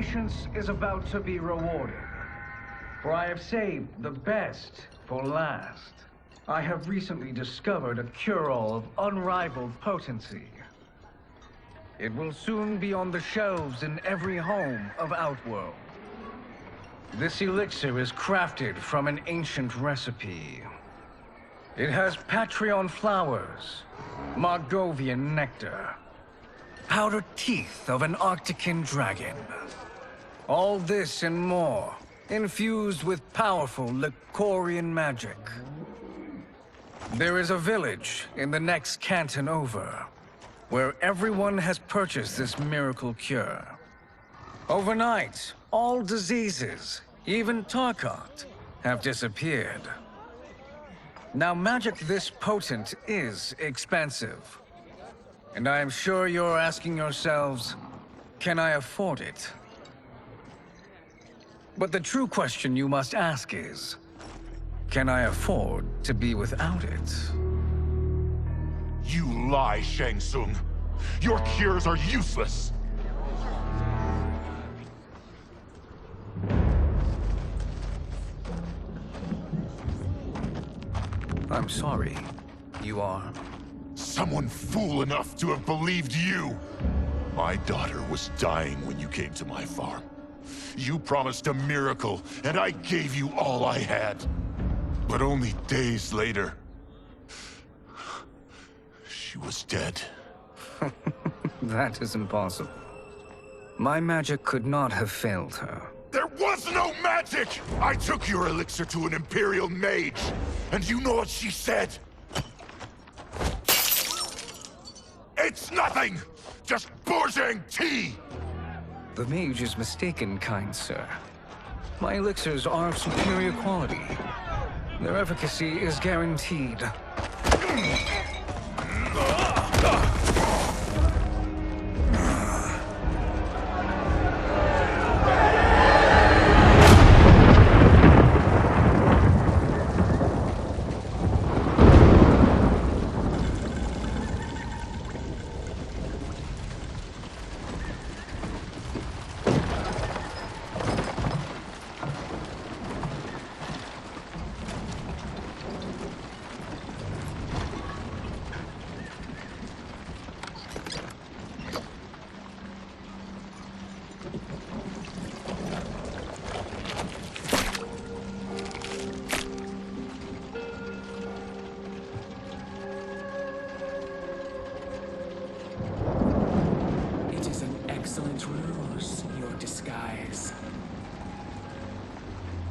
patience is about to be rewarded. For I have saved the best for last. I have recently discovered a cure-all of unrivaled potency. It will soon be on the shelves in every home of Outworld. This elixir is crafted from an ancient recipe. It has Patreon flowers, Margovian nectar, powdered teeth of an Arctican dragon. All this and more, infused with powerful Lycorian magic. There is a village in the next canton over, where everyone has purchased this miracle cure. Overnight, all diseases, even Tarkat, have disappeared. Now, magic this potent is expensive. And I am sure you're asking yourselves, can I afford it? But the true question you must ask is, can I afford to be without it? You lie, Shang Tsung. Your cures are useless. I'm sorry. You are? Someone fool enough to have believed you. My daughter was dying when you came to my farm. You promised a miracle, and I gave you all I had. But only days later, she was dead. That is impossible. My magic could not have failed her. There was no magic! I took your elixir to an Imperial mage, and you know what she said? It's nothing! Just Bourgeois tea! The mage is mistaken, kind sir. My elixirs are of superior quality. Their efficacy is guaranteed.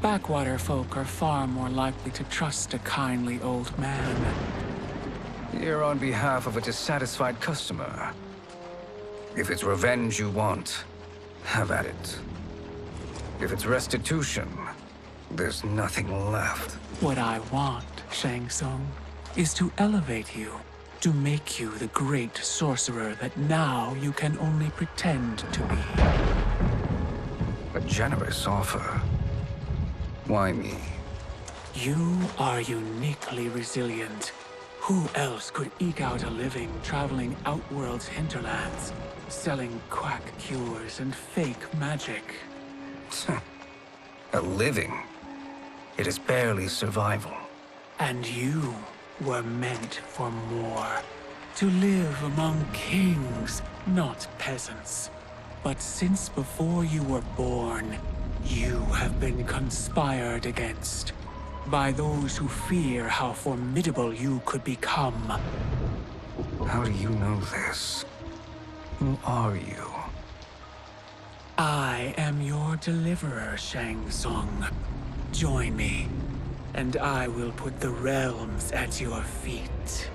Backwater folk are far more likely to trust a kindly old man. Here on behalf of a dissatisfied customer. If it's revenge you want, have at it. If it's restitution, there's nothing left. What I want, Shang Tsung, is to elevate you, to make you the great sorcerer that now you can only pretend to be. A generous offer. Why me? You are uniquely resilient. Who else could eke out a living traveling Outworld's hinterlands, selling quack cures and fake magic? A living? It is barely survival. And you were meant for more. To live among kings, not peasants. But since before you were born, you have been conspired against by those who fear how formidable you could become. How do you know this? Who are you? I am your deliverer, Shang Tsung. Join me, and I will put the realms at your feet.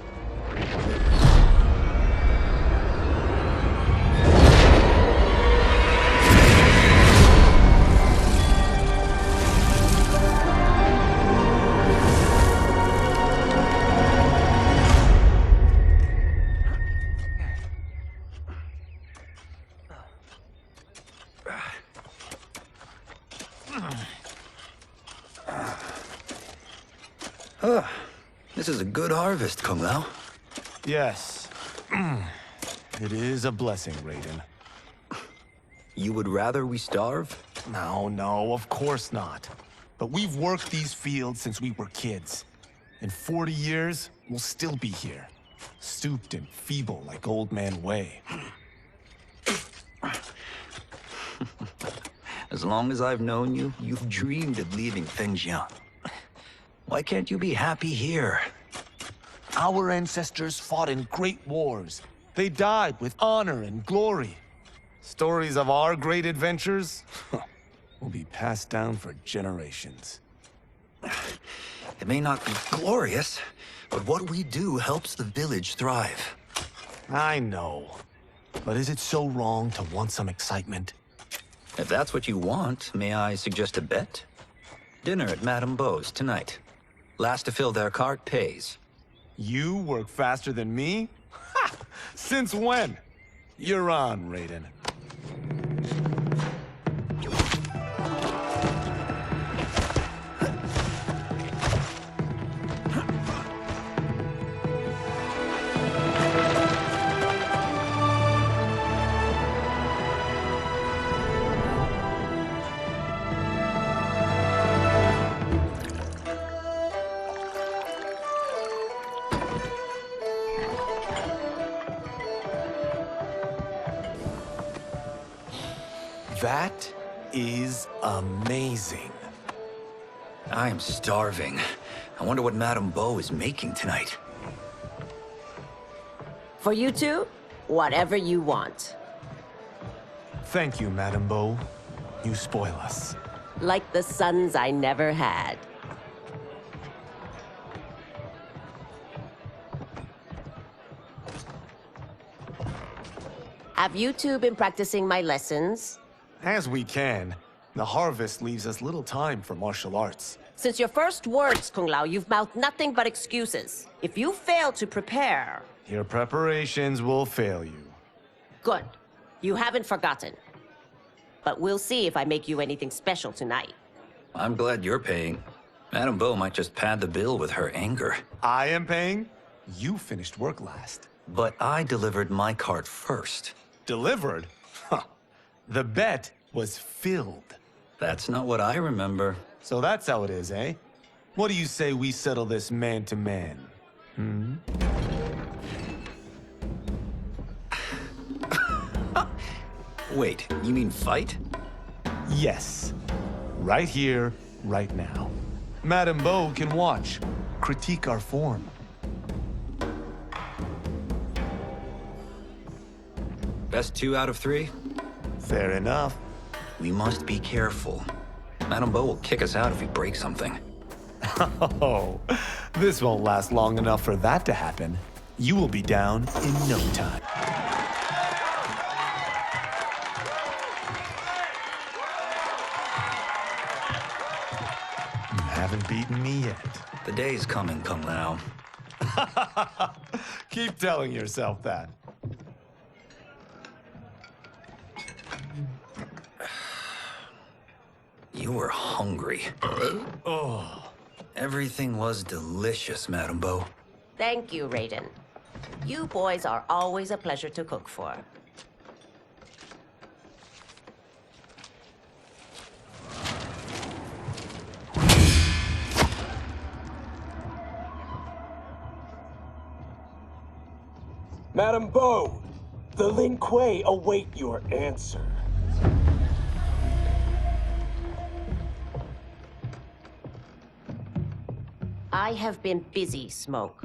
This is a good harvest, Kung Lao. Yes. It is a blessing, Raiden. You would rather we starve? No, of course not. But we've worked these fields since we were kids. In 40 years, we'll still be here. Stooped and feeble like Old Man Way. As long as I've known you, you've dreamed of leaving things young. Why can't you be happy here? Our ancestors fought in great wars. They died with honor and glory. Stories of our great adventures will be passed down for generations. It may not be glorious, but what we do helps the village thrive. I know. But is it so wrong to want some excitement? If that's what you want, may I suggest a bet? Dinner at Madame Beau's tonight. Last to fill their cart pays. You work faster than me? Ha! Since when? You're on, Raiden. That is amazing. I am starving. I wonder what Madame Beau is making tonight. For you two, whatever you want. Thank you, Madame Beau. You spoil us. Like the sons I never had. Have you two been practicing my lessons? As we can. The harvest leaves us little time for martial arts. Since your first words, Kung Lao, you've mouthed nothing but excuses. If you fail to prepare... Your preparations will fail you. Good. You haven't forgotten. But we'll see if I make you anything special tonight. I'm glad you're paying. Madame Beau might just pad the bill with her anger. I am paying? You finished work last. But I delivered my cart first. Delivered? Huh. The bet was filled. That's not what I remember. So that's how it is, eh? What do you say we settle this man to man? Hmm? Wait, you mean fight? Yes. Right here, right now. Madame Beau can watch, critique our form. Best 2 out of 3? Fair enough. We must be careful. Madame Beau will kick us out if we break something. Oh, this won't last long enough for that to happen. You will be down in no time. You haven't beaten me yet. The day's coming, Kung Lao. Keep telling yourself that. You were hungry. Oh. Everything was delicious, Madame Beau. Thank you, Raiden. You boys are always a pleasure to cook for. Madame Beau, the Lin Kuei await your answer. I have been busy, Smoke.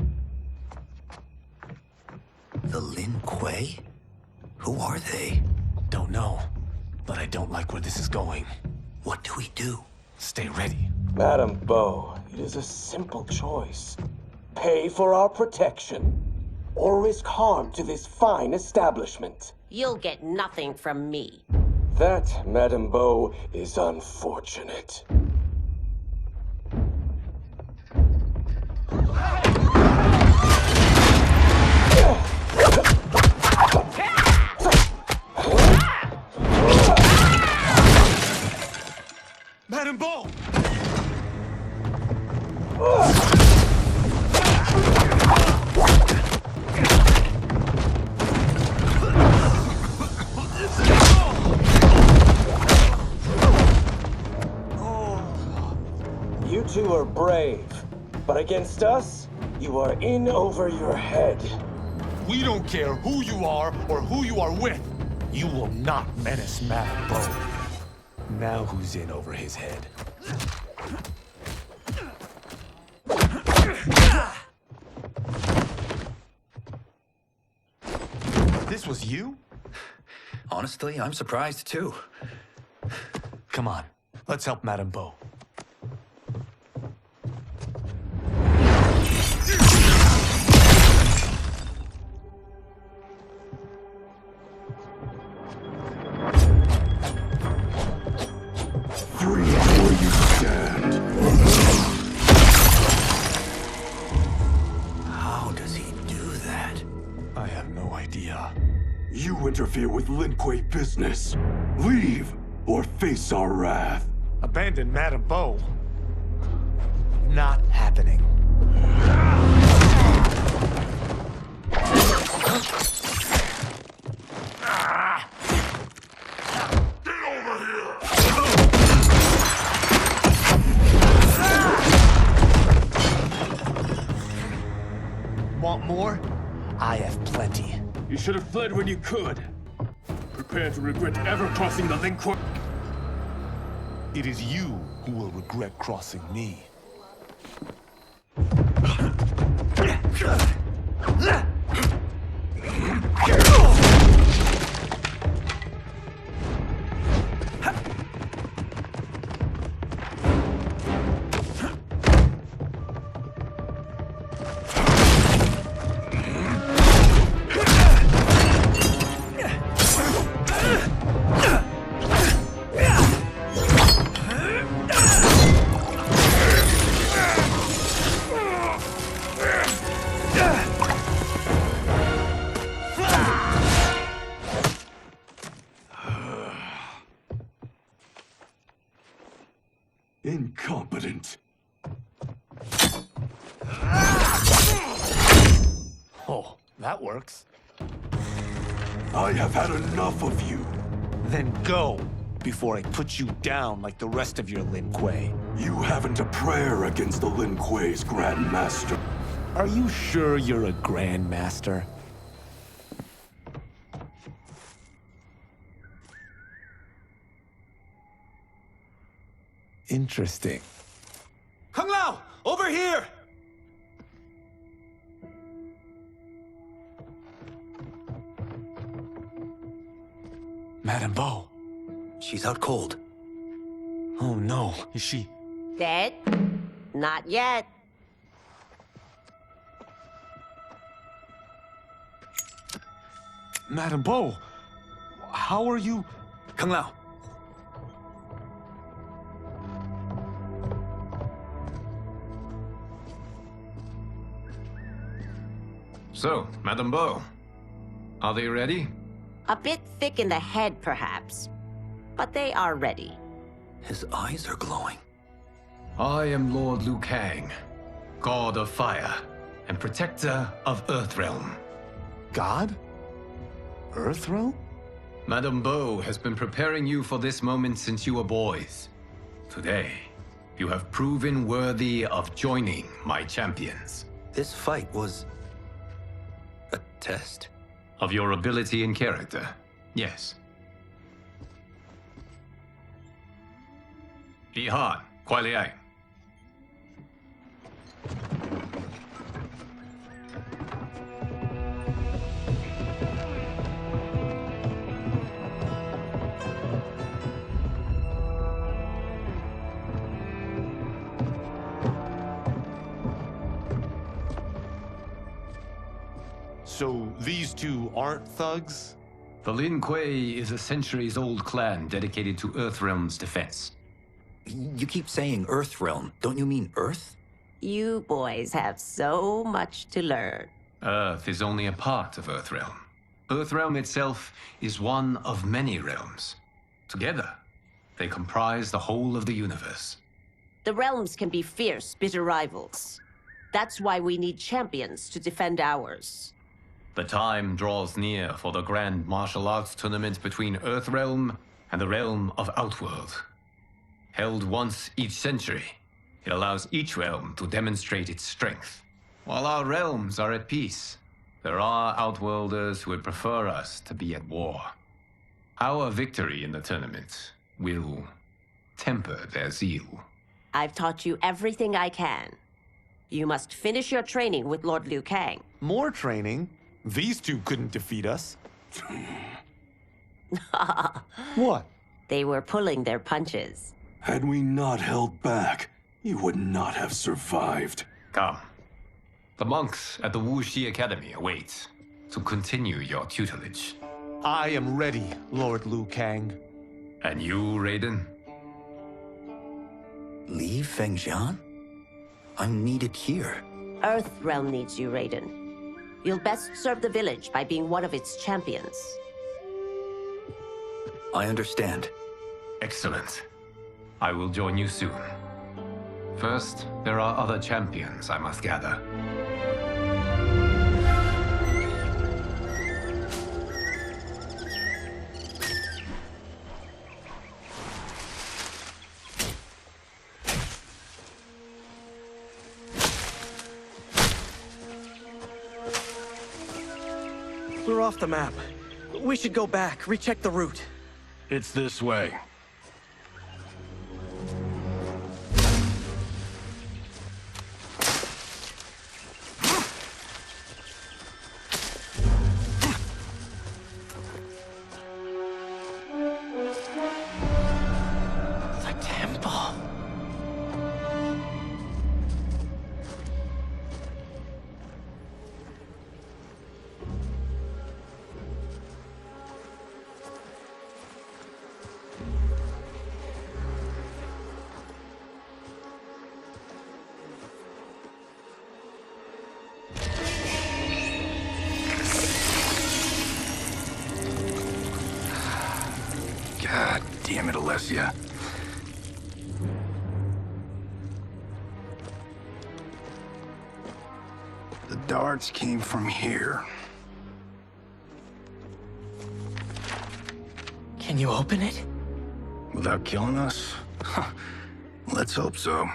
The Lin Kuei? Who are they? Don't know, but I don't like where this is going. What do we do? Stay ready. Madame Beau, it is a simple choice. Pay for our protection, or risk harm to this fine establishment. You'll get nothing from me. That, Madame Beau, is unfortunate. Madame Beau! You two are brave, but against us, you are in over your head. We don't care who you are or who you are with. You will not menace Madame Bo. Now who's in over his head? This was you? Honestly, I'm surprised too. Come on, let's help Madame Bo. Freeze where you stand. How does he do that? I have no idea. You interfere with Lin Kuei business. Leave or face our wrath. Abandon Madame Bo? Not happening. Want more? I have plenty. You should have fled when you could. Prepare to regret ever crossing the Lin Kuei. It is you who will regret crossing me. Incompetent. Oh, that works. I have had enough of you. Then go, before I put you down like the rest of your Lin Kuei. You haven't a prayer against the Lin Kuei's Grand Master. Are you sure you're a Grand Master? Interesting. Kung Lao! Over here! Madame Bo. She's out cold. Oh no, is she? Dead? Not yet. Madame Bo, how are you? Kung Lao. So, Madame Bo, are they ready? A bit thick in the head, perhaps. But they are ready. His eyes are glowing. I am Lord Liu Kang, God of Fire and Protector of Earthrealm. God? Earthrealm? Madame Bo has been preparing you for this moment since you were boys. Today, you have proven worthy of joining my champions. This fight was a test? Of your ability and character, yes. Yi Han, Kuai Liang. So these two aren't thugs? The Lin Kuei is a centuries-old clan dedicated to Earthrealm's defense. You keep saying Earthrealm. Don't you mean Earth? You boys have so much to learn. Earth is only a part of Earthrealm. Earthrealm itself is one of many realms. Together, they comprise the whole of the universe. The realms can be fierce, bitter rivals. That's why we need champions to defend ours. The time draws near for the grand martial arts tournament between Earthrealm and the realm of Outworld. Held once each century, It allows each realm to demonstrate its strength. While our realms are at peace, there are Outworlders who would prefer us to be at war. Our victory in the tournament will temper their zeal. I've taught you everything I can. You must finish your training with Lord Liu Kang. More training? These two couldn't defeat us. What? They were pulling their punches. Had we not held back, you would not have survived. Come. The monks at the Wuxi Academy await to continue your tutelage. I am ready, Lord Liu Kang. And you, Raiden? Leave Fengjian? I'm needed here. Earth Realm needs you, Raiden. You'll best serve the village by being one of its champions. I understand. Excellent. I will join you soon. First, there are other champions I must gather. We're off the map. We should go back, recheck the route. It's this way. The temple. God damn it, Alessia. The darts came from here. Can you open it? Without killing us? Let's hope so.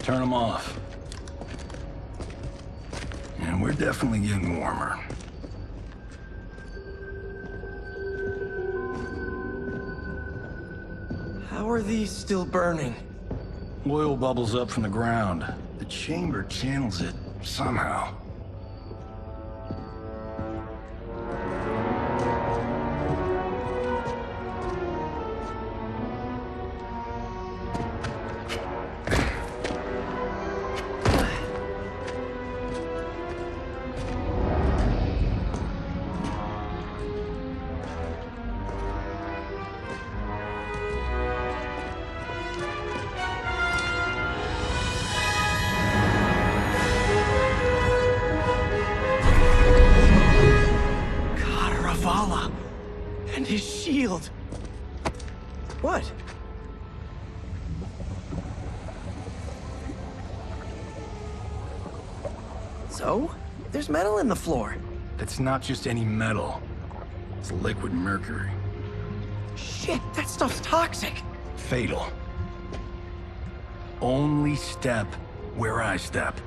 Turn them off. And we're definitely getting warmer. How are these still burning? Oil bubbles up from the ground. The chamber channels it somehow. And his shield. What? So? There's metal in the floor. That's not just any metal. It's liquid mercury. Shit, that stuff's toxic. Fatal. Only step where I step.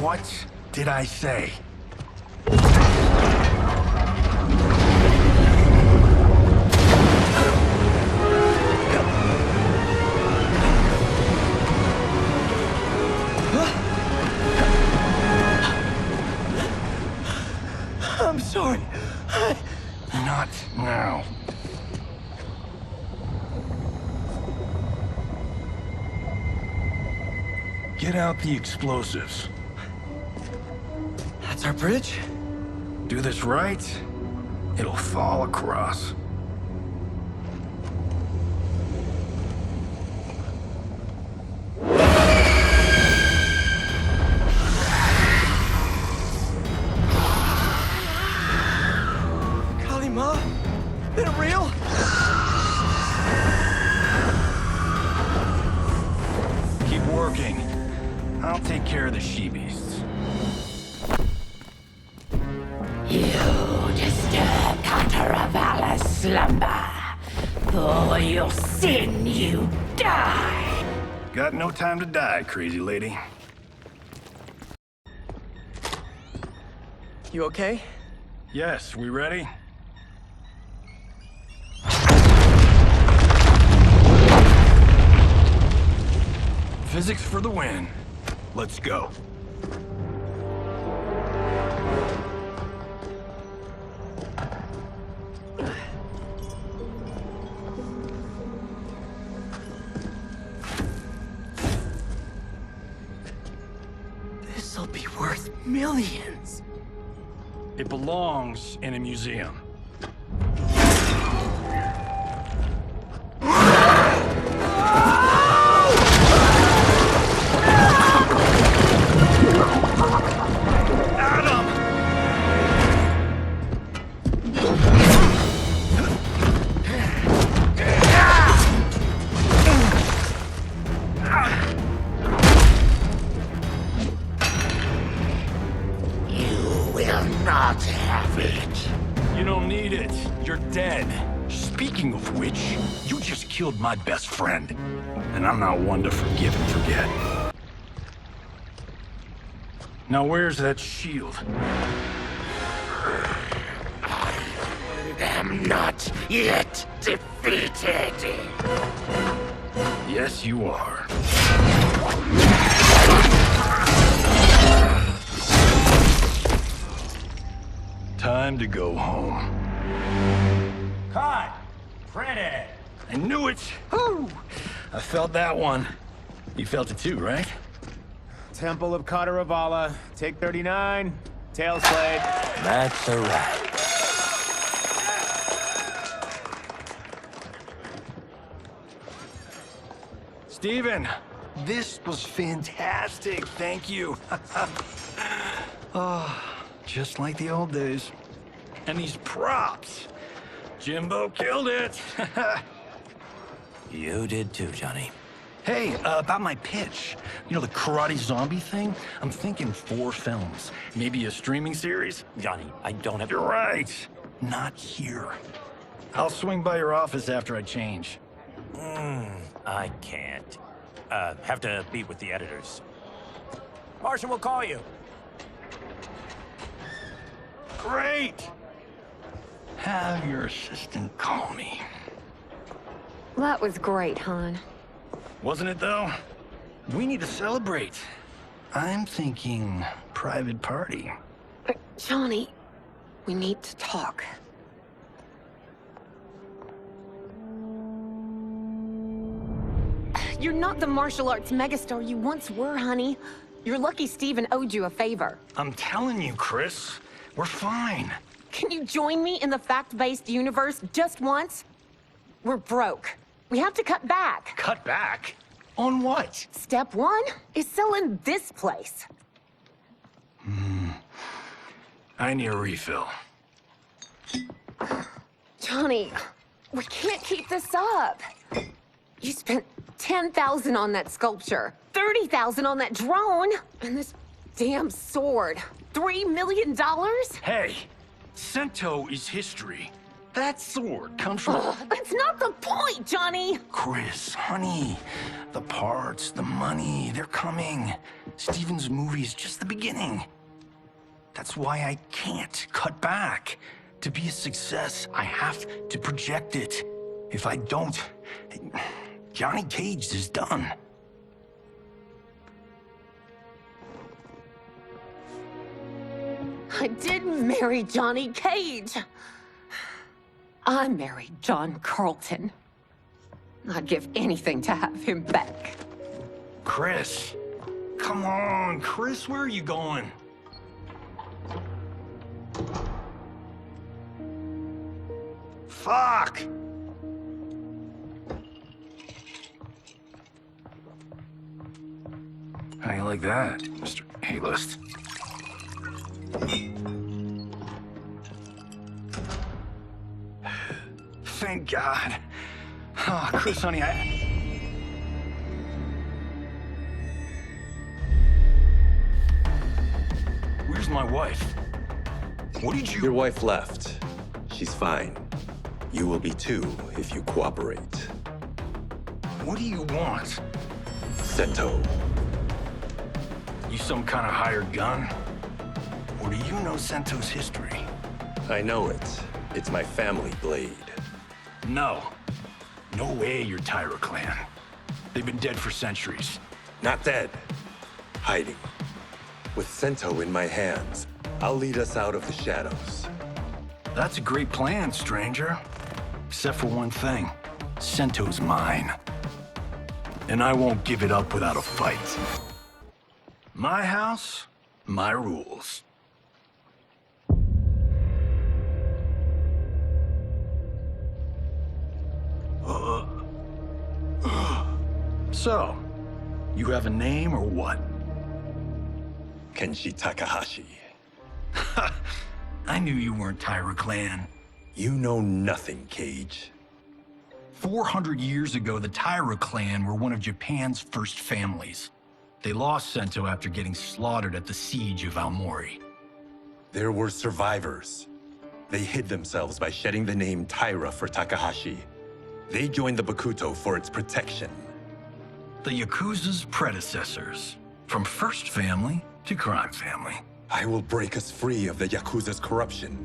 What did I say? I'm sorry. Not now. Get out the explosives. That's our bridge? Do this right, it'll fall across. Kalima? Is it real? Keep working. I'll take care of the she-beasts. You disturb Cataravalla's slumber. For your sin, you die. Got no time to die, crazy lady. You okay? Yes, we ready? Physics for the win. Let's go. This'll be worth millions. It belongs in a museum. Not have it. You don't need it. You're dead. Speaking of which, you just killed my best friend. And I'm not one to forgive and forget. Now where's that shield? I am not yet defeated. Yes, you are. Time to go home. Cut! Printed! I knew it! Woo! I felt that one. You felt it too, right? Temple of Kataravala, take 39, tail slate. That's a wrap. Steven, this was fantastic. Thank you. Oh, just like the old days. And these props. Jimbo killed it. You did too, Johnny. Hey, about my pitch. You know, the karate zombie thing? I'm thinking 4 films. Maybe a streaming series? Johnny, I don't have... You're right. Not here. I'll swing by your office after I change. I can't. Have to meet with the editors. Martian will call you. Great! Have your assistant call me. That was great, hon. Wasn't it, though? We need to celebrate. I'm thinking private party. Johnny, we need to talk. You're not the martial arts megastar you once were, honey. You're lucky Steven owed you a favor. I'm telling you, Chris, we're fine. Can you join me in the fact-based universe just once? We're broke. We have to cut back. Cut back? On what? Step 1 is selling this place. I need a refill. Johnny, we can't keep this up. You spent $10,000 on that sculpture, $30,000 on that drone, and this damn sword. $3 million? Hey, Sento is history. That sword comes from... That's not the point, Johnny! Chris, honey, the parts, the money, they're coming. Steven's movie is just the beginning. That's why I can't cut back. To be a success, I have to project it. If I don't, Johnny Cage is done. I didn't marry Johnny Cage. I married John Carlton. I'd give anything to have him back. Chris, come on, Chris, where are you going? Fuck! How you like that, Mr. A-list? Thank God. Oh, Chris, honey, Where's my wife? What did you... Your wife left. She's fine. You will be too if you cooperate. What do you want? Sento. You some kind of hired gun? Or do you know Sento's history? I know it. It's my family blade. No. No way you're Tyra clan. They've been dead for centuries. Not dead. Hiding. With Sento in my hands, I'll lead us out of the shadows. That's a great plan, stranger. Except for one thing. Sento's mine. And I won't give it up without a fight. My house, my rules. So, you have a name or what? Kenshi Takahashi. I knew you weren't Tyra clan. You know nothing, Cage. 400 years ago, the Tyra clan were one of Japan's first families. They lost Sento after getting slaughtered at the siege of Aomori. There were survivors. They hid themselves by shedding the name Tyra for Takahashi. They joined the Bakuto for its protection. The Yakuza's predecessors. From first family to crime family. I will break us free of the Yakuza's corruption.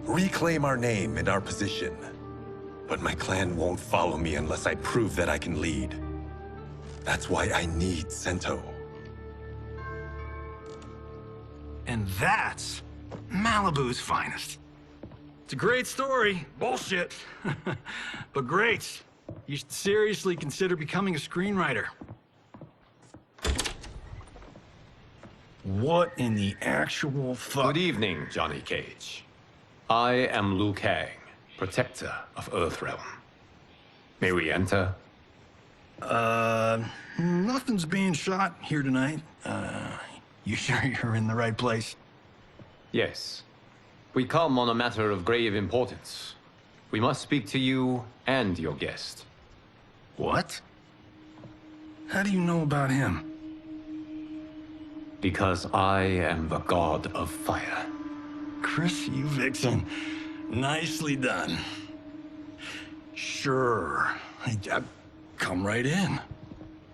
Reclaim our name and our position. But my clan won't follow me unless I prove that I can lead. That's why I need Sento. And that's Malibu's finest. It's a great story. Bullshit. But great. You should seriously consider becoming a screenwriter. What in the actual fuck? Good evening, Johnny Cage. I am Liu Kang, protector of Earthrealm. May we enter? Nothing's being shot here tonight. You sure you're in the right place? Yes. We come on a matter of grave importance. We must speak to you and your guest. What? How do you know about him? Because I am the god of fire. Chris, you vixen. Nicely done. Sure. I come right in.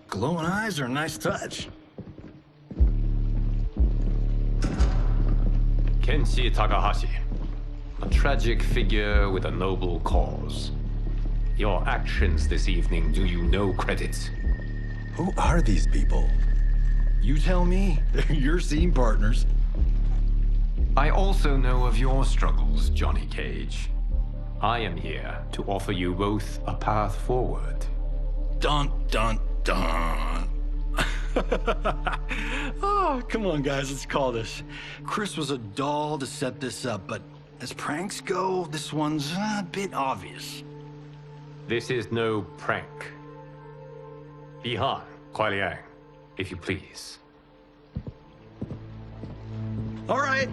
Glowing eyes are a nice touch. Kenshi Takahashi. A tragic figure with a noble cause. Your actions this evening do you no credit. Who are these people? You tell me. They're your scene partners. I also know of your struggles, Johnny Cage. I am here to offer you both a path forward. Dun, dun, dun. Oh, come on, guys, let's call this. Chris was a doll to set this up, but as pranks go, this one's a bit obvious. This is no prank. Ihan, Kuai Liang, if you please. All right.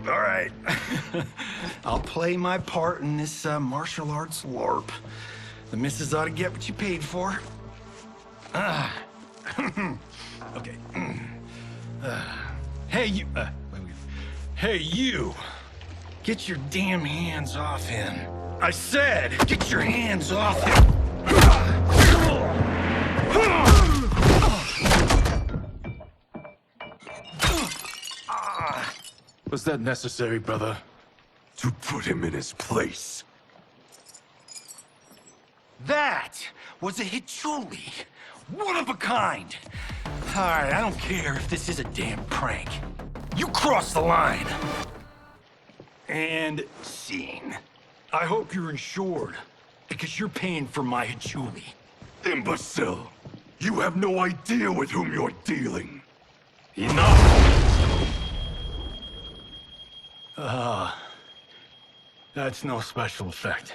I'll play my part in this martial arts LARP. The missus ought to get what you paid for. Okay. Hey, you... wait. Hey, you! Get your damn hands off him. I said, get your hands off him! Was that necessary, brother? To put him in his place. That was a Hichuli. One of a kind. All right, I don't care if this is a damn prank. You crossed the line. And scene. I hope you're insured, because you're paying for my Hichuli. Imbecile! You have no idea with whom you're dealing. Enough! That's no special effect.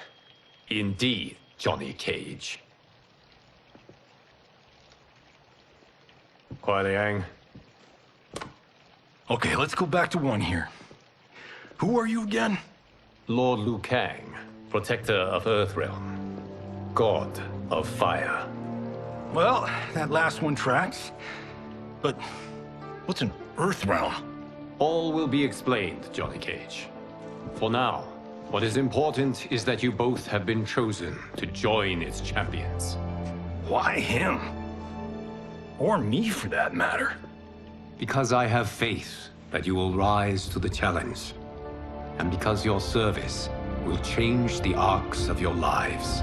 Indeed, Johnny Cage. Kuai Liang. Okay, let's go back to one here. Who are you again? Lord Liu Kang, protector of Earthrealm. God of Fire. Well, that last one tracks. But what's an Earthrealm? All will be explained, Johnny Cage. For now, what is important is that you both have been chosen to join its champions. Why him? Or me, for that matter. Because I have faith that you will rise to the challenge. And because your service will change the arcs of your lives.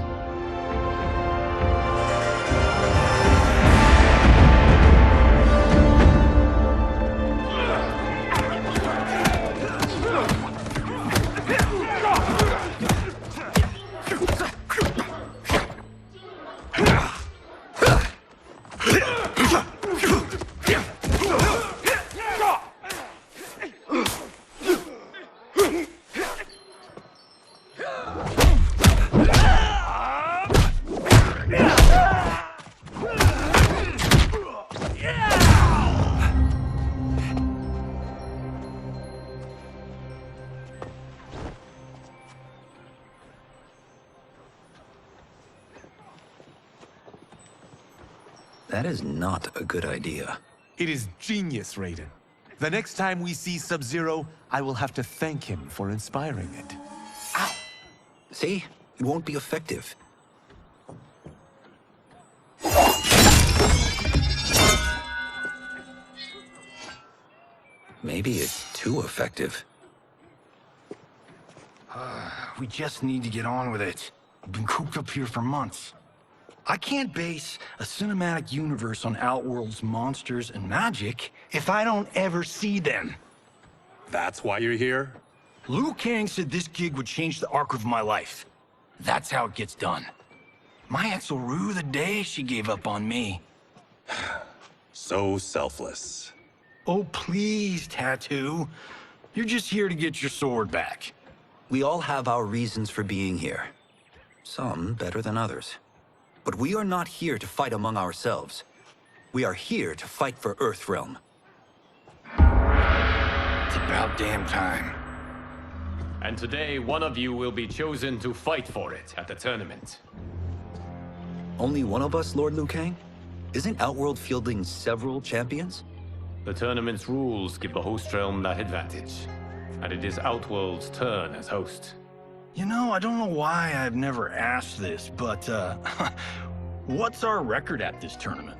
That is not a good idea. It is genius, Raiden. The next time we see Sub-Zero, I will have to thank him for inspiring it. Ow! See? It won't be effective. Maybe it's too effective. We just need to get on with it. I've been cooped up here for months. I can't base a cinematic universe on Outworld's monsters and magic if I don't ever see them. That's why you're here? Liu Kang said this gig would change the arc of my life. That's how it gets done. My ex will rue the day she gave up on me. So selfless. Oh, please, Tattoo. You're just here to get your sword back. We all have our reasons for being here. Some better than others. But we are not here to fight among ourselves. We are here to fight for Earthrealm. It's about damn time. And today, one of you will be chosen to fight for it at the tournament. Only one of us, Lord Liu Kang? Isn't Outworld fielding several champions? The tournament's rules give the host realm that advantage. And it is Outworld's turn as host. You know, I don't know why I've never asked this, but, what's our record at this tournament?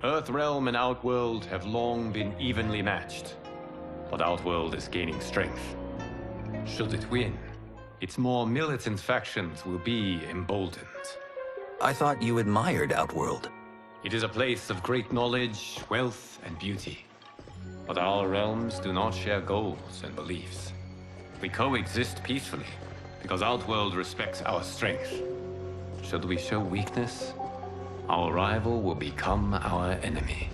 Earthrealm and Outworld have long been evenly matched. But Outworld is gaining strength. Should it win, its more militant factions will be emboldened. I thought you admired Outworld. It is a place of great knowledge, wealth, and beauty. But our realms do not share goals and beliefs. We coexist peacefully, because Outworld respects our strength. Should we show weakness, our rival will become our enemy.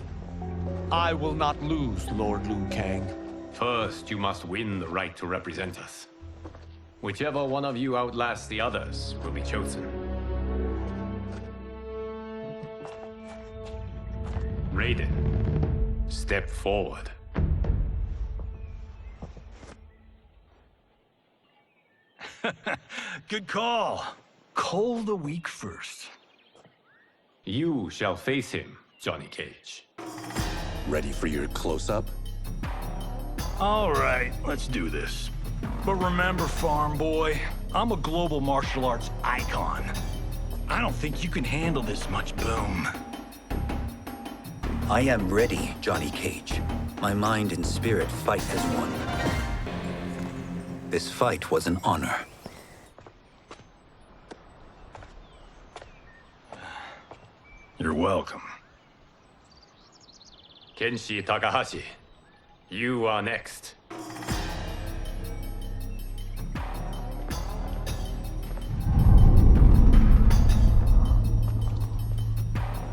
I will not lose, Lord Liu Kang. First, you must win the right to represent us. Whichever one of you outlasts the others will be chosen. Raiden, step forward. Good call. Call the weak first. You shall face him, Johnny Cage. Ready for your close-up? All right, let's do this. But remember, farm boy, I'm a global martial arts icon. I don't think you can handle this much boom. I am ready, Johnny Cage. My mind and spirit fight as one. This fight was an honor. You're welcome. Kenshi Takahashi, you are next.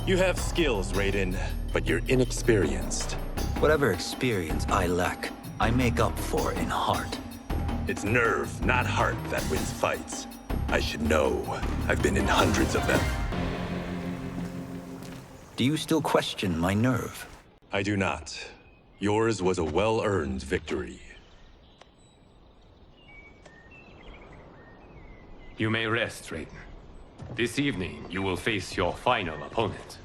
You have skills, Raiden, but you're inexperienced. Whatever experience I lack, I make up for in heart. It's nerve, not heart, that wins fights. I should know. I've been in hundreds of them. Do you still question my nerve? I do not. Yours was a well-earned victory. You may rest, Raiden. This evening, you will face your final opponent.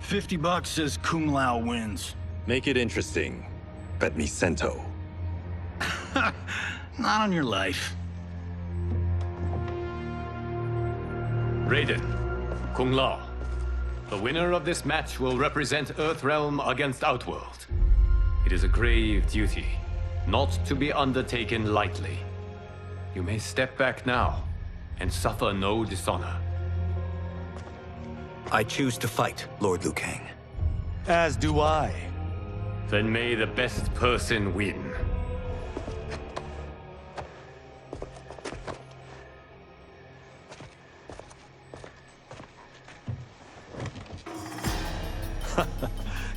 $50 says Kung Lao wins. Make it interesting. Bet me cento. Not on your life. Raiden, Kung Lao. The winner of this match will represent Earthrealm against Outworld. It is a grave duty, not to be undertaken lightly. You may step back now, and suffer no dishonor. I choose to fight, Lord Liu Kang. As do I. Then may the best person win.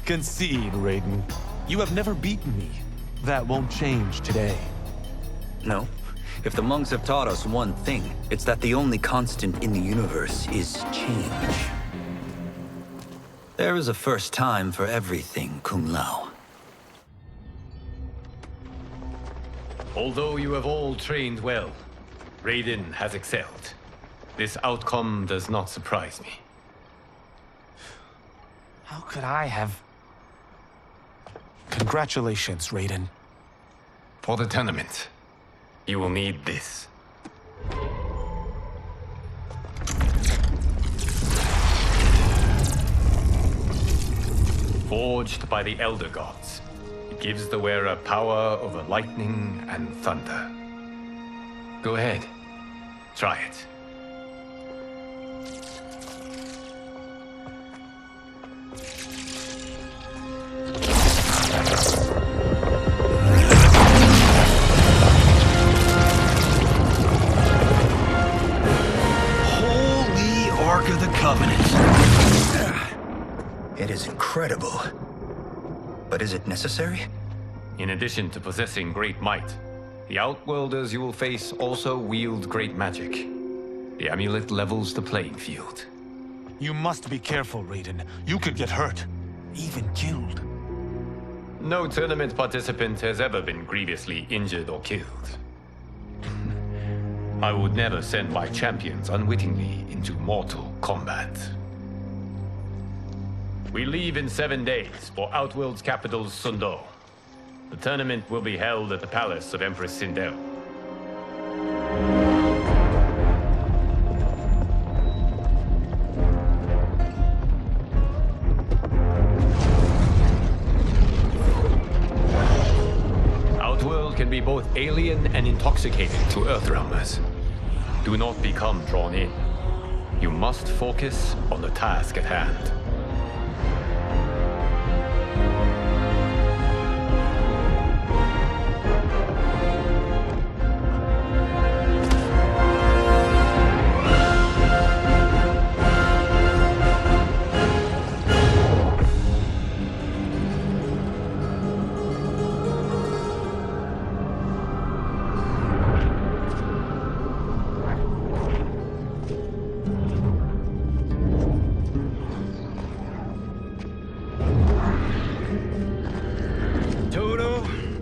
Concede, Raiden. You have never beaten me. That won't change today. No. If the monks have taught us one thing, it's that the only constant in the universe is change. There is a first time for everything, Kung Lao. Although you have all trained well, Raiden has excelled. This outcome does not surprise me. How could I have... Congratulations, Raiden. For the tournament, you will need this. Forged by the Elder Gods, it gives the wearer power over lightning and thunder. Go ahead, try it. Holy Ark of the Covenant. It is incredible. But is it necessary? In addition to possessing great might, the Outworlders you will face also wield great magic. The amulet levels the playing field. You must be careful, Raiden. You could get hurt. Even killed. No tournament participant has ever been grievously injured or killed. I would never send my champions unwittingly into mortal combat. We leave in 7 days for Outworld's capital, Sundo. The tournament will be held at the palace of Empress Sindel. Outworld can be both alien and intoxicating to Earthrealmers. Do not become drawn in. You must focus on the task at hand.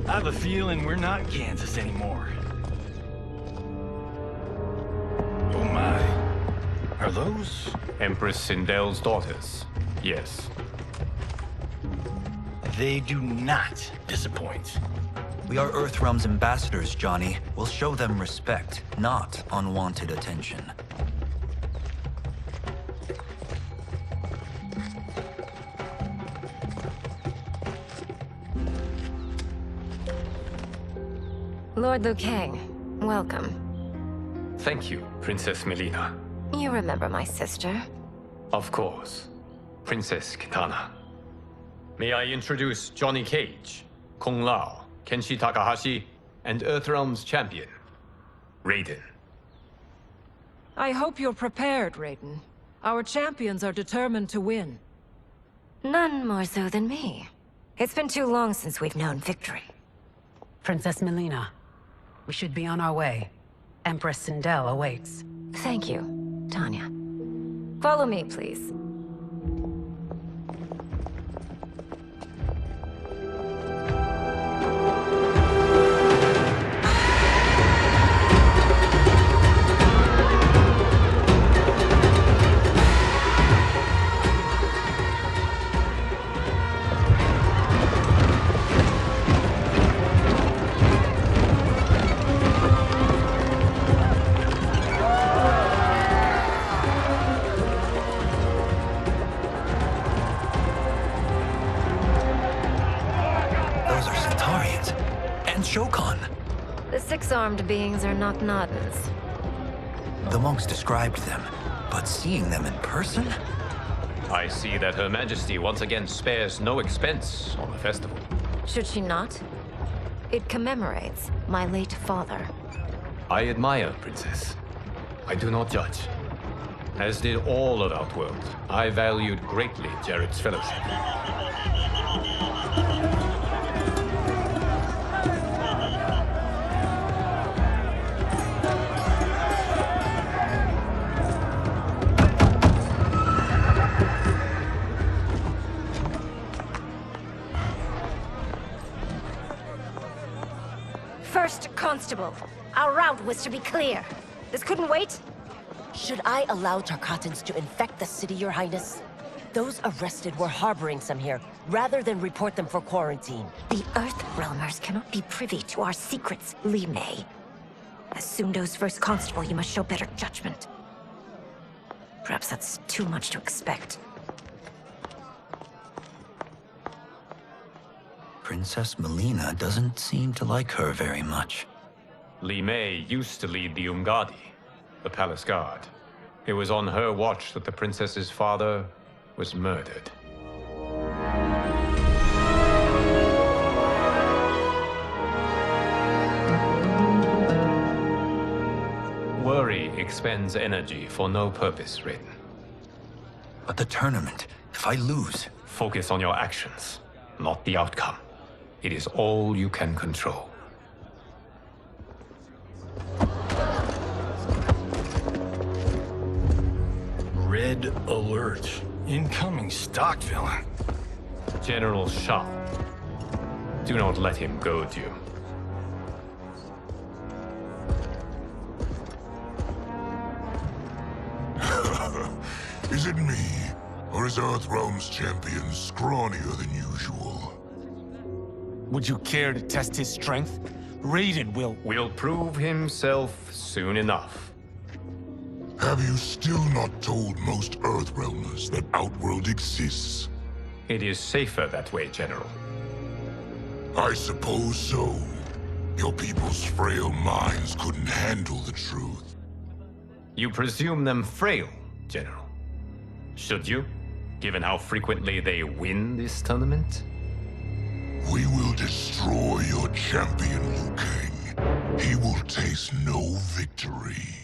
I have a feeling we're not Kansas anymore. Oh my. Are those? Empress Sindel's daughters, yes. They do not disappoint. We are Earthrealm's ambassadors, Johnny. We'll show them respect, not unwanted attention. Lord Liu Kang, welcome. Thank you, Princess Melina. You remember my sister? Of course. Princess Kitana. May I introduce Johnny Cage, Kung Lao, Kenshi Takahashi, and Earthrealm's champion, Raiden. I hope you're prepared, Raiden. Our champions are determined to win. None more so than me. It's been too long since we've known victory. Princess Melina, we should be on our way. Empress Sindel awaits. Thank you, Tanya. Follow me, please. The six-armed beings are not Nadans. The monks described them, but seeing them in person? I see that Her Majesty once again spares no expense on the festival. Should she not? It commemorates my late father. I admire, Princess. I do not judge. As did all of Outworld, I valued greatly Jared's fellowship. First Constable, our route was to be clear. This couldn't wait? Should I allow Tarkatans to infect the city, Your Highness? Those arrested were harboring some here, rather than report them for quarantine. The Earthrealmers cannot be privy to our secrets, Li Mei. As Sundo's first constable, you must show better judgment. Perhaps that's too much to expect. Princess Melina doesn't seem to like her very much. Li Mei used to lead the Umgadi, the palace guard. It was on her watch that the princess's father was murdered. Worry expends energy for no purpose, Raiden. But the tournament, if I lose... Focus on your actions, not the outcome. It is all you can control. Red alert. Incoming stock villain. General Shah. Do not let him goad you. Is it me? Or is Earthrealm's champion scrawnier than usual? Would you care to test his strength? Raiden will prove himself soon enough. Have you still not told most Earthrealmers that Outworld exists? It is safer that way, General. I suppose so. Your people's frail minds couldn't handle the truth. You presume them frail, General. Should you, given how frequently they win this tournament? We will destroy your champion, Liu Kang. He will taste no victory.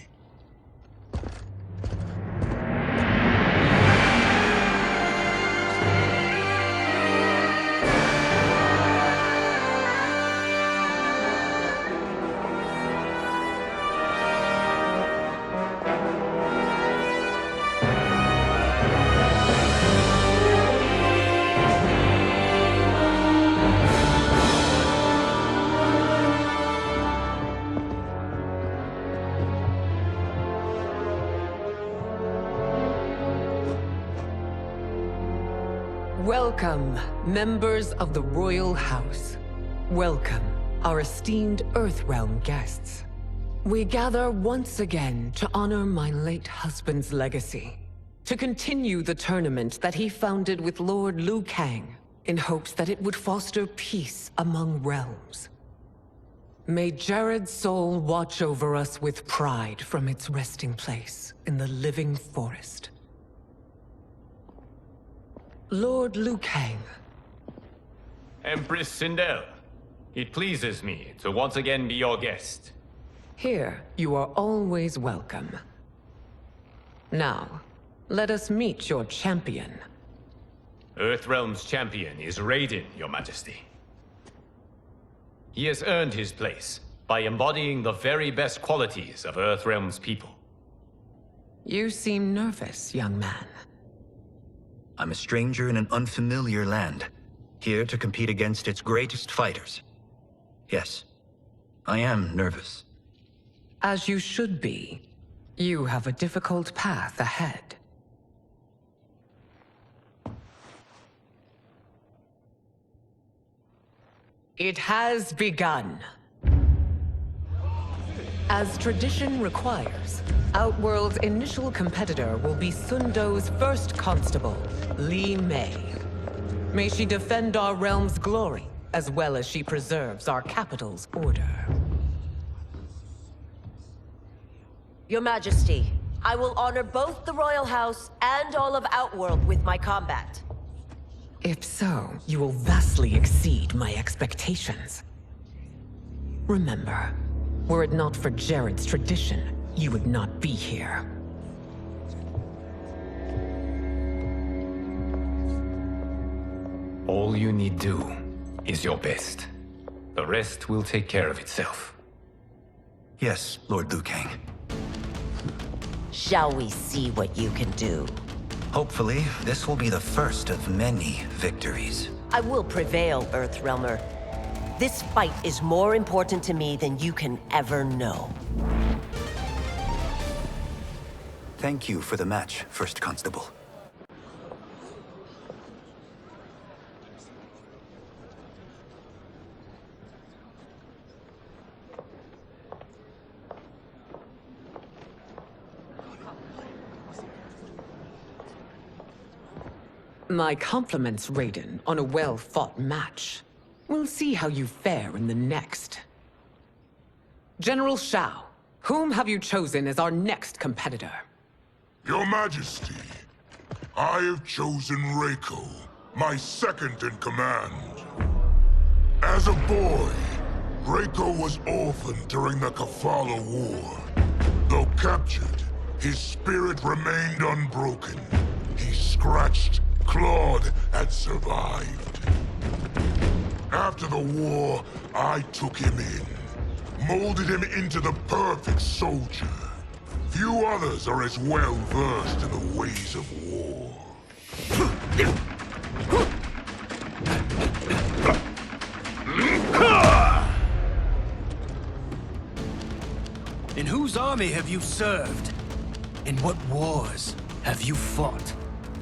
Welcome, members of the Royal House. Welcome, our esteemed Earthrealm guests. We gather once again to honor my late husband's legacy, to continue the tournament that he founded with Lord Liu Kang, in hopes that it would foster peace among realms. May Jared's soul watch over us with pride from its resting place in the living forest. Lord Liu Kang. Empress Sindel, It pleases me to once again be your guest. Here, you are always welcome. Now, let us meet your champion. Earthrealm's champion is Raiden, Your Majesty. He has earned his place by embodying the very best qualities of Earthrealm's people. You seem nervous, young man. I'm a stranger in an unfamiliar land, here to compete against its greatest fighters. Yes, I am nervous. As you should be. You have a difficult path ahead. It has begun. As tradition requires, Outworld's initial competitor will be Sundo's first constable, Li Mei. May she defend our realm's glory, as well as she preserves our capital's order. Your Majesty, I will honor both the Royal House and all of Outworld with my combat. If so, you will vastly exceed my expectations. Remember, were it not for Jared's tradition, you would not be here. All you need do is your best. The rest will take care of itself. Yes, Lord Liu Kang. Shall we see what you can do? Hopefully, this will be the first of many victories. I will prevail, Earthrealmer. This fight is more important to me than you can ever know. Thank you for the match, First Constable. My compliments, Raiden, on a well-fought match. We'll see how you fare in the next. General Shao, whom have you chosen as our next competitor? Your Majesty, I have chosen Reiko, my second in command. As a boy, Reiko was orphaned during the Kafala War. Though captured, his spirit remained unbroken. He scratched, clawed, and survived. After the war, I took him in, molded him into the perfect soldier. Few others are as well versed in the ways of war. In whose army have you served? In what wars have you fought?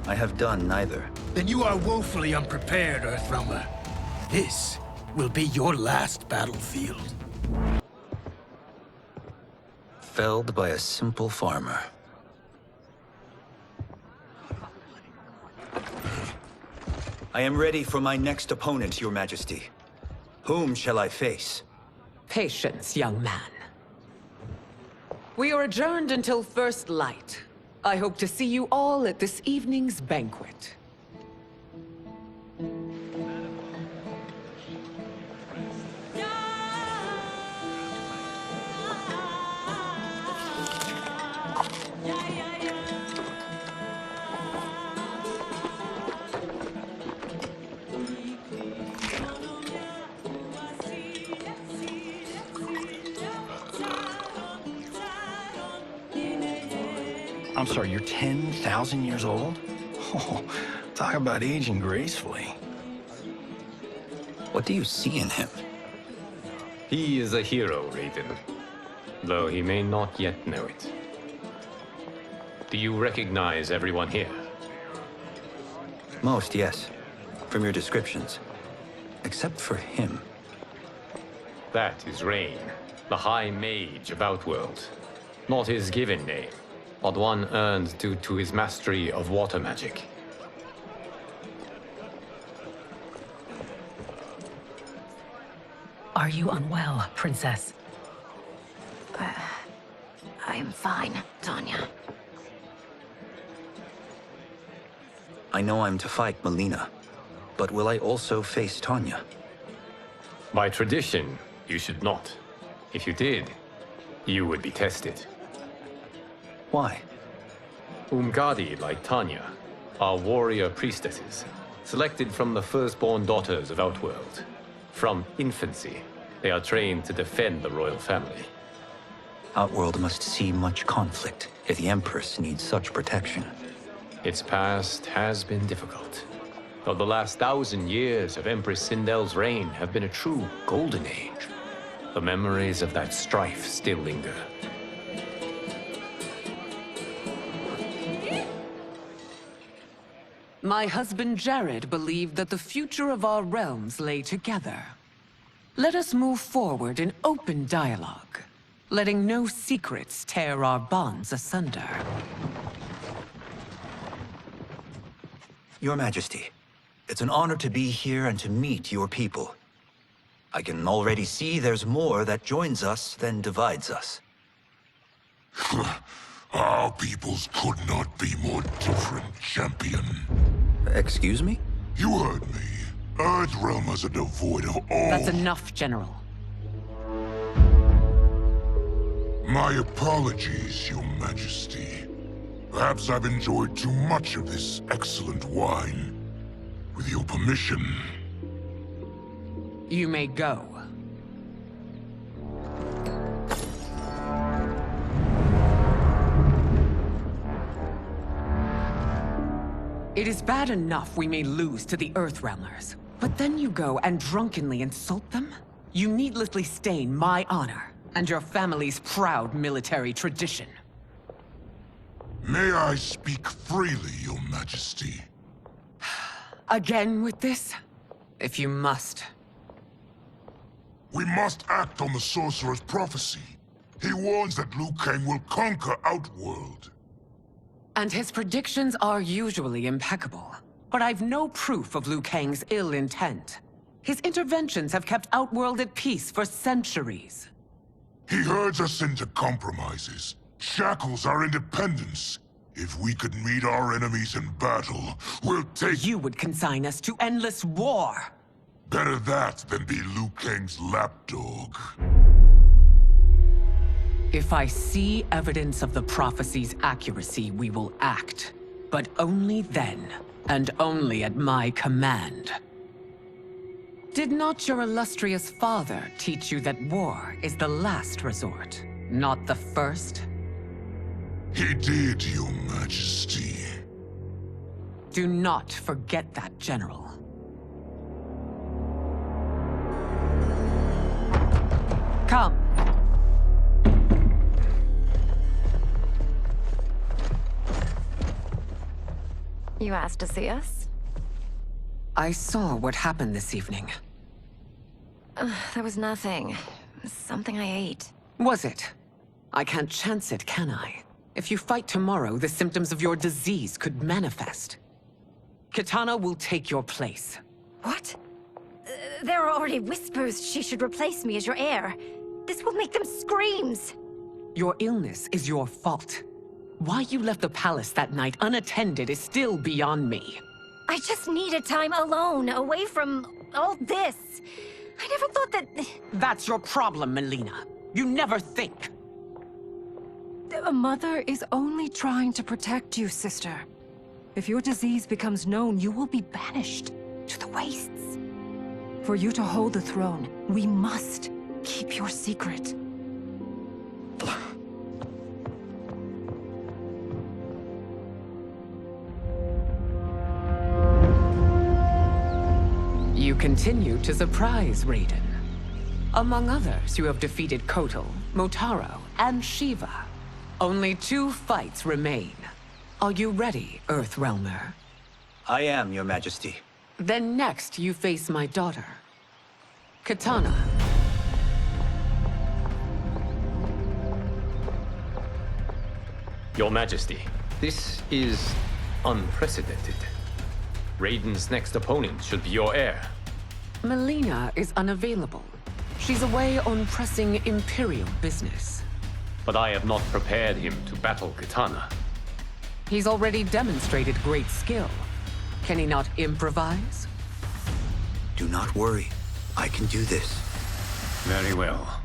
I have done neither. Then you are woefully unprepared, Earthrealmer. This will be your last battlefield. Felled by a simple farmer. I am ready for my next opponent, Your Majesty. Whom shall I face? Patience, young man. We are adjourned until first light. I hope to see you all at this evening's banquet. I'm sorry, you're 10,000 years old? Oh, talk about aging gracefully. What do you see in him? He is a hero, Raiden, though he may not yet know it. Do you recognize everyone here? Most, yes. From your descriptions. Except for him. That is Rain, the High Mage of Outworld. Not his given name, but one earned due to his mastery of water magic. Are you unwell, Princess? I'm fine, Tanya. I know I'm to fight Melina, but will I also face Tanya? By tradition, you should not. If you did, you would be tested. Why? Umgadi, like Tanya, are warrior priestesses, selected from the firstborn daughters of Outworld. From infancy, they are trained to defend the royal family. Outworld must see much conflict if the Empress needs such protection. Its past has been difficult, though the last 1,000 years of Empress Sindel's reign have been a true golden age. The memories of that strife still linger. My husband Jared believed that the future of our realms lay together. Let us move forward in open dialogue, letting no secrets tear our bonds asunder. Your Majesty, it's an honor to be here and to meet your people. I can already see there's more that joins us than divides us. Our peoples could not be more different, champion. Excuse me? You heard me. Earthrealmers are devoid of all... That's enough, General. My apologies, Your Majesty. Perhaps I've enjoyed too much of this excellent wine. With your permission... You may go. It is bad enough we may lose to the Earthrealmers, but then you go and drunkenly insult them? You needlessly stain my honor and your family's proud military tradition. May I speak freely, Your Majesty? Again with this? If you must. We must act on the Sorcerer's prophecy. He warns that Liu Kang will conquer Outworld. And his predictions are usually impeccable. But I've no proof of Liu Kang's ill intent. His interventions have kept Outworld at peace for centuries. He herds us into compromises, shackles our independence. If we could meet our enemies in battle, we'll take... You would consign us to endless war! Better that than be Liu Kang's lapdog. If I see evidence of the prophecy's accuracy, we will act. But only then, and only at my command. Did not your illustrious father teach you that war is the last resort, not the first? He did, Your Majesty. Do not forget that, General. Come. You asked to see us? I saw what happened this evening. There was nothing. Something I ate. Was it? I can't chance it, can I? If you fight tomorrow, the symptoms of your disease could manifest. Kitana will take your place. What? There are already whispers she should replace me as your heir. This will make them screams! Your illness is your fault. Why you left the palace that night unattended is still beyond me. I just needed time alone, away from all this. I never thought that... That's your problem, Melina. You never think. A mother is only trying to protect you, sister. If your disease becomes known, you will be banished to the wastes. For you to hold the throne, we must keep your secret. You continue to surprise Raiden. Among others, you have defeated Kotal, Motaro, and Shiva. Only 2 fights remain. Are you ready, Earthrealmer? I am, Your Majesty. Then next, you face my daughter, Kitana. Your Majesty, this is unprecedented. Raiden's next opponent should be your heir. Melina is unavailable. She's away on pressing Imperial business. But I have not prepared him to battle Kitana. He's already demonstrated great skill. Can he not improvise? Do not worry. I can do this. Very well.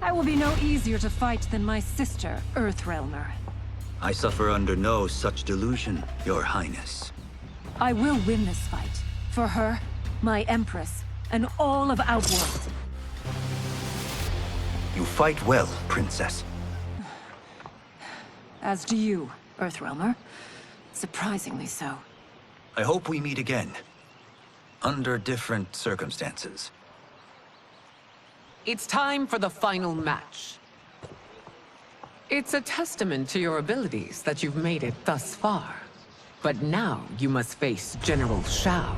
I will be no easier to fight than my sister, Earthrealmer. I suffer under no such delusion, Your Highness. I will win this fight. For her, my Empress, and all of Outworld. You fight well, Princess. As do you, Earthrealmer. Surprisingly so. I hope we meet again. Under different circumstances. It's time for the final match. It's a testament to your abilities that you've made it thus far. But now you must face General Shao.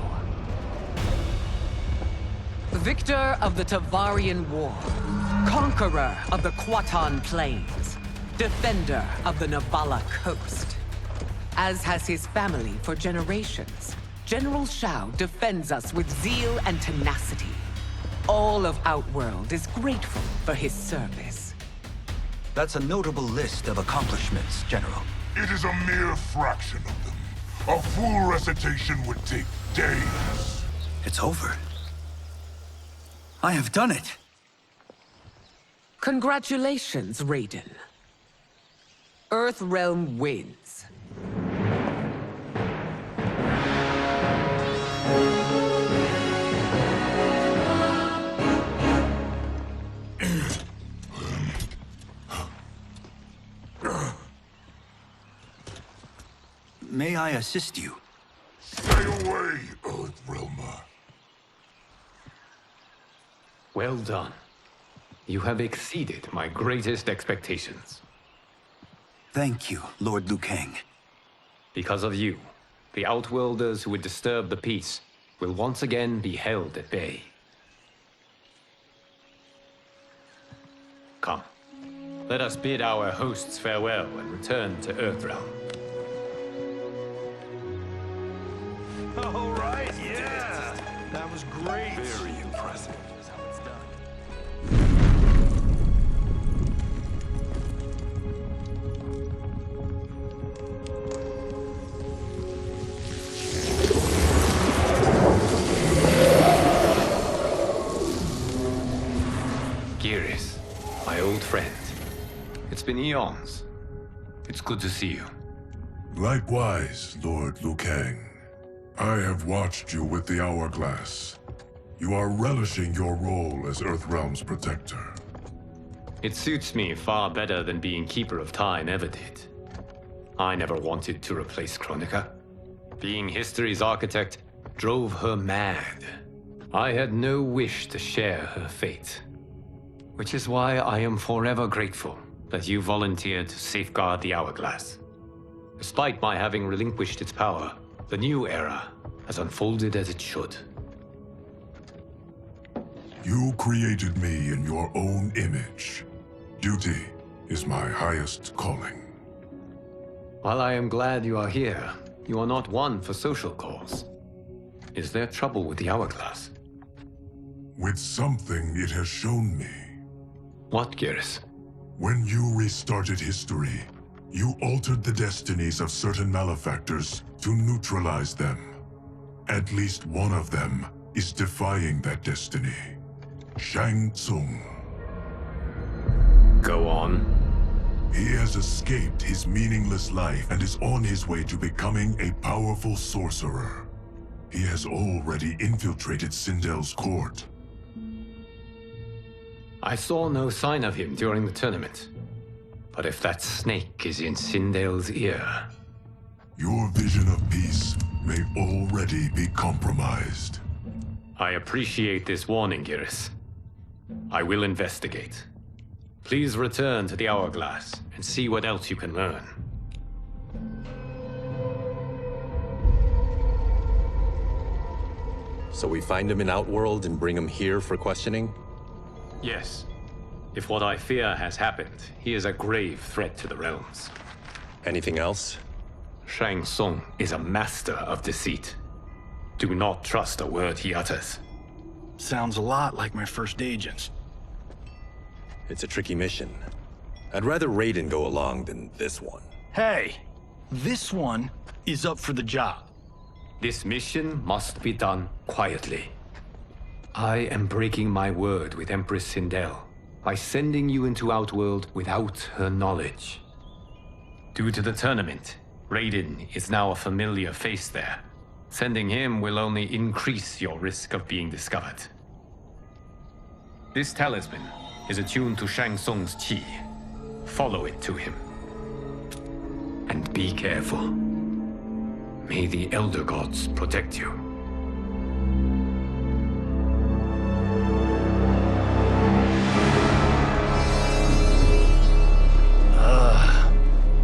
Victor of the Tavarian War. Conqueror of the Kwatan Plains. Defender of the Navala Coast. As has his family for generations, General Shao defends us with zeal and tenacity. All of Outworld is grateful for his service. That's a notable list of accomplishments, General. It is a mere fraction of them. A full recitation would take days. It's over. I have done it. Congratulations, Raiden. Earthrealm wins. May I assist you? Stay away, Earthrealmer. Well done. You have exceeded my greatest expectations. Thank you, Lord Liu Kang. Because of you, the Outworlders who would disturb the peace will once again be held at bay. Come, let us bid our hosts farewell and return to Earthrealm. All right, yeah! That was great! Very impressive. Here's how it's done. Geras, my old friend. It's been eons. It's good to see you. Likewise, Lord Liu Kang. I have watched you with the Hourglass. You are relishing your role as Earthrealm's protector. It suits me far better than being Keeper of Time ever did. I never wanted to replace Kronika. Being history's architect drove her mad. I had no wish to share her fate. Which is why I am forever grateful that you volunteered to safeguard the Hourglass. Despite my having relinquished its power, the new era has unfolded as it should. You created me in your own image. Duty is my highest calling. While I am glad you are here, you are not one for social calls. Is there trouble with the Hourglass? With something it has shown me. What, Geras? When you restarted history, you altered the destinies of certain malefactors to neutralize them. At least one of them is defying that destiny. Shang Tsung. Go on. He has escaped his meaningless life and is on his way to becoming a powerful sorcerer. He has already infiltrated Sindel's court. I saw no sign of him during the tournament. But if that snake is in Sindel's ear... Your vision of peace may already be compromised. I appreciate this warning, Geras. I will investigate. Please return to the Hourglass and see what else you can learn. So we find him in Outworld and bring him here for questioning? Yes. If what I fear has happened, he is a grave threat to the realms. Anything else? Shang Tsung is a master of deceit. Do not trust a word he utters. Sounds a lot like my first agents. It's a tricky mission. I'd rather Raiden go along than this one. Hey, this one is up for the job. This mission must be done quietly. I am breaking my word with Empress Sindel by sending you into Outworld without her knowledge. Due to the tournament, Raiden is now a familiar face there. Sending him will only increase your risk of being discovered. This talisman is attuned to Shang Tsung's chi. Follow it to him. And be careful. May the Elder Gods protect you.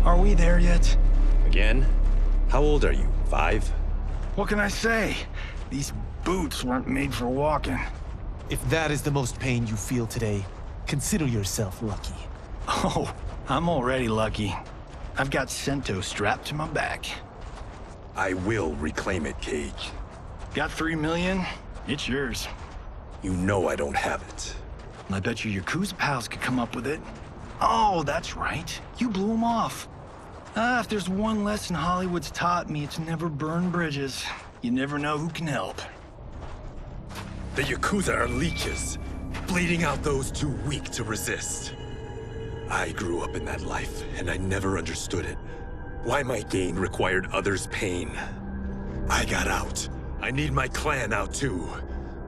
Are we there yet? Again? How old are you? 5? What can I say? These boots weren't made for walking. If that is the most pain you feel today, consider yourself lucky. Oh, I'm already lucky. I've got Sento strapped to my back. I will reclaim it, Cage. Got 3 million? It's yours. You know I don't have it. I bet your Yakuza pals could come up with it. Oh, that's right. You blew them off. If there's one lesson Hollywood's taught me, it's never burn bridges. You never know who can help. The Yakuza are leeches, bleeding out those too weak to resist. I grew up in that life, and I never understood it. Why my gain required others' pain. I got out. I need my clan out too.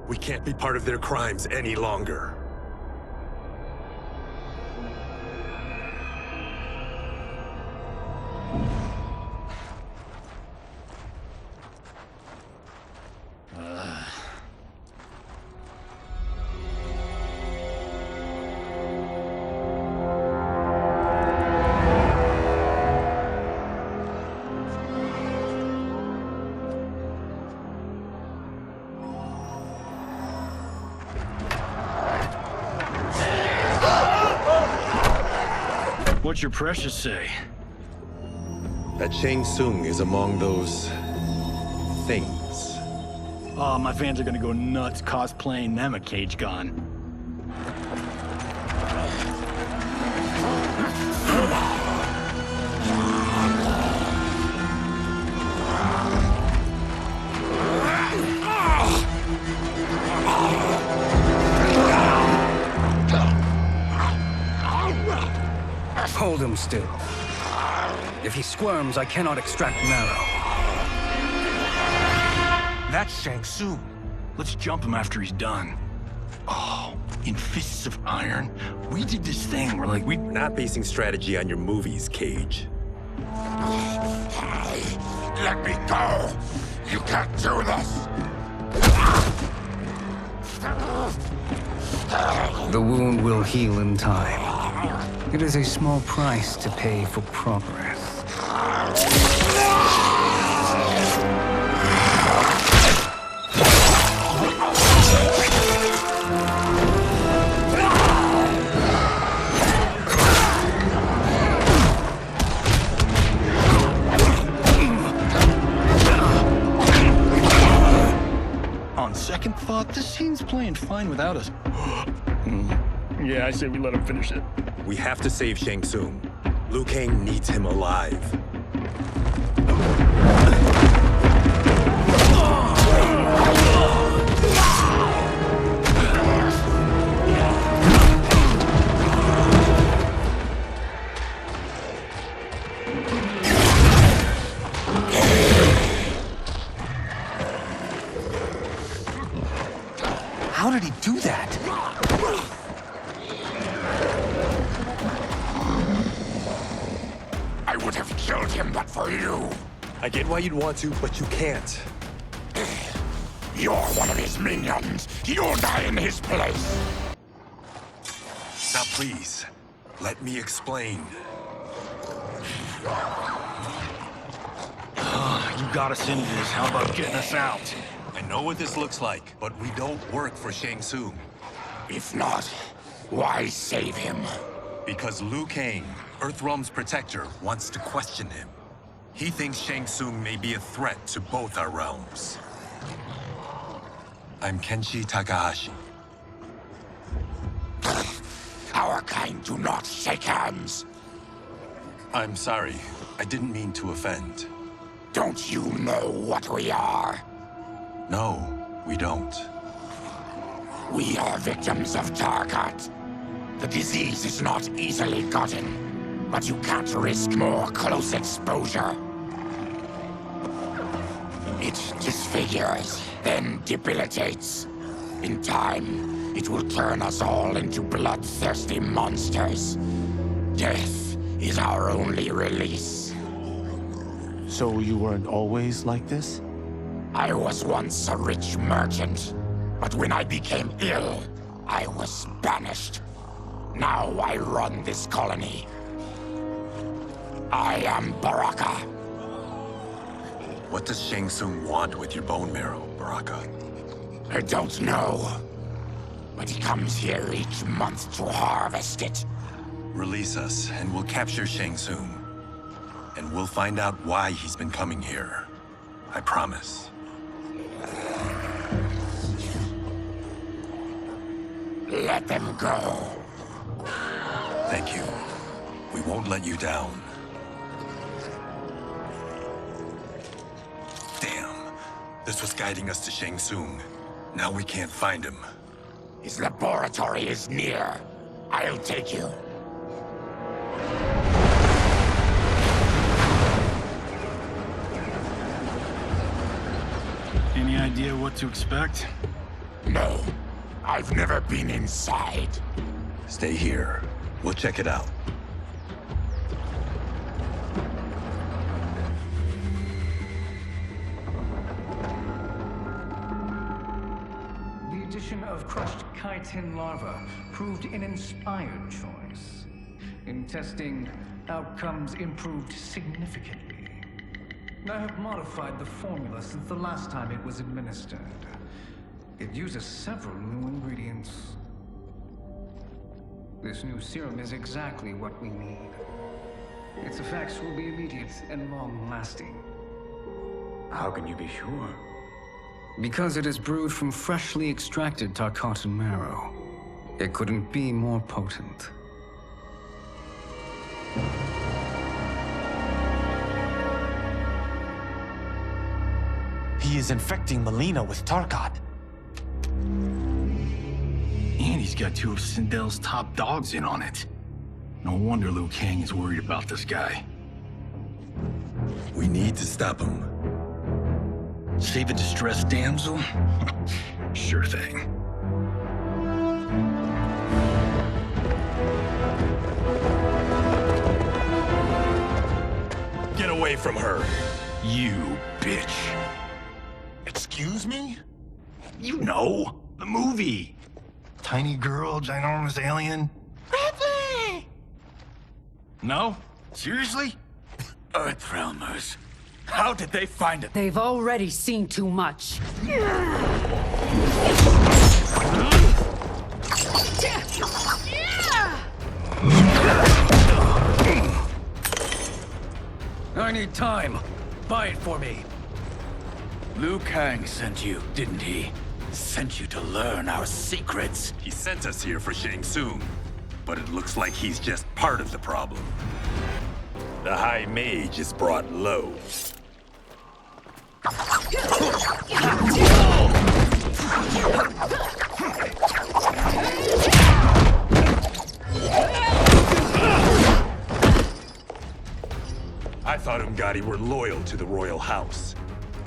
We can't be part of their crimes any longer. What's your precious say? That Shang Tsung is among those... things. Oh, my fans are gonna go nuts cosplaying them a Cage Gun. Hold him still. If he squirms, I cannot extract marrow. That's Shang Tsung. Let's jump him after he's done. Oh, in Fists of Iron, we did this thing where We're not basing strategy on your movies, Cage. Let me go! You can't do this! The wound will heal in time. It is a small price to pay for progress. On second thought, this scene's playing fine without us. Yeah, I say we let him finish it. We have to save Shang Tsung. Liu Kang needs him alive. How did he do that? I would have killed him but for you. I get why you'd want to, but you can't. You're one of his minions. You'll die in his place. Now please, let me explain. You got us into this. How about getting us out? I know what this looks like, but we don't work for Shang Tsung. If not, why save him? Because Liu Kang, Earthrealm's protector, wants to question him. He thinks Shang Tsung may be a threat to both our realms. I'm Kenshi Takahashi. Our kind do not shake hands. I'm sorry. I didn't mean to offend. Don't you know what we are? No, we don't. We are victims of Tarkat. The disease is not easily gotten, but you can't risk more close exposure. It disfigures, then debilitates. In time, it will turn us all into bloodthirsty monsters. Death is our only release. So you weren't always like this? I was once a rich merchant, but when I became ill, I was banished. Now I run this colony. I am Baraka. What does Shang Tsung want with your bone marrow, Baraka? I don't know, but he comes here each month to harvest it. Release us, and we'll capture Shang Tsung. And we'll find out why he's been coming here. I promise. Let them go. Thank you. We won't let you down. Damn. This was guiding us to Shang Tsung. Now we can't find him. His laboratory is near. I'll take you. Any idea what to expect? No. I've never been inside. Stay here. We'll check it out. The addition of crushed chitin larva proved an inspired choice. In testing, outcomes improved significantly. I have modified the formula since the last time it was administered. It uses several new ingredients. This new serum is exactly what we need. Its effects will be immediate and long-lasting. How can you be sure? Because it is brewed from freshly extracted Tarkatan marrow. It couldn't be more potent. He is infecting Melina with Tarkat. And he's got two of Sindel's top dogs in on it. No wonder Liu Kang is worried about this guy. We need to stop him. Save a distressed damsel? Sure thing. Get away from her! You bitch. Excuse me? You know, the movie. Tiny girl, ginormous alien. Bradley! No? Seriously? Earthrealmers. How did they find it? They've already seen too much. I need time. Buy it for me. Liu Kang sent you, didn't he? Sent you to learn our secrets. He sent us here for Shang Tsung, but it looks like he's just part of the problem. The High Mage is brought low. I thought Umgadi were loyal to the royal house.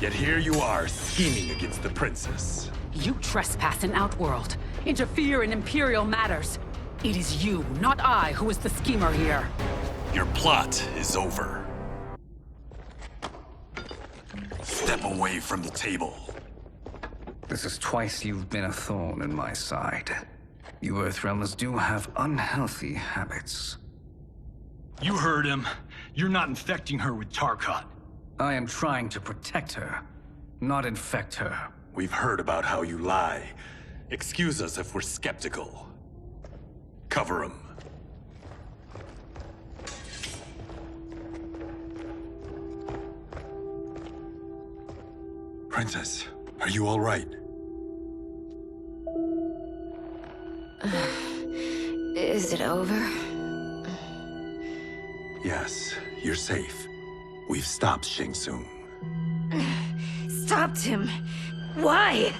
Yet here you are, scheming against the princess. You trespass in Outworld, interfere in Imperial matters. It is you, not I, who is the schemer here. Your plot is over. Step away from the table. This is twice you've been a thorn in my side. You Earthrealmers do have unhealthy habits. You heard him. You're not infecting her with Tarkat. I am trying to protect her, not infect her. We've heard about how you lie. Excuse us if we're skeptical. Cover him. Princess, are you all right? Is it over? Yes, you're safe. We've stopped Shang Tsung. Stopped him? Why?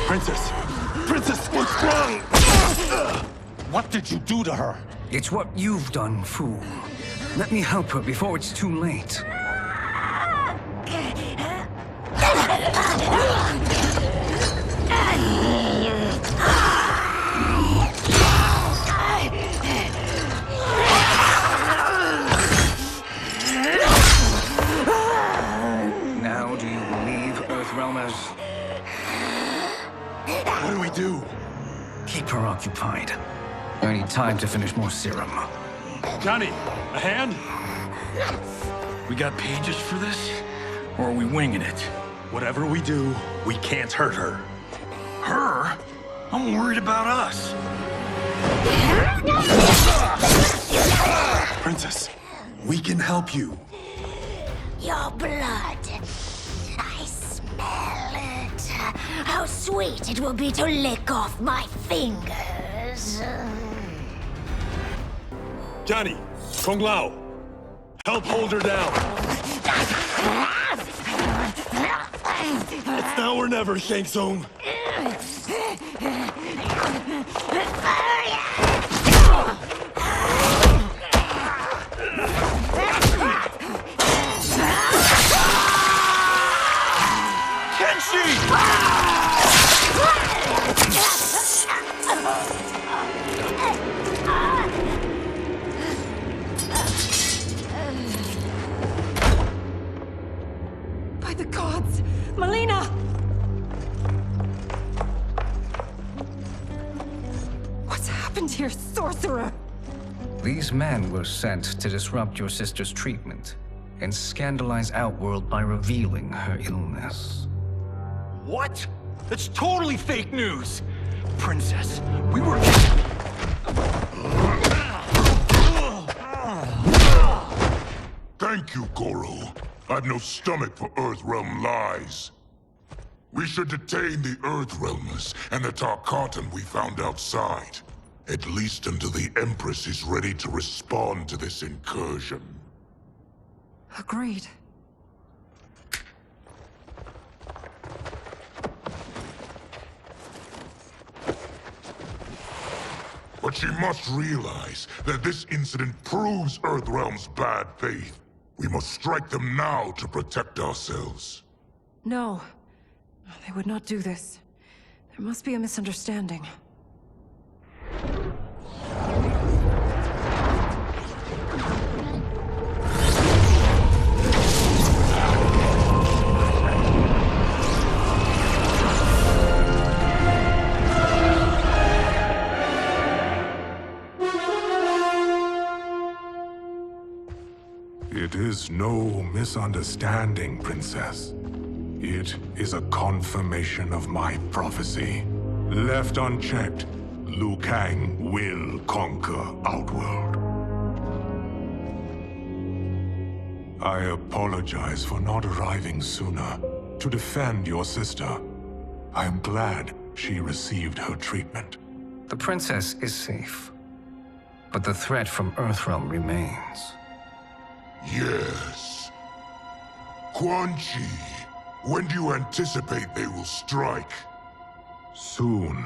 Princess! Princess, what's wrong? What did you do to her? It's what you've done, fool. Let me help her before it's too late. Now do you believe, Earthrealmers? What do we do? Keep her occupied. I need time to finish more serum. Johnny, a hand? We got pages for this? Or are we winging it? Whatever we do, we can't hurt her. Her? I'm worried about us. Princess, we can help you. Your blood. I smell it. How sweet it will be to lick off my fingers. Johnny, Kung Lao, help hold her down. It's now or never, Shang Tsung. By the gods! Melina! What's happened here, sorcerer? These men were sent to disrupt your sister's treatment and scandalize Outworld by revealing her illness. What? That's totally fake news! Princess, we were... Thank you, Goro. I've no stomach for Earthrealm lies. We should detain the Earthrealmers and the Tarkatan we found outside. At least until the Empress is ready to respond to this incursion. Agreed. But she must realize that this incident proves Earthrealm's bad faith. We must strike them now to protect ourselves. No. They would not do this. There must be a misunderstanding. It is no misunderstanding, Princess. It is a confirmation of my prophecy. Left unchecked, Liu Kang will conquer Outworld. I apologize for not arriving sooner to defend your sister. I am glad she received her treatment. The princess is safe, but the threat from Earthrealm remains. Yes. Quan Chi, when do you anticipate they will strike? Soon.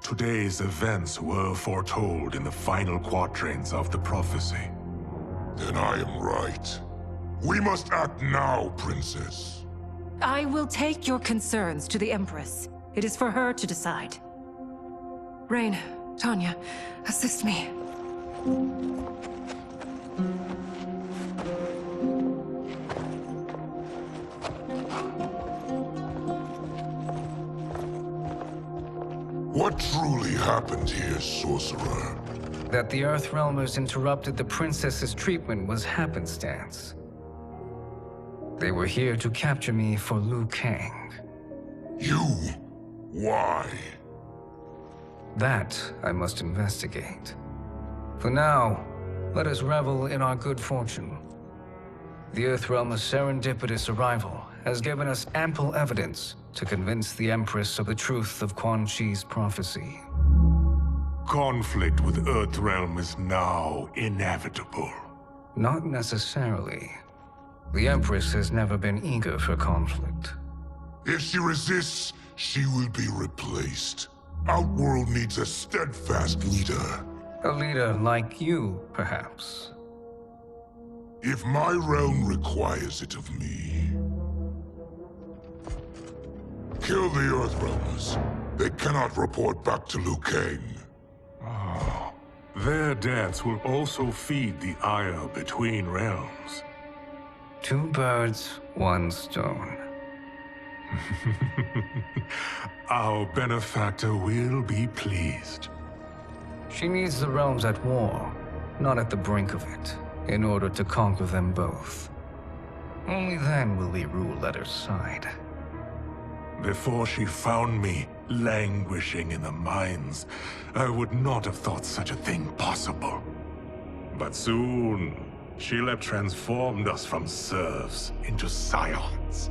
Today's events were foretold in the final quatrains of the prophecy. Then I am right. We must act now, Princess. I will take your concerns to the Empress. It is for her to decide. Rain, Tanya, assist me. What truly happened here, Sorcerer? That the Earthrealmers interrupted the princess's treatment was happenstance. They were here to capture me for Liu Kang. You? Why? That I must investigate. For now, let us revel in our good fortune. The Earthrealm's serendipitous arrival has given us ample evidence to convince the Empress of the truth of Quan Chi's prophecy. Conflict with Earthrealm is now inevitable. Not necessarily. The Empress has never been eager for conflict. If she resists, she will be replaced. Outworld needs a steadfast leader. A leader like you, perhaps. If my realm requires it of me. Kill the Earthrealmers. They cannot report back to Liu Kang. Their dance will also feed the ire between realms. 2 birds, 1 stone. Our benefactor will be pleased. She needs the realms at war, not at the brink of it, in order to conquer them both. Only then will we rule at her side. Before she found me languishing in the mines, I would not have thought such a thing possible. But soon, she'll have transformed us from serfs into scions.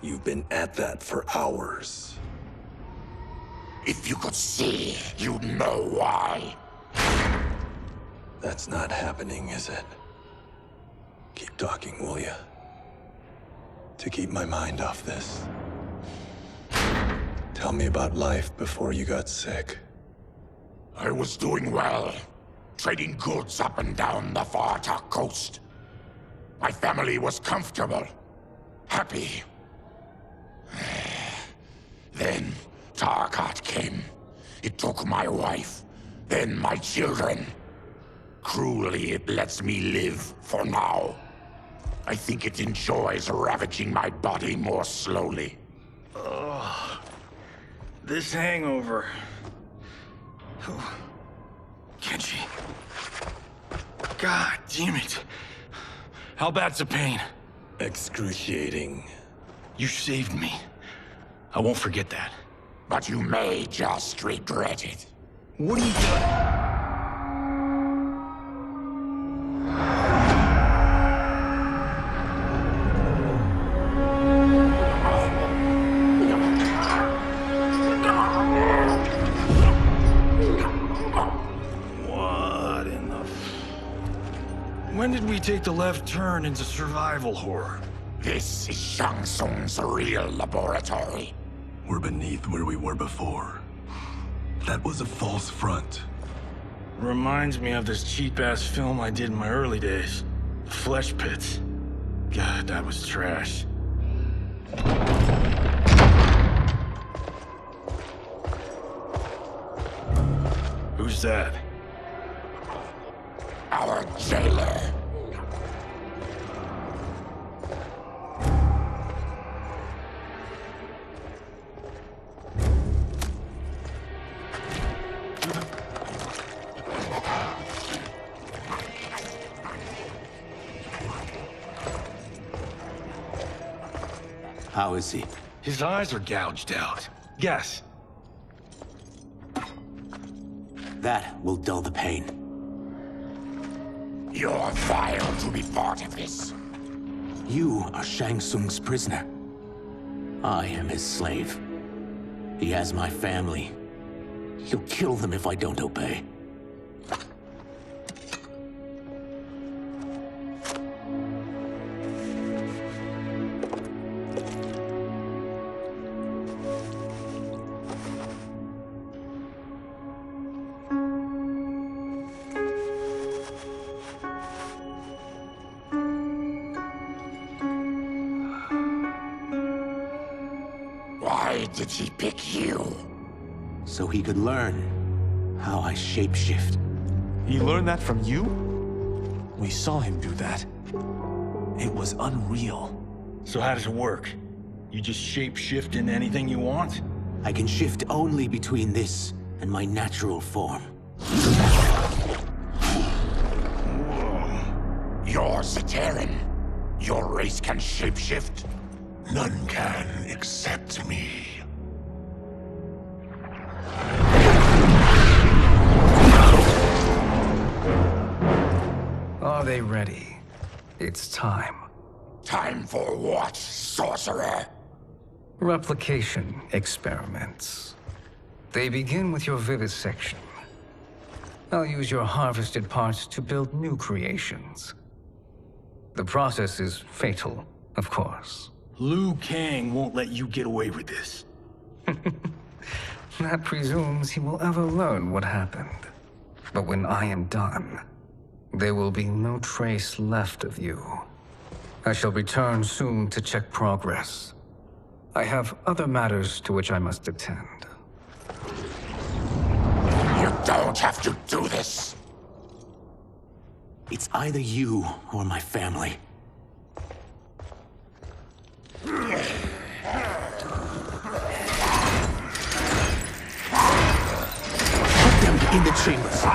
You've been at that for hours. If you could see, you'd know why. That's not happening, is it? Keep talking, will ya? To keep my mind off this. Tell me about life before you got sick. I was doing well, trading goods up and down the Varta coast. My family was comfortable, happy. Then Tarkat came. It took my wife, then my children. Cruelly, it lets me live for now. I think it enjoys ravaging my body more slowly. Ugh. This hangover. Kenji. God damn it. How bad's the pain? Excruciating. You saved me. I won't forget that. But you may just regret it. What are you doing? What in the... When did we take the left turn into survival horror? This is Shang Tsung's real laboratory. We're beneath where we were before. That was a false front. Reminds me of this cheap-ass film I did in my early days. The Flesh Pits. God, that was trash. Who's that? Our jailer. How is he? His eyes are gouged out. Guess. That will dull the pain. You're vile to be part of this. You are Shang Tsung's prisoner. I am his slave. He has my family. He'll kill them if I don't obey. Why did he pick you? So he could learn how I shapeshift. He learned that from you? We saw him do that. It was unreal. So how does it work? You just shape-shift into anything you want? I can shift only between this and my natural form. You're Zaterran. Your race can shapeshift? None can except me. Are they ready? It's time. Time for what, sorcerer? Replication experiments. They begin with your vivisection. I'll use your harvested parts to build new creations. The process is fatal, of course. Liu Kang won't let you get away with this. That presumes he will ever learn what happened. But when I am done, there will be no trace left of you. I shall return soon to check progress. I have other matters to which I must attend. You don't have to do this. It's either you or my family. Put them in the chambers.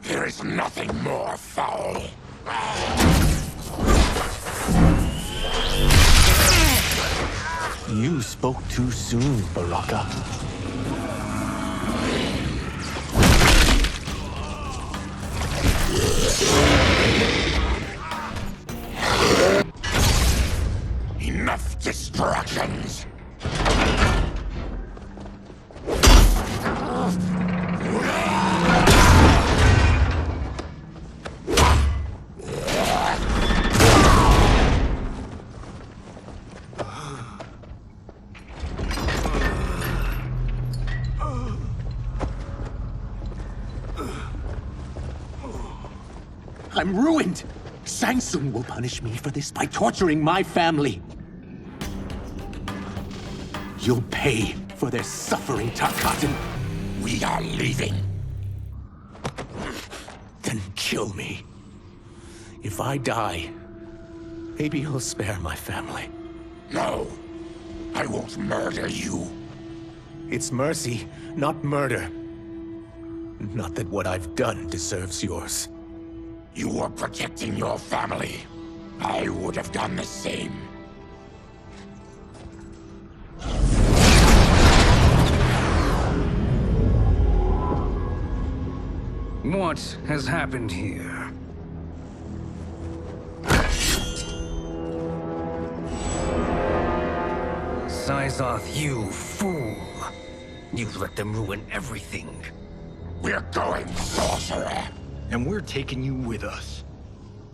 There is nothing more foul. You spoke too soon, Baraka. Enough distractions. I'm ruined! Shang Tsung will punish me for this by torturing my family. You'll pay for their suffering, Tarkatan. We are leaving. Then kill me. If I die, maybe you'll spare my family. No, I won't murder you. It's mercy, not murder. Not that what I've done deserves yours. You were protecting your family. I would have done the same. What has happened here? Syzoth, you fool! You've let them ruin everything. We're going, sorcerer. And we're taking you with us.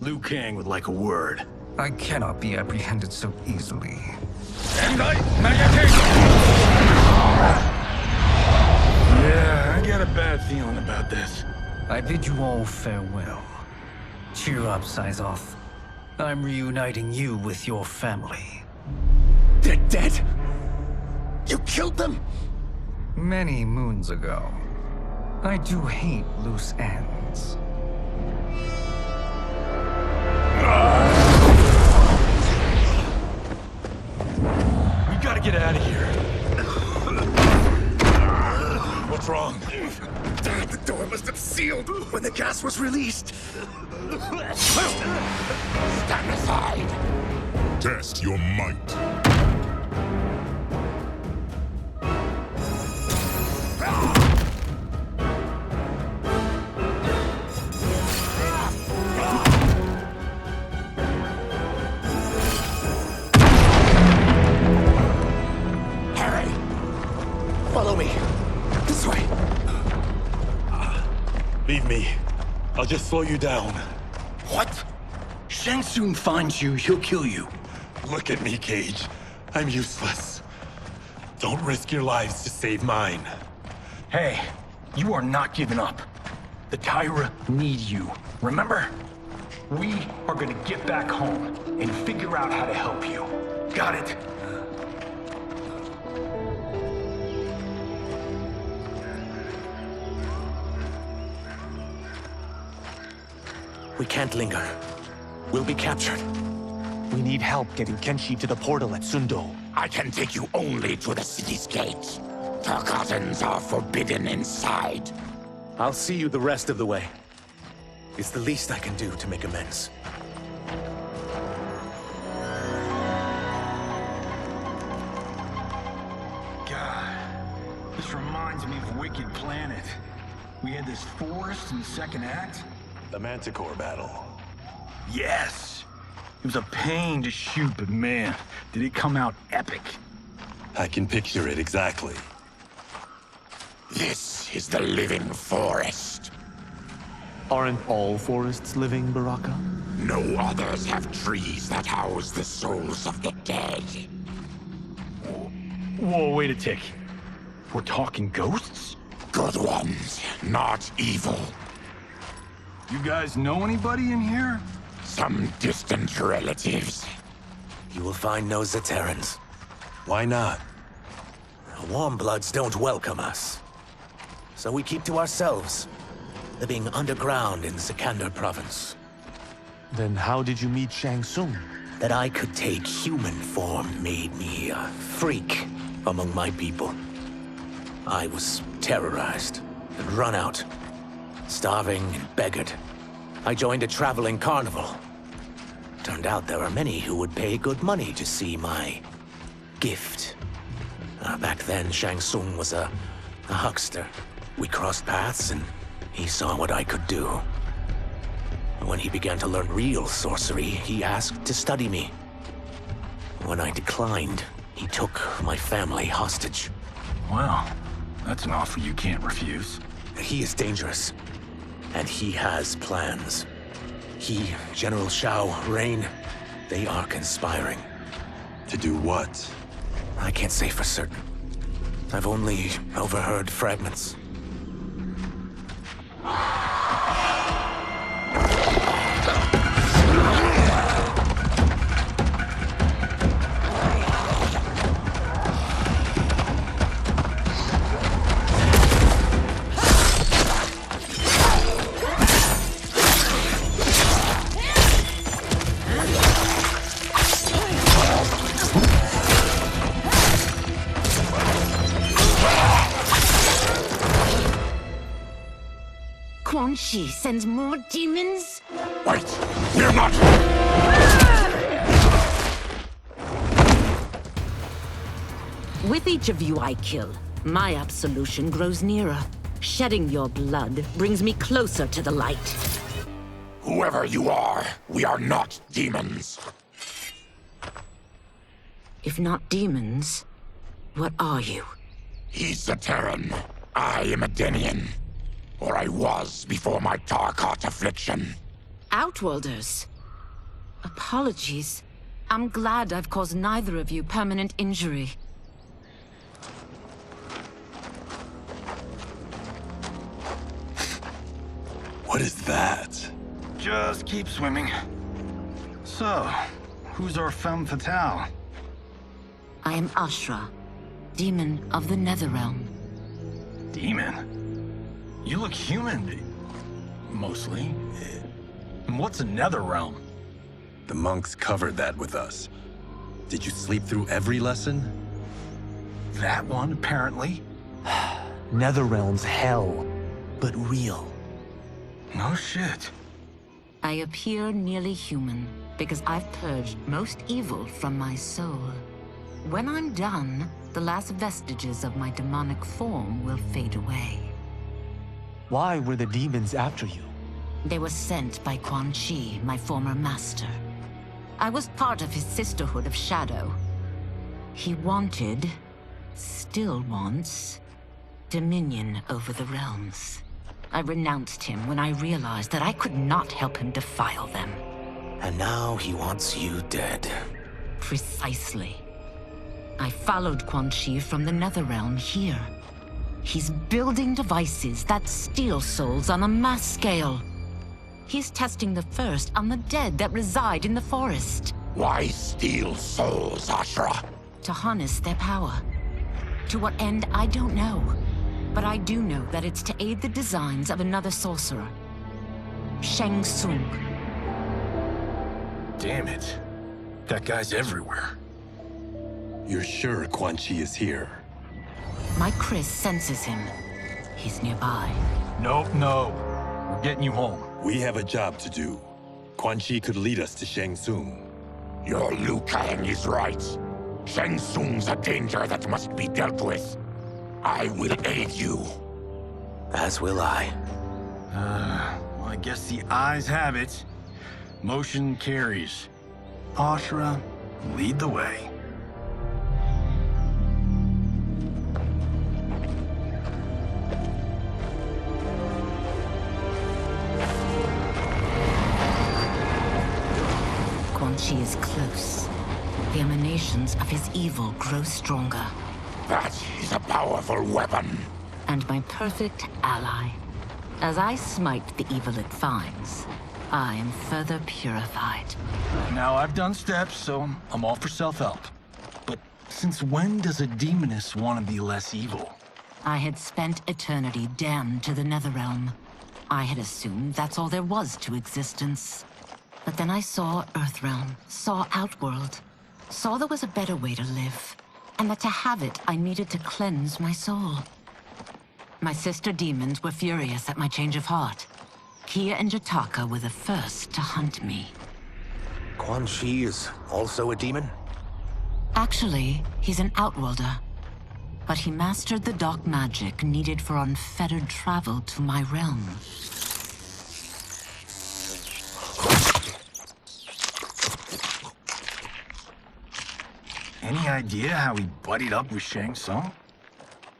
Liu Kang would like a word. I cannot be apprehended so easily. Yeah, I got a bad feeling about this. I bid you all farewell. Cheer up, Syzoth. I'm reuniting you with your family. They're dead? You killed them? Many moons ago. I do hate loose ends. We gotta get out of here. What's wrong? The door must have sealed when the gas was released. Stand aside. Test your might. I'll just slow you down. What? Shang Tsung finds you, he'll kill you. Look at me, Cage. I'm useless. Don't risk your lives to save mine. Hey, you are not giving up. The Tyra need you, remember? We are gonna get back home and figure out how to help you. Got it? We can't linger. We'll be captured. We need help getting Kenshi to the portal at Sundo. I can take you only to the city's gate. Tarkatans are forbidden inside. I'll see you the rest of the way. It's the least I can do to make amends. God, this reminds me of Wicked Planet. We had this forest in the second act. The Manticore battle. Yes! It was a pain to shoot, but man, did it come out epic. I can picture it exactly. This is the living forest. Aren't all forests living, Baraka? No others have trees that house the souls of the dead. Whoa, wait a tick. We're talking ghosts? Good ones, not evil. You guys know anybody in here? Some distant relatives. You will find no Zaterrans. Why not? Warmbloods don't welcome us. So we keep to ourselves, living underground in Sikander province. Then how did you meet Shang Tsung? That I could take human form made me a freak among my people. I was terrorized and run out, starving and beggared. I joined a traveling carnival. Turned out there were many who would pay good money to see my gift. Back then, Shang Tsung was a huckster. We crossed paths and he saw what I could do. When he began to learn real sorcery, he asked to study me. When I declined, he took my family hostage. Well, that's an offer you can't refuse. He is dangerous, and he has plans. He, General Shao, Rain, they are conspiring. To do what? I can't say for certain. I've only overheard fragments. Quan Chi sends more demons? Wait, we're not... With each of you I kill, my absolution grows nearer. Shedding your blood brings me closer to the light. Whoever you are, we are not demons. If not demons, what are you? He's a Terran. I am a Denian. Or I was before my Tarkat affliction. Outworlders. Apologies. I'm glad I've caused neither of you permanent injury. What is that? Just keep swimming. So, who's our femme fatale? I am Ashra, demon of the Netherrealm. Demon? You look human, mostly. And what's a Netherrealm? The monks covered that with us. Did you sleep through every lesson? That one, apparently. Netherrealm's hell, but real. No shit. I appear nearly human because I've purged most evil from my soul. When I'm done, the last vestiges of my demonic form will fade away. Why were the demons after you? They were sent by Quan Chi, my former master. I was part of his Sisterhood of Shadow. He still wants, dominion over the realms. I renounced him when I realized that I could not help him defile them. And now he wants you dead. Precisely. I followed Quan Chi from the Netherrealm here. He's building devices that steal souls on a mass scale. He's testing the first on the dead that reside in the forest. Why steal souls, Ashra? To harness their power. To what end, I don't know. But I do know that it's to aid the designs of another sorcerer. Shang Tsung. Damn it. That guy's everywhere. You're sure Quan Chi is here? My Chris senses him. He's nearby. No. We're getting you home. We have a job to do. Quan Chi could lead us to Shang Tsung. Your Liu Kang is right. Shang Tsung's a danger that must be dealt with. I will aid you. As will I. Well, I guess the eyes have it. Motion carries. Ashra, lead the way. Quan Chi is close. The emanations of his evil grow stronger. That is a powerful weapon. And my perfect ally. As I smite the evil it finds, I am further purified. Now, I've done steps, so I'm all for self-help. But since when does a demoness want to be less evil? I had spent eternity damned to the Netherrealm. I had assumed that's all there was to existence. But then I saw Earthrealm, saw Outworld, saw there was a better way to live, and that to have it, I needed to cleanse my soul. My sister demons were furious at my change of heart. Kia and Jataka were the first to hunt me. Quan Chi is also a demon? Actually, he's an Outworlder. But he mastered the dark magic needed for unfettered travel to my realm. Any idea how he buddied up with Shang Tsung?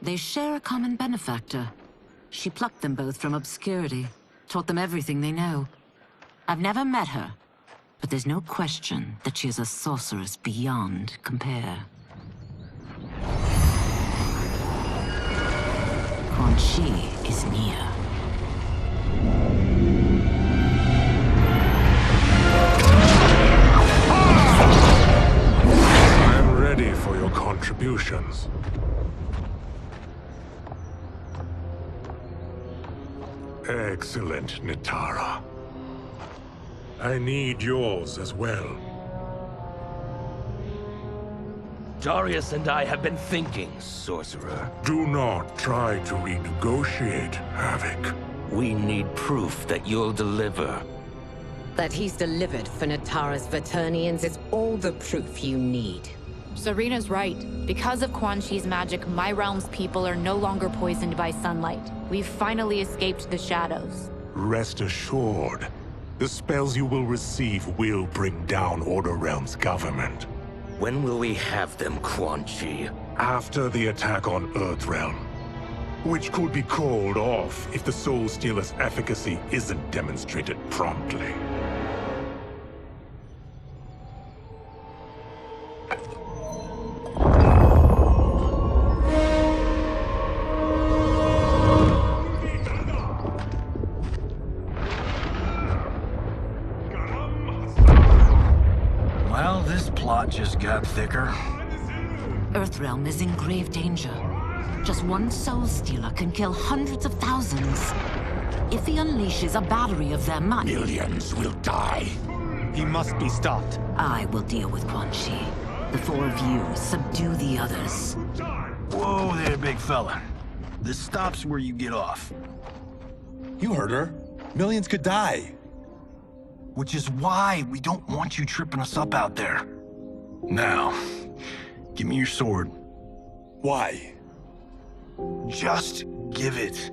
They share a common benefactor. She plucked them both from obscurity, taught them everything they know. I've never met her, but there's no question that she is a sorceress beyond compare. Quan Chi is near. I'm ready for your contributions. Excellent, Nitara. I need yours as well. Darius and I have been thinking, Sorcerer. Do not try to renegotiate, Havoc. We need proof that you'll deliver. That he's delivered for Natara's Vaternians is all the proof you need. Serena's right. Because of Quan Chi's magic, my realm's people are no longer poisoned by sunlight. We've finally escaped the shadows. Rest assured, the spells you will receive will bring down Order Realm's government. When will we have them, Quan Chi? After the attack on Earthrealm, which could be called off if the Soul Stealer's efficacy isn't demonstrated promptly. Well, this plot just got thicker. Earthrealm is in grave danger. Just one Soul Stealer can kill hundreds of thousands. If he unleashes a battery of them, Millions will die. He must be stopped. I will deal with Quan Chi. The four of you subdue the others. Whoa there, big fella. This stops where you get off. You heard her. Millions could die. Which is why we don't want you tripping us up out there. Now, give me your sword. Why? Just give it.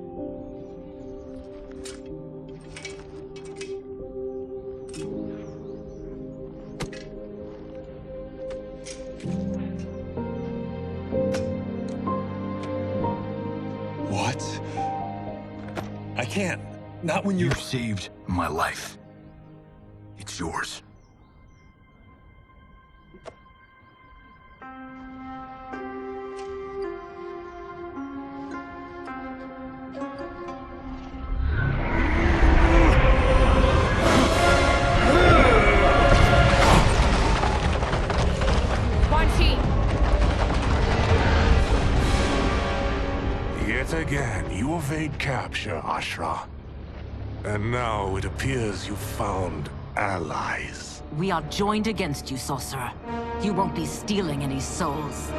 What? I can't. Not when you're... You've saved my life. It's yours. Yet again, you evade capture, Ashra. And now it appears you've found allies. We are joined against you, Sorcerer. You won't be stealing any souls.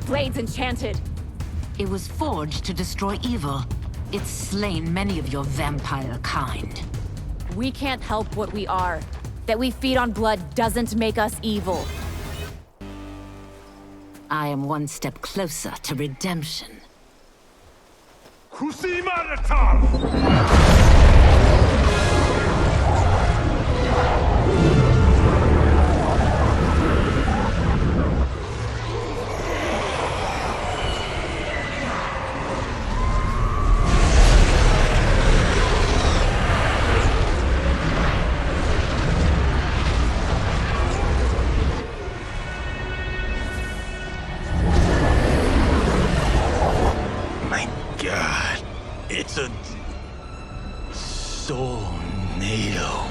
Blade's enchanted. It was forged to destroy evil. It's slain many of your vampire kind. We can't help what we are. That we feed on blood doesn't make us evil. I am one step closer to redemption. It's a tornado.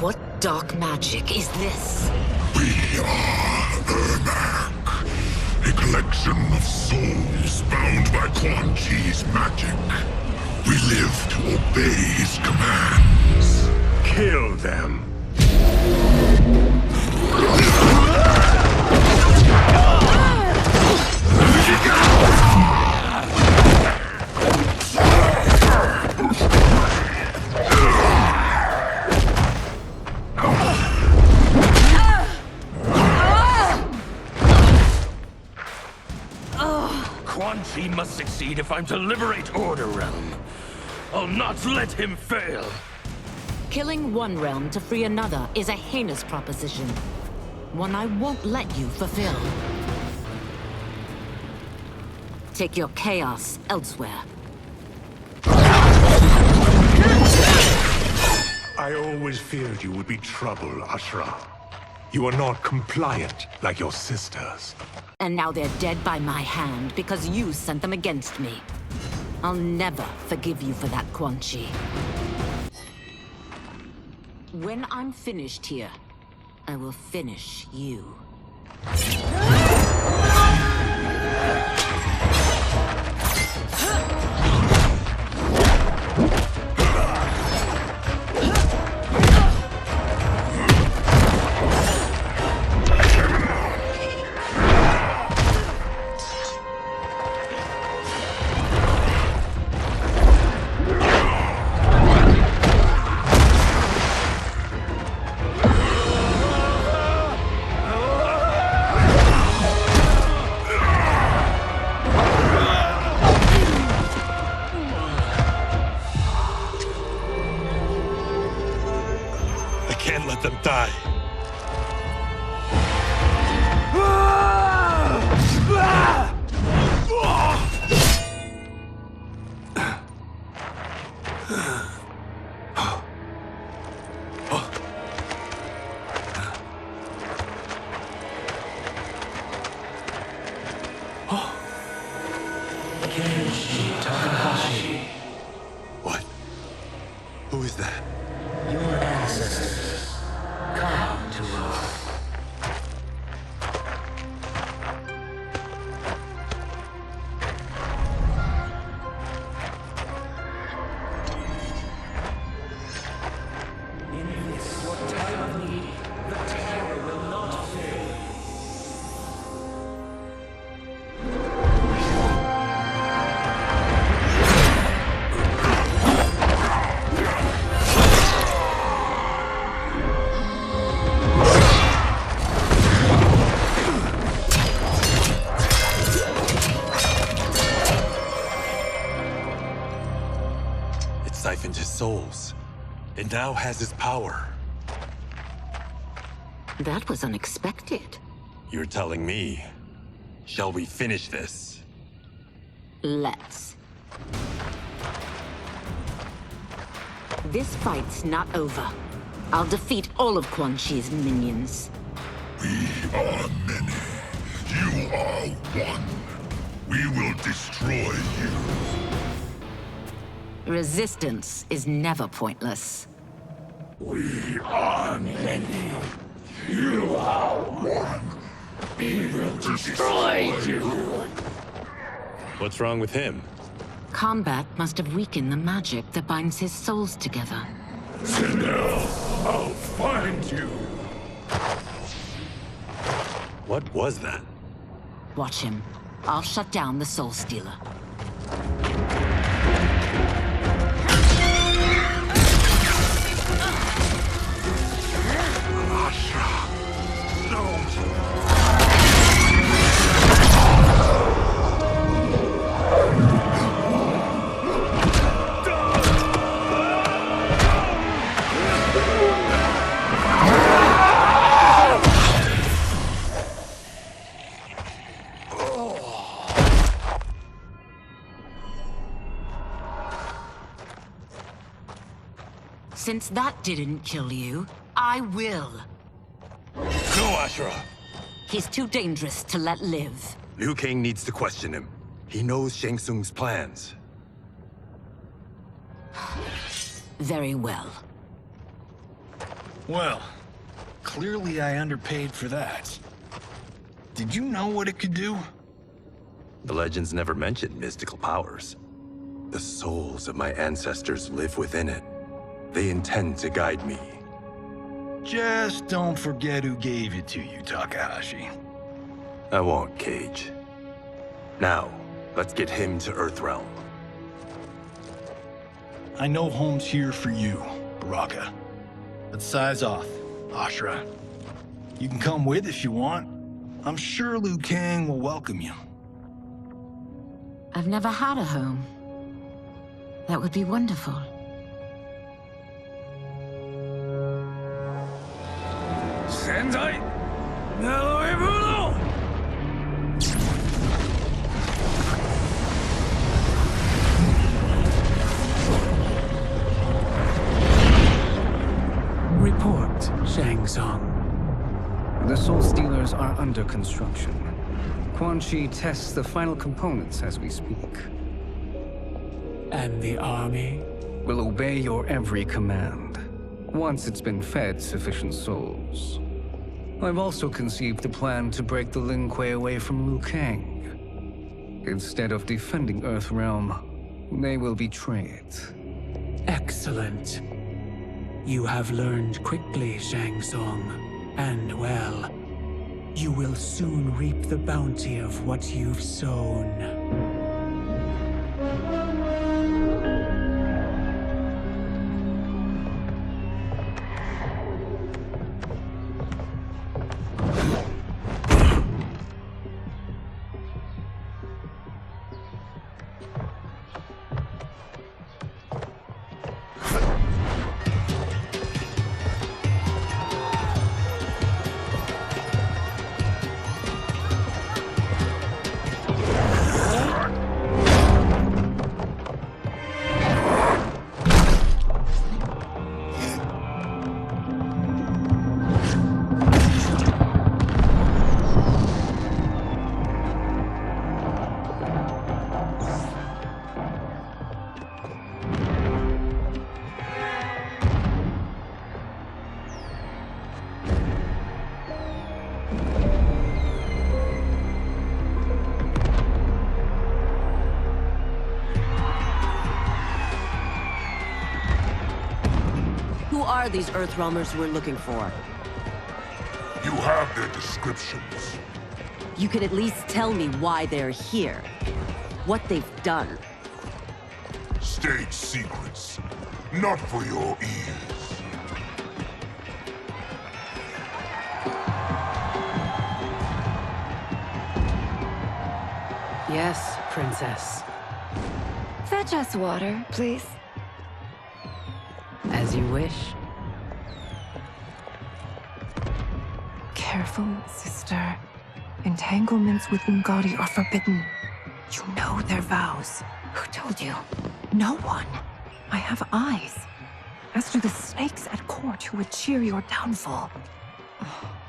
What dark magic is this? We are Ermac, a collection of souls bound by Quan Chi's magic. We live to obey his commands. Kill them. Quan Chi must succeed if I'm to liberate Order Realm. I'll not let him fail. Killing one realm to free another is a heinous proposition. One I won't let you fulfill. Take your chaos elsewhere. I always feared you would be trouble, Ashra. You are not compliant like your sisters. And now they're dead by my hand because you sent them against me. I'll never forgive you for that, Quan Chi. When I'm finished here, I will finish you. Can't let them die. Kenshi Takahashi. What? Who is that? Your ancestors. Come to Earth. In this, your time of need, the terror will not fail. It siphoned his souls. It now has his power. That was unexpected. You're telling me. Shall we finish this? Let's. This fight's not over. I'll defeat all of Quan Chi's minions. We are many. You are one. We will destroy you. Resistance is never pointless. We are many. You are one. We will destroy you. What's wrong with him? Kombat must have weakened the magic that binds his souls together. Sinel, I'll find you. What was that? Watch him. I'll shut down the Soul Stealer. Since that didn't kill you, I will. Go, Ashura! He's too dangerous to let live. Liu Kang needs to question him. He knows Shang Tsung's plans. Very well. Well, clearly I underpaid for that. Did you know what it could do? The legends never mentioned mystical powers. The souls of my ancestors live within it. They intend to guide me. Just don't forget who gave it to you, Takahashi. I won't, Cage. Now, let's get him to Earthrealm. I know home's here for you, Baraka. But size off, Ashura. You can come with if you want. I'm sure Liu Kang will welcome you. I've never had a home. That would be wonderful. Sendai! Naloebuno! Report, Shang Tsung. The Soul Stealers are under construction. Quan Chi tests the final components as we speak. And the army? Will obey your every command, once it's been fed sufficient souls. I've also conceived a plan to break the Lin Kuei away from Liu Kang. Instead of defending Earthrealm, they will betray it. Excellent. You have learned quickly, Shang Tsung. And well, you will soon reap the bounty of what you've sown. are these Earthrealmers we're looking for? You have their descriptions. You can at least tell me why they're here. What they've done. State secrets. Not for your ears. Yes, Princess. Fetch us water, please. As you wish. Careful, sister. Entanglements with Ungadi are forbidden. You know their vows. Who told you? No one. I have eyes. As do the snakes at court who would cheer your downfall.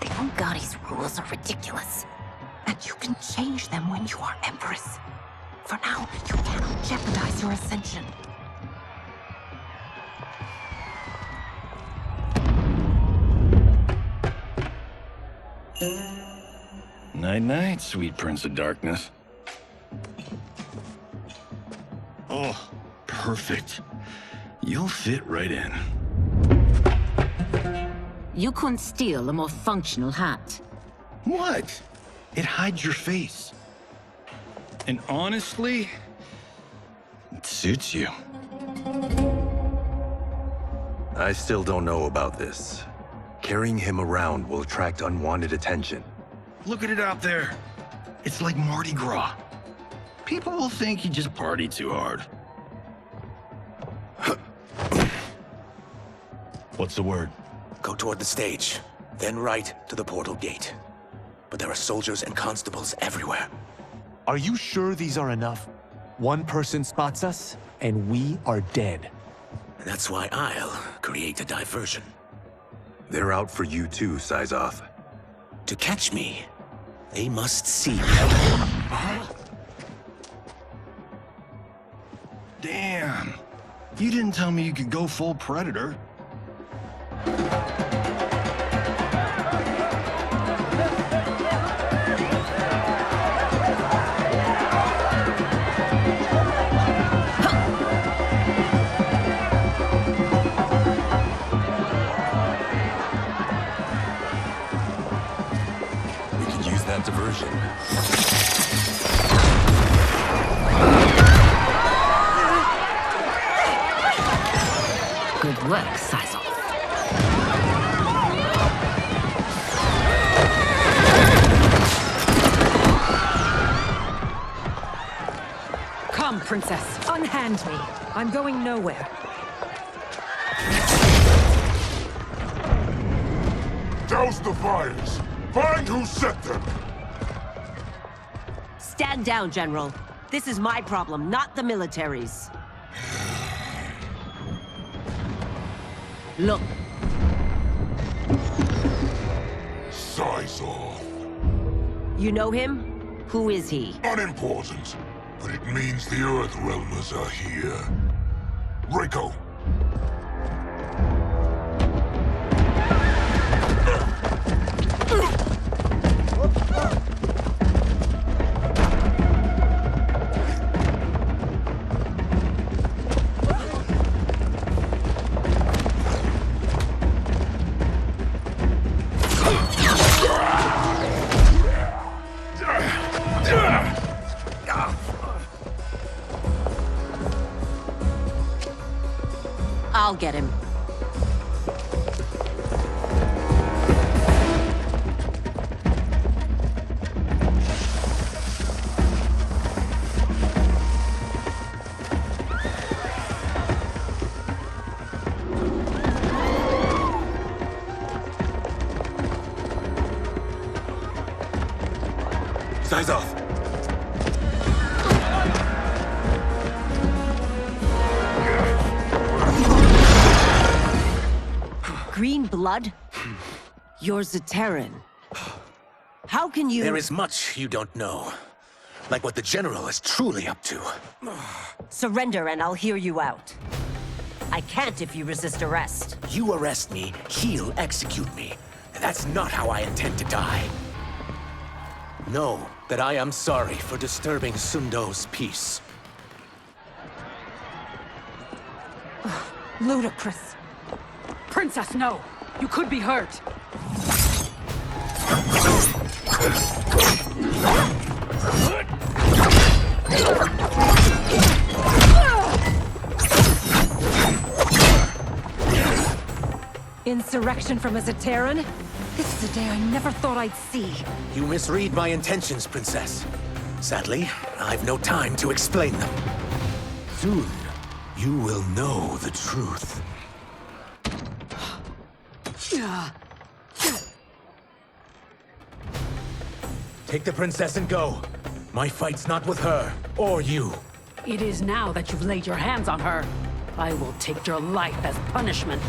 The Ungadi's rules are ridiculous. And you can change them when you are Empress. For now, you cannot jeopardize your ascension. Night-night, sweet Prince of Darkness. Oh, perfect. You'll fit right in. You couldn't steal a more functional hat. What? It hides your face. And honestly, it suits you. I still don't know about this. Carrying him around will attract unwanted attention. Look at it out there. It's like Mardi Gras. People will think you just party too hard. What's the word? Go toward the stage, then right to the portal gate. But there are soldiers and constables everywhere. Are you sure these are enough? One person spots us, and we are dead. That's why I'll create a diversion. They're out for you too, Syzoth. To catch me, they must see me. Damn. You didn't tell me you could go full Predator. We can use that diversion. Good work, Syzoth. Come, Princess. Unhand me. I'm going nowhere. Douse the fires! Find who set them! Stand down, General. This is my problem, not the military's. Look. Syzoth. You know him? Who is he? Unimportant, but it means the Earthrealmers are here. Reiko! I'll get him. Syzoth! Green blood? You're Zaterran. How can you— There is much you don't know. Like what the General is truly up to. Surrender and I'll hear you out. I can't if you resist arrest. You arrest me, he'll execute me. And that's not how I intend to die. Know that I am sorry for disturbing Sundo's peace. Ludicrous. Princess, no! You could be hurt! Insurrection from a Zaterran? This is a day I never thought I'd see. You misread my intentions, Princess. Sadly, I've no time to explain them. Soon, you will know the truth. Take the princess and go. My fight's not with her, or you. It is now that you've laid your hands on her. I will take your life as punishment.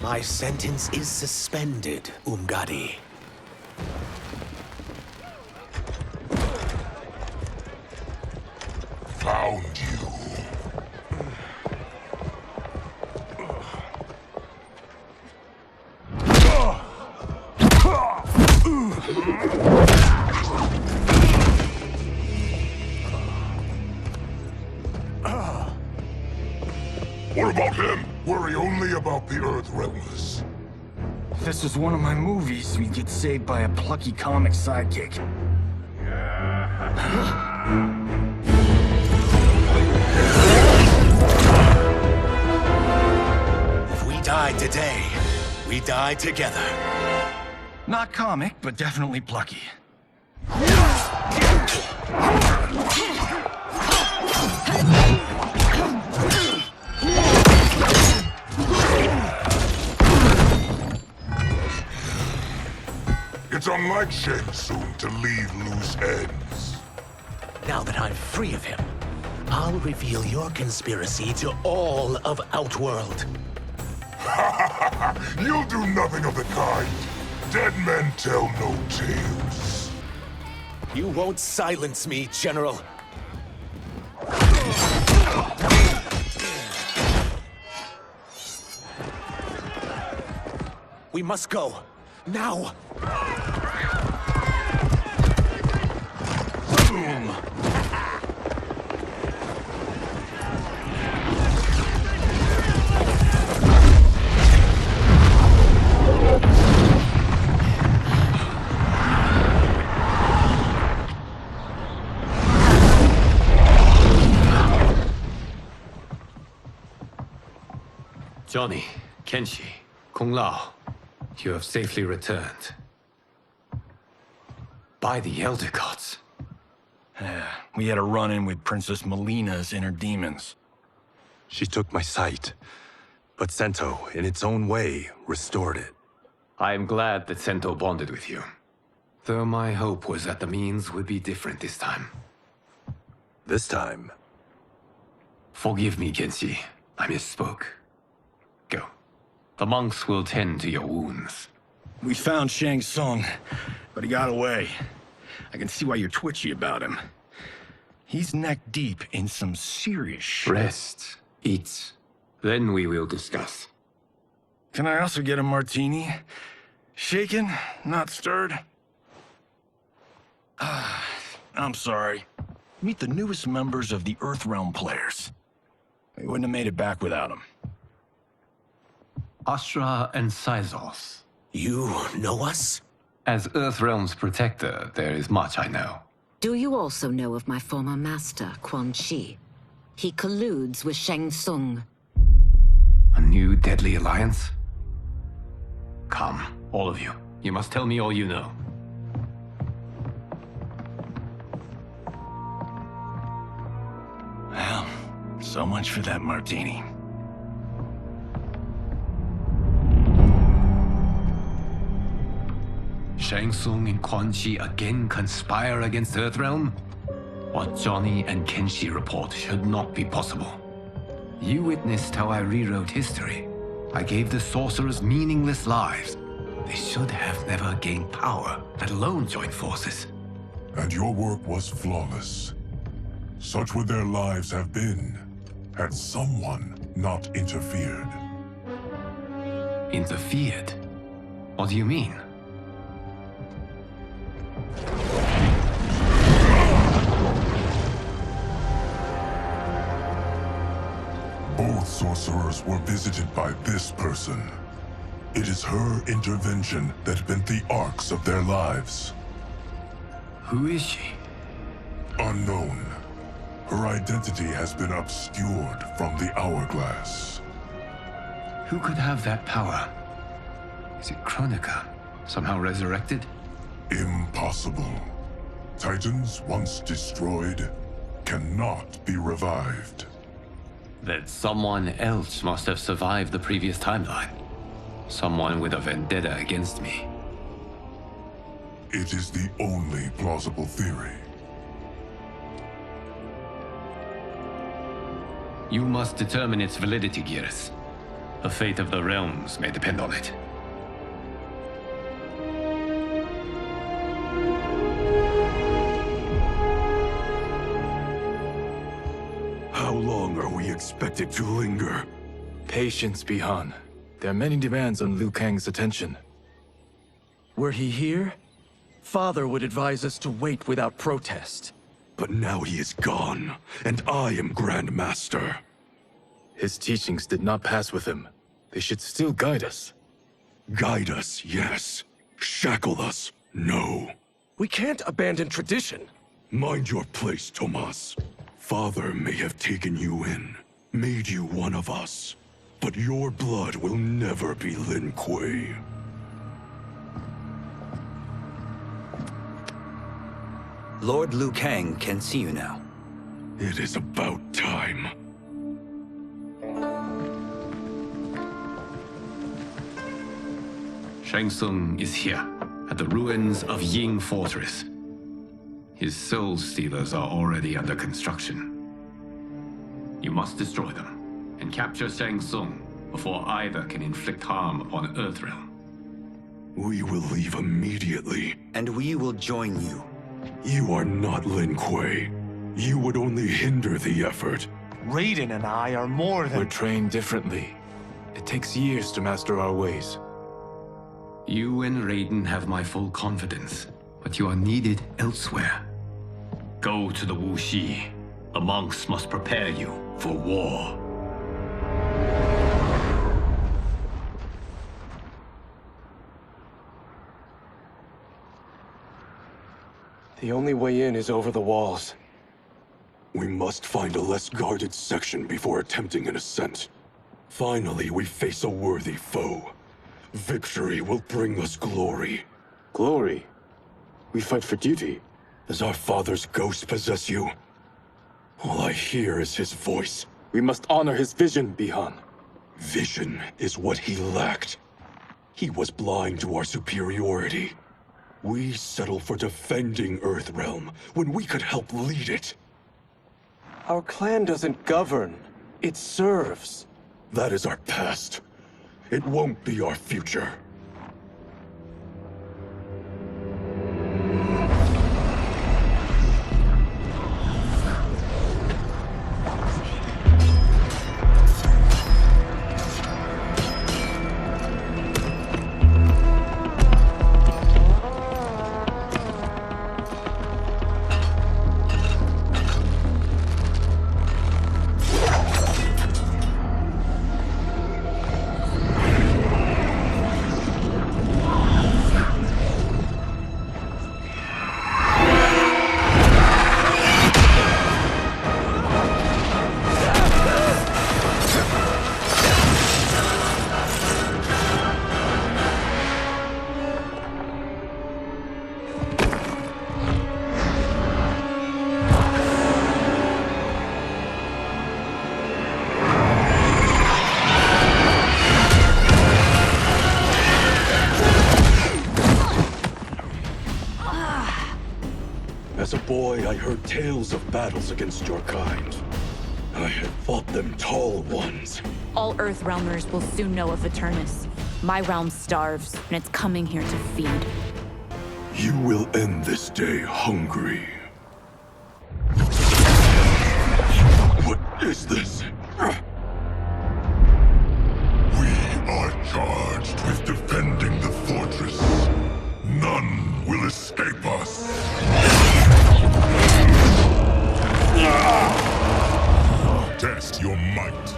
My sentence is suspended, Umgadi. Found you. What about him? Worry only about the Earthrealmers. If this was one of my movies, we'd get saved by a plucky comic sidekick. If we die today, we die together. Not comic, but definitely plucky. It's unlike Shang Tsung to leave loose ends. Now that I'm free of him, I'll reveal your conspiracy to all of Outworld. You'll do nothing of the kind. Dead men tell no tales. You won't silence me, General. We must go. Now! Boom! Johnny, Kenshi, Kung Lao, you have safely returned. By the Elder Gods. We had a run-in with Princess Melina's inner demons. She took my sight, but Sento, in its own way, restored it. I am glad that Sento bonded with you. Though my hope was that the means would be different this time. This time? Forgive me, Kenshi. I misspoke. Go. The monks will tend to your wounds. We found Shang Tsung, but he got away. I can see why you're twitchy about him. He's neck-deep in some serious shit. Rest. Eat. Then we will discuss. Can I also get a martini? Shaken, not stirred? I'm sorry. Meet the newest members of the Earthrealm players. We wouldn't have made it back without them. Astra and Sizos. You know us? As Earthrealm's protector, there is much I know. Do you also know of my former master, Quan Chi? He colludes with Shang Tsung. A new deadly alliance? Come, all of you. You must tell me all you know. Well, so much for that martini. Shang Tsung and Quan Chi again conspire against Earthrealm? What Johnny and Kenshi report should not be possible. You witnessed how I rewrote history. I gave the sorcerers meaningless lives. They should have never gained power, let alone join forces. And your work was flawless. Such would their lives have been, had someone not interfered. Interfered? What do you mean? Both Both sorcerers were visited by this person. It is her intervention that bent the arcs of their lives. Who is she? Unknown. Her identity has been obscured from the hourglass. Who could have that power? Is it Kronika? Somehow resurrected? Impossible. Titans once destroyed cannot be revived. Then someone else must have survived the previous timeline. Someone with a vendetta against me. It is the only plausible theory. You must determine its validity, Geras. The fate of the realms may depend on it. How long are we expected to linger? Patience, Bihan. There are many demands on Liu Kang's attention. Were he here, Father would advise us to wait without protest. But now he is gone, and I am Grand Master. His teachings did not pass with him. They should still guide us. Guide us, yes. Shackle us, no. We can't abandon tradition. Mind your place, Tomas. Father may have taken you in, made you one of us. But your blood will never be Lin Kuei. Lord Liu Kang can see you now. It is about time. Shang Tsung is here, at the ruins of Ying Fortress. His soul stealers are already under construction. You must destroy them, and capture Shang Tsung before either can inflict harm upon Earthrealm. We will leave immediately. And we will join you. You are not Lin Kuei. You would only hinder the effort. Raiden and I are more than... We're trained differently. It takes years to master our ways. You and Raiden have my full confidence, but you are needed elsewhere. Go to the Wuxi. The monks must prepare you for war. The only way in is over the walls. We must find a less guarded section before attempting an ascent. Finally, we face a worthy foe. Victory will bring us glory. Glory? We fight for duty. Does our father's ghost possess you? All I hear is his voice. We must honor his vision, Bihan. Vision is what he lacked. He was blind to our superiority. We settle for defending Earthrealm when we could help lead it. Our clan doesn't govern. It serves. That is our past. It won't be our future. As a boy, I heard tales of battles against your kind. I had fought them tall ones. All Earthrealmers will soon know of Eternus. My realm starves, and it's coming here to feed. You will end this day hungry. What is this? We are charged with defending the fortress. None will escape us. Test your might.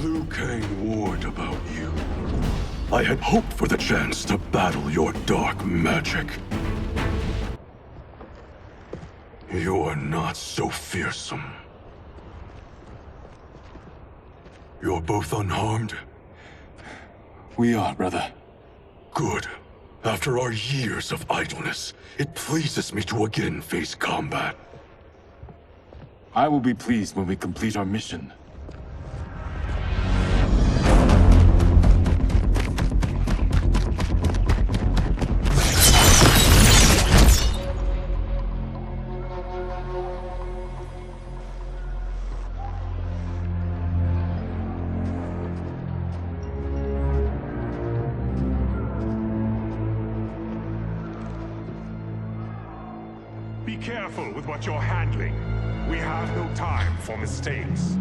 Liu Kang warned about you. I had hoped for the chance to battle your dark magic. You are not so fearsome. You're both unharmed? We are, brother. Good. After our years of idleness, it pleases me to again face combat. I will be pleased when we complete our mission. Be careful with what you're handling. We have no time for mistakes.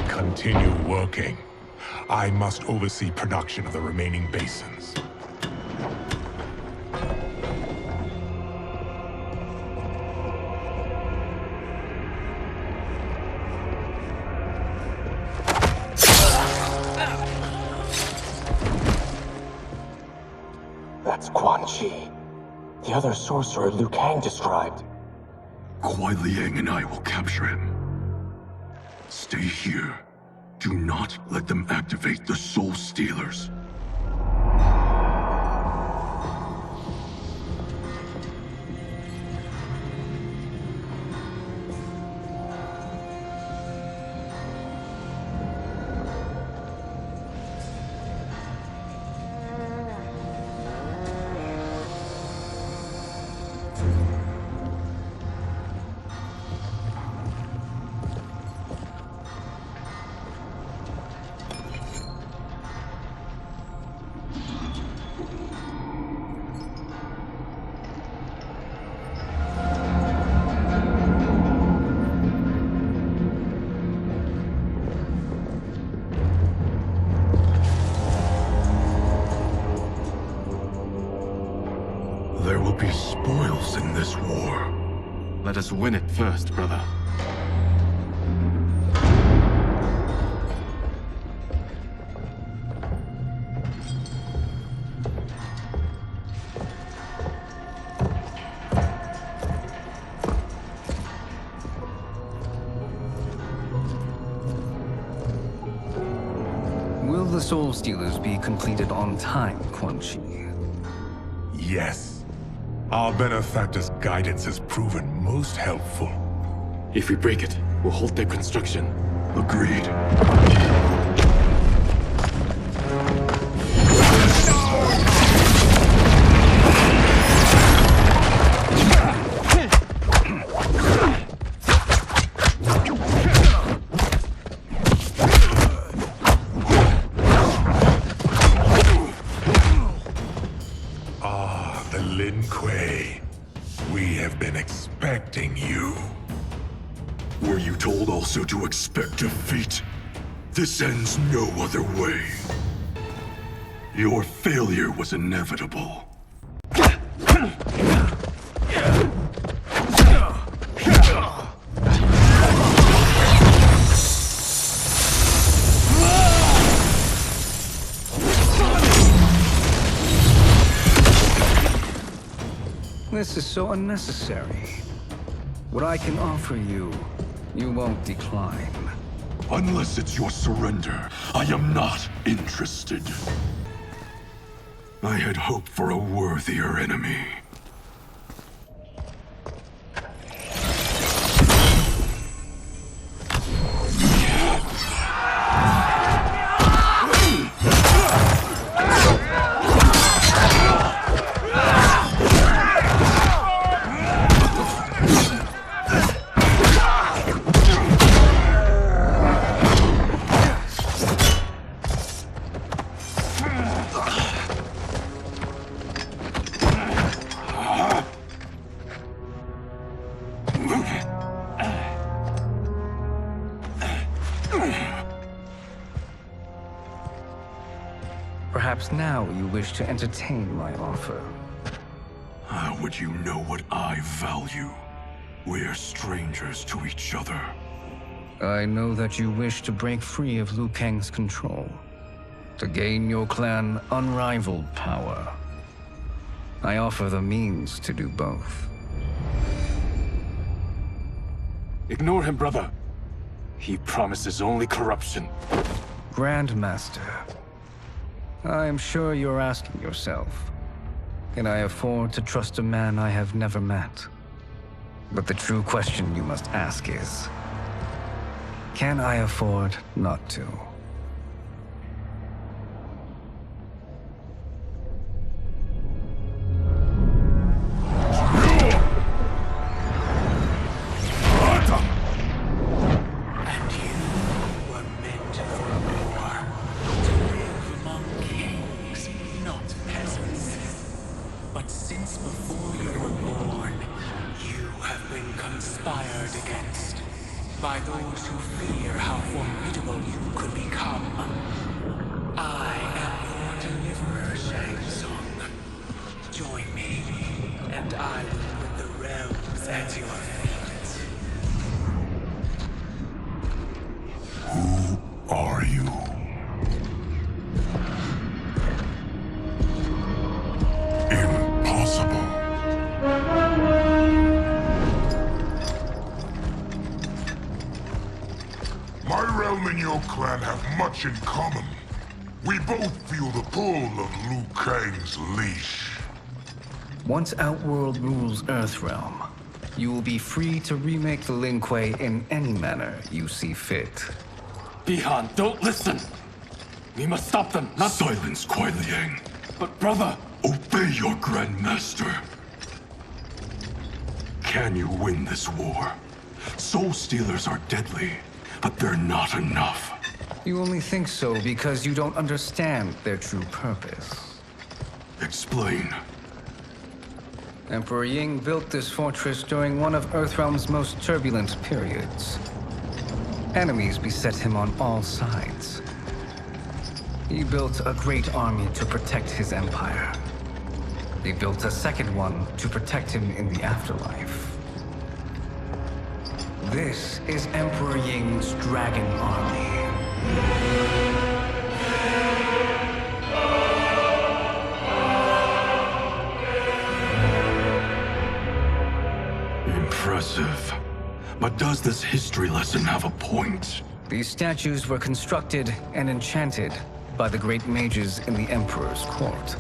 Continue working. I must oversee production of the remaining basins. That's Quan Chi, the other sorcerer Liu Kang described. Kuai Liang and I will capture him. Stay here. Do not let them activate the Soul Stealers. There will be spoils in this war. Let us win it first, brother. Will the Soul Stealers be completed on time, Quan Chi? Yes. Our benefactor's guidance has proven most helpful. If we break it, we'll halt their construction. Agreed. Lin Kuei, we have been expecting you. Were you told also to expect defeat? This ends no other way. Your failure was inevitable. This is so unnecessary. What I can offer you, you won't decline. Unless it's your surrender, I am not interested. I had hoped for a worthier enemy. Perhaps now you wish to entertain my offer. How would you know what I value? We're strangers to each other. I know that you wish to break free of Liu Kang's control, to gain your clan unrivaled power. I offer the means to do both. Ignore him, brother. He promises only corruption. Grandmaster, I am sure you're asking yourself, can I afford to trust a man I have never met? But the true question you must ask is, can I afford not to? By those who fear how formidable you could become. I am your deliverer, Shang Tsung. Join me, and I will put the realms at your feet. Who are you? Impossible. My realm and your clan have much in common. We both feel the pull of Liu Kang's leash. Once Outworld rules Earthrealm, you will be free to remake the Lin Kuei in any manner you see fit. Bihan, don't listen! We must stop them, not— Silence, Kuai Liang. But brother— Obey your Grandmaster. Can you win this war? Soul Stealers are deadly, but they're not enough. You only think so because you don't understand their true purpose. Explain. Emperor Ying built this fortress during one of Earthrealm's most turbulent periods. Enemies beset him on all sides. He built a great army to protect his empire. He built a second one to protect him in the afterlife. This is Emperor Ying's Dragon Army. Impressive. But does this history lesson have a point? These statues were constructed and enchanted by the great mages in the Emperor's court.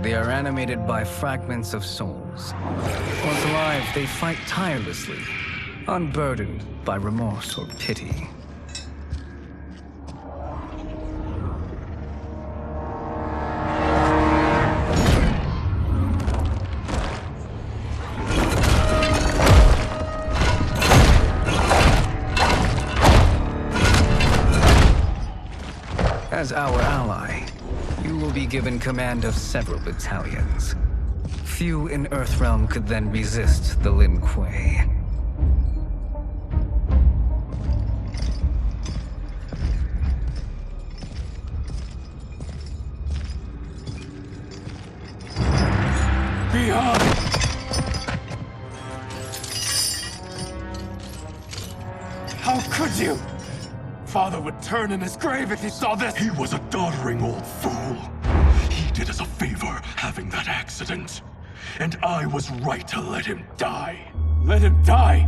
They are animated by fragments of souls. Once alive, they fight tirelessly, unburdened by remorse or pity. As our ally, you will be given command of several battalions. Few in Earthrealm could then resist the Lin Kuei. Bihan! How could you? Father would turn in his grave if he saw this! He was a doddering old fool. He did us a favor having that accident. And I was right to let him die. Let him die?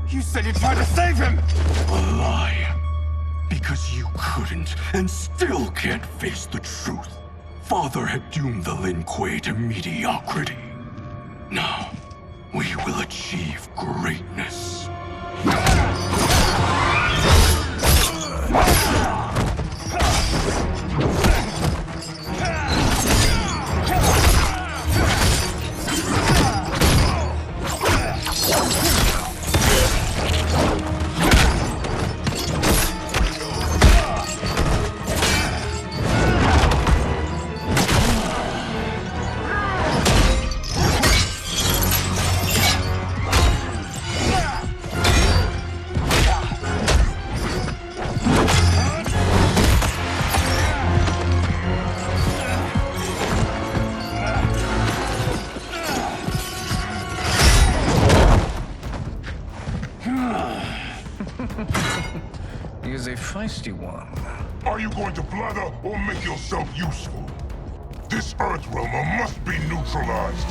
You said you tried to save him! A lie. Because you couldn't and still can't face the truth. Father had doomed the Lin Kuei to mediocrity. Now, we will achieve greatness. feisty one. Are you going to blather or make yourself useful? This Earthrealmer must be neutralized.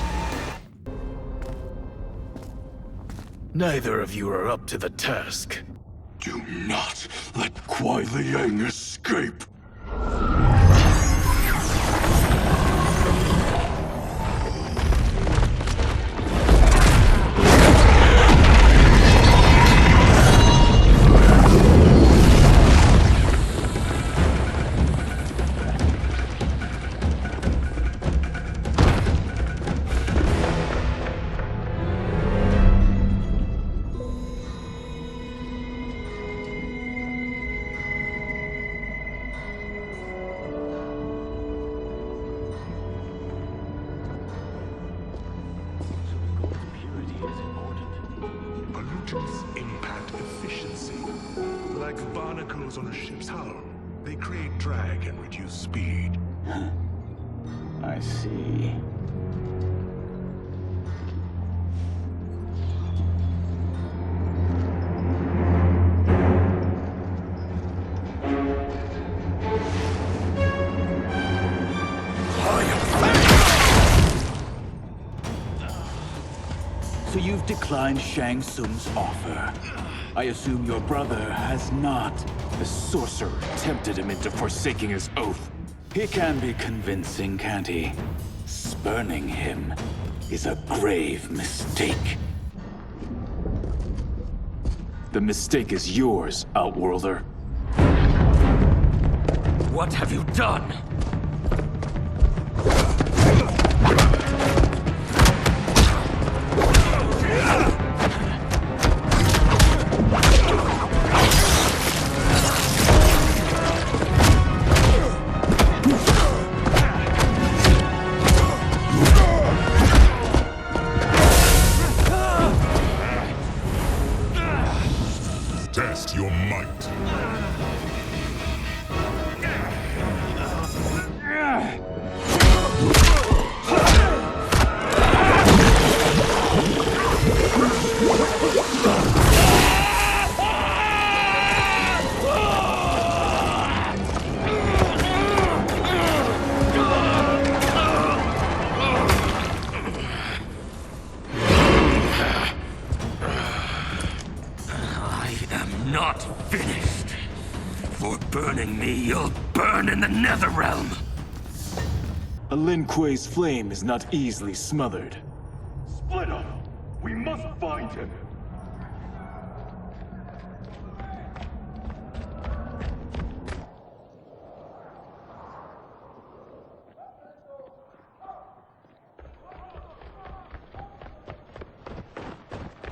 Neither of you are up to the task. Do not let Kuai Liang escape. Pollutants impact efficiency. Like barnacles on a ship's hull, they create drag and reduce speed. I see. So you've declined Shang Tsung's offer. I assume your brother has not. The sorcerer tempted him into forsaking his oath. He can be convincing, can't he? Spurning him is a grave mistake. The mistake is yours, Outworlder. What have you done? Test your might. Not finished. For burning me, you'll burn in the Netherrealm. A Lin Kuei's flame is not easily smothered. Split up! We must find him!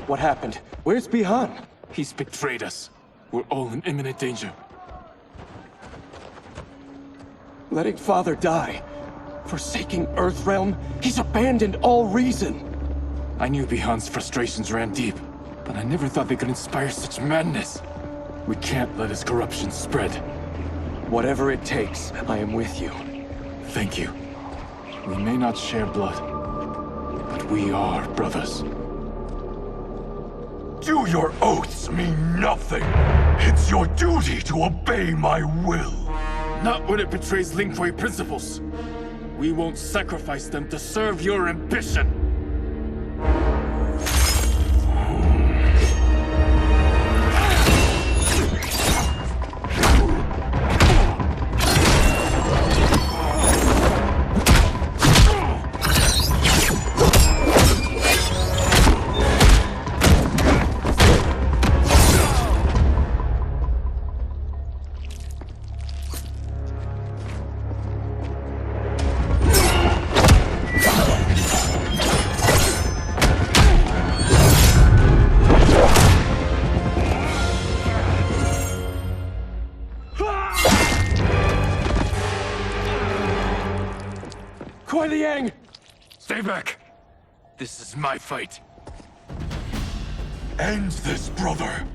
What happened? Where's Bihan? He's betrayed us. We're all in imminent danger. Letting Father die. Forsaking Earthrealm. He's abandoned all reason. I knew Bihan's frustrations ran deep, but I never thought they could inspire such madness. We can't let his corruption spread. Whatever it takes, I am with you. Thank you. We may not share blood, but we are brothers. Do your oaths mean nothing? It's your duty to obey my will. Not when it betrays Lin Kuei principles. We won't sacrifice them to serve your ambition. Kuai Liang! Stay back! This is my fight. End this, brother.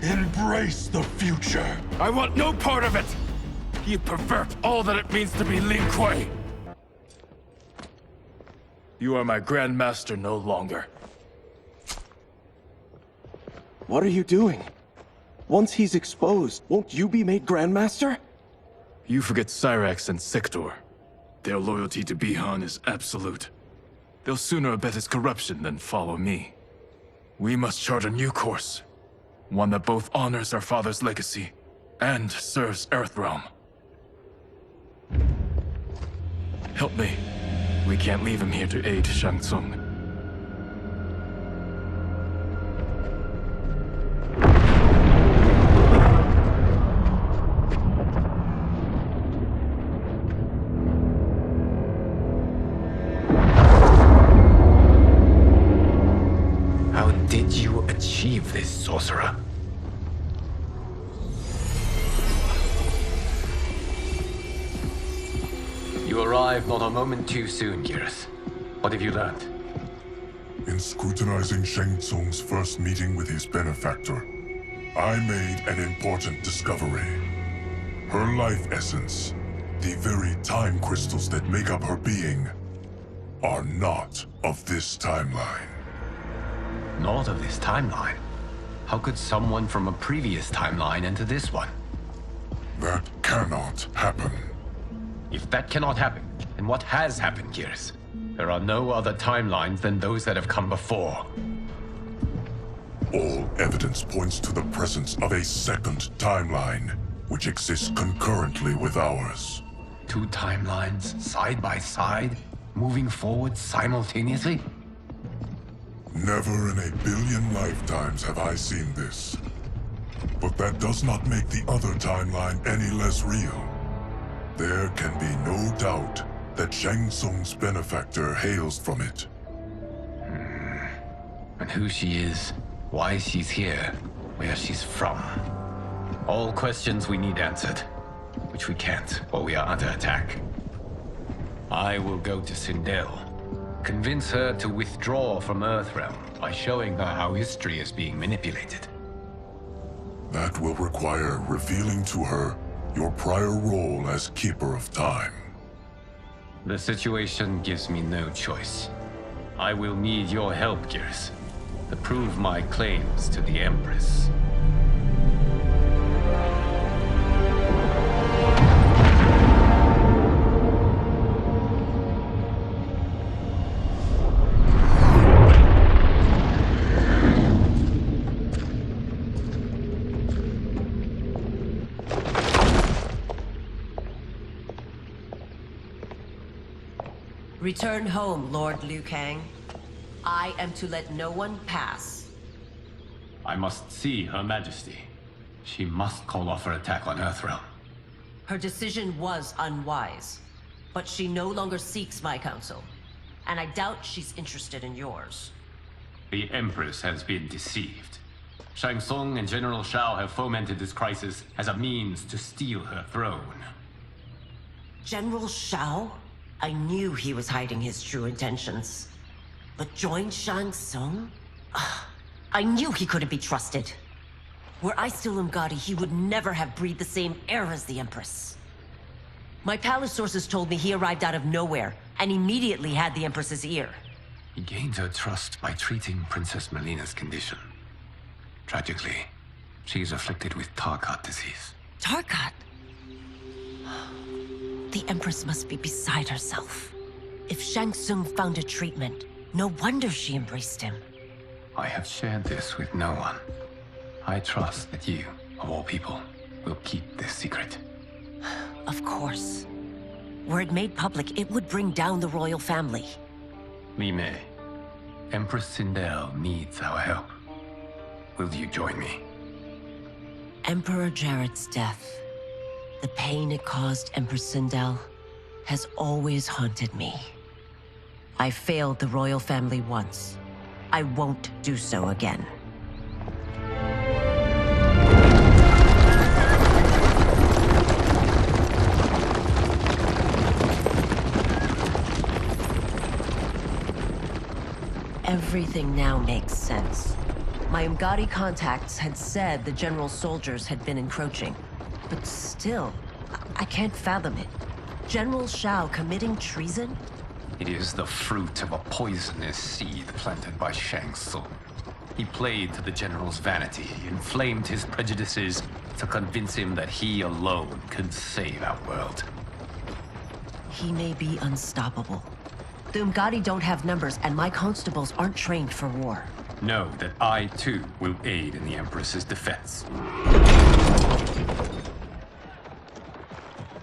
Embrace the future. I want no part of it! You pervert all that it means to be Lin Kuei! You are my Grand Master no longer. What are you doing? Once he's exposed, won't you be made Grandmaster? You forget Cyrax and Sector. Their loyalty to Bihan is absolute. They'll sooner abet his corruption than follow me. We must chart a new course. One that both honors our father's legacy and serves Earthrealm. Help me. We can't leave him here to aid Shang Tsung. How did you achieve this, sorcerer? You arrived not a moment too soon, Geras. What have you learned? In scrutinizing Shang Tsung's first meeting with his benefactor, I made an important discovery. Her life essence, the very time crystals that make up her being, are not of this timeline. Not of this timeline? How could someone from a previous timeline enter this one? That cannot happen. If that cannot happen, then what has happened, Geras? There are no other timelines than those that have come before. All evidence points to the presence of a second timeline, which exists concurrently with ours. Two timelines, side by side, moving forward simultaneously? Never in a billion lifetimes have I seen this. But that does not make the other timeline any less real. There can be no doubt that Shang Tsung's benefactor hails from it. And who she is, why she's here, where she's from. All questions we need answered, which we can't while we are under attack. I will go to Sindel. Convince her to withdraw from Earthrealm by showing her how history is being manipulated. That will require revealing to her your prior role as Keeper of Time. The situation gives me no choice. I will need your help, Geras, to prove my claims to the Empress. Return home, Lord Liu Kang. I am to let no one pass. I must see Her Majesty. She must call off her attack on Earthrealm. Her decision was unwise, but she no longer seeks my counsel, and I doubt she's interested in yours. The Empress has been deceived. Shang Tsung and General Shao have fomented this crisis as a means to steal her throne. General Shao? I knew he was hiding his true intentions. But join Shang Tsung? I knew he couldn't be trusted. Were I still Umgadi, he would never have breathed the same air as the Empress. My palace sources told me he arrived out of nowhere, and immediately had the Empress's ear. He gained her trust by treating Princess Melina's condition. Tragically, she is afflicted with Tarkat disease. Tarkat? The Empress must be beside herself. If Shang Tsung found a treatment, no wonder she embraced him. I have shared this with no one. I trust that you, of all people, will keep this secret. Of course. Were it made public, it would bring down the royal family. Li Mei, Empress Sindel needs our help. Will you join me? Emperor Jarrett's death, the pain it caused Empress Sindel, has always haunted me. I failed the royal family once. I won't do so again. Everything now makes sense. My Umgadi contacts had said the general soldiers had been encroaching. But still, I can't fathom it. General Shao committing treason? It is the fruit of a poisonous seed planted by Shang Tsung. He played to the General's vanity, inflamed his prejudices to convince him that he alone could save our world. He may be unstoppable. The Umgadi don't have numbers, and my constables aren't trained for war. Know that I, too, will aid in the Empress's defense.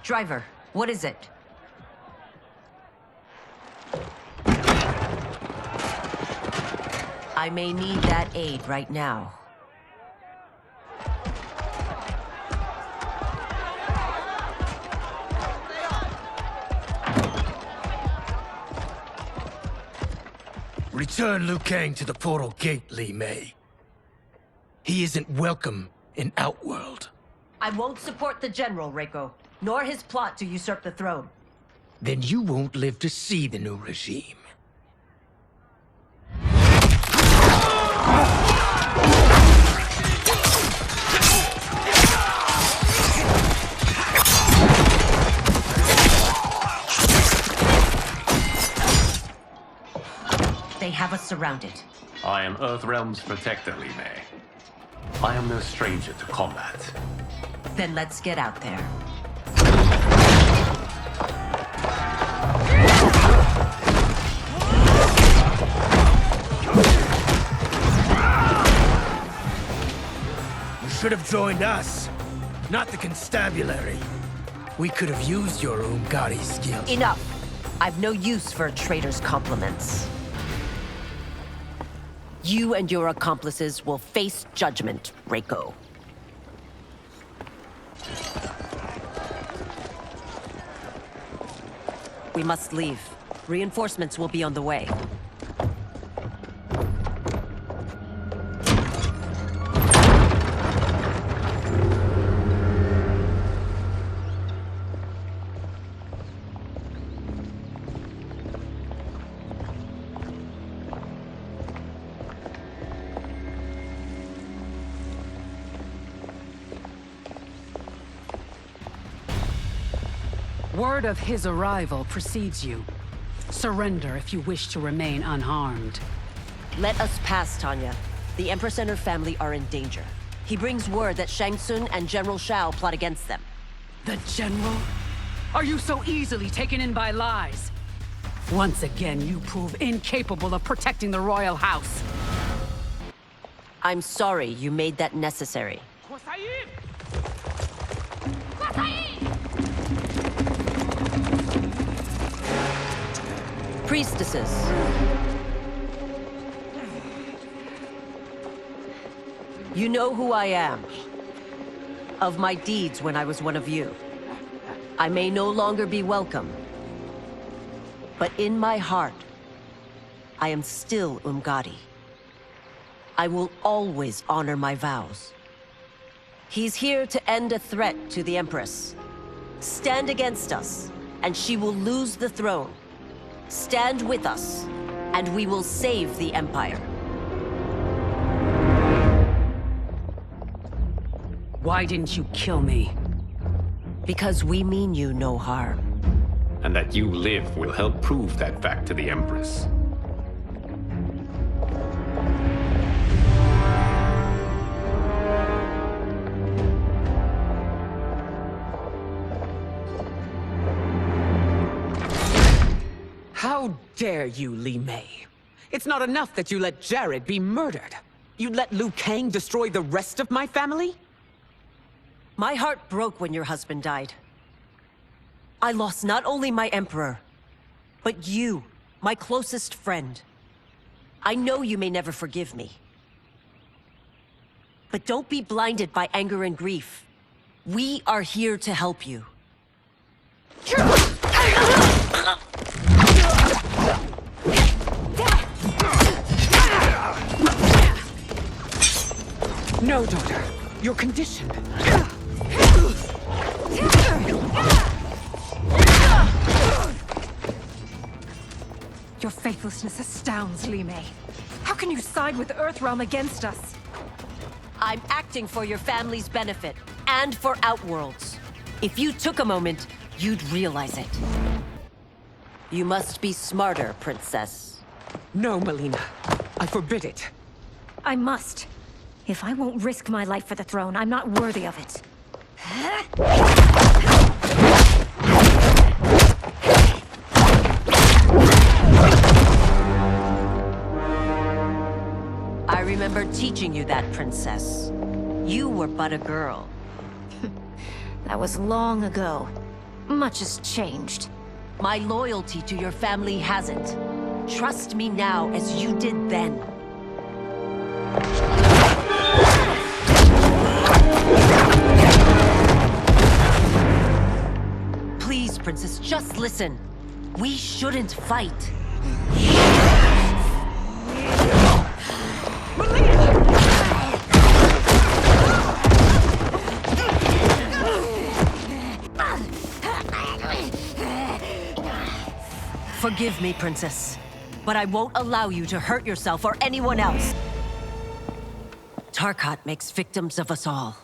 Driver, what is it? I may need that aid right now. Return Liu Kang to the portal gate, Li Mei. He isn't welcome in Outworld. I won't support the General, Reiko, nor his plot to usurp the throne. Then you won't live to see the new regime. They have us surrounded. I am Earthrealm's protector, Li Mei. I am no stranger to combat. Then let's get out there. You should have joined us, not the constabulary. We could have used your Umgadi skills. Enough! I've no use for a traitor's compliments. You and your accomplices will face judgment, Reiko. We must leave. Reinforcements will be on the way. Word of his arrival precedes you. Surrender if you wish to remain unharmed. Let us pass, Tanya. The Empress and her family are in danger. He brings word that Shang Tsung and General Shao plot against them. The General? Are you so easily taken in by lies? Once again, you prove incapable of protecting the royal house. I'm sorry you made that necessary. Priestesses. You know who I am. Of my deeds when I was one of you. I may no longer be welcome. But in my heart, I am still Umgadi. I will always honor my vows. He's here to end a threat to the Empress. Stand against us, and she will lose the throne. Stand with us, and we will save the Empire. Why didn't you kill me? Because we mean you no harm. And that you live will help prove that fact to the Empress. How dare you, Li Mei? It's not enough that you let Jared be murdered. You'd let Liu Kang destroy the rest of my family? My heart broke when your husband died. I lost not only my Emperor, but you, my closest friend. I know you may never forgive me. But don't be blinded by anger and grief. We are here to help you. No, daughter. Your condition. Your faithlessness astounds, Li Mei. How can you side with Earthrealm against us? I'm acting for your family's benefit, and for Outworld's. If you took a moment, you'd realize it. You must be smarter, Princess. No, Melina. I forbid it. I must. If I won't risk my life for the throne, I'm not worthy of it. I remember teaching you that, Princess. You were but a girl. That was long ago. Much has changed. My loyalty to your family hasn't. Trust me now as you did then. Please, Princess, just listen. We shouldn't fight. Forgive me, Princess, but I won't allow you to hurt yourself or anyone else. Tarkat makes victims of us all.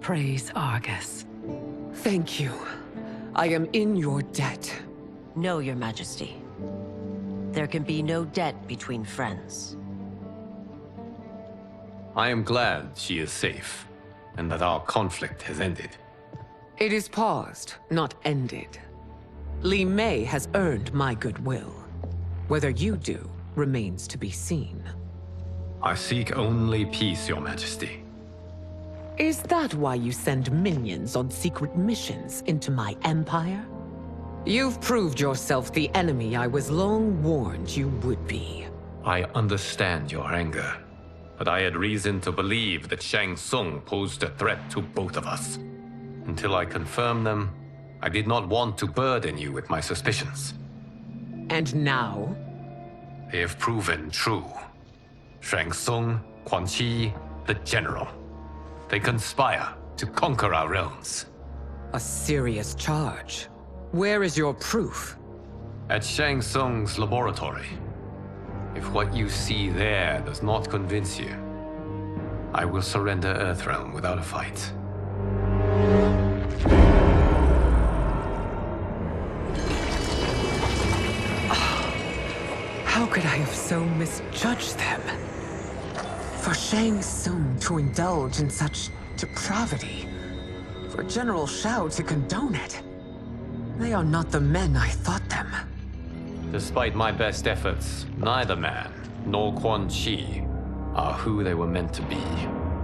Praise Argus. Thank you. I am in your debt. No, Your Majesty. There can be no debt between friends. I am glad she is safe, and that our conflict has ended. It is paused, not ended. Li Mei has earned my goodwill. Whether you do remains to be seen. I seek only peace, Your Majesty. Is that why you send minions on secret missions into my empire? You've proved yourself the enemy I was long warned you would be. I understand your anger, but I had reason to believe that Shang Tsung posed a threat to both of us. Until I confirmed them, I did not want to burden you with my suspicions. And now? They have proven true. Shang Tsung, Quan Chi, the General. They conspire to conquer our realms. A serious charge. Where is your proof? At Shang Tsung's laboratory. If what you see there does not convince you, I will surrender Earthrealm without a fight. How could I have so misjudged them? For Shang Tsung to indulge in such depravity, for General Shao to condone it, they are not the men I thought them. Despite my best efforts, neither man nor Quan Chi are who they were meant to be.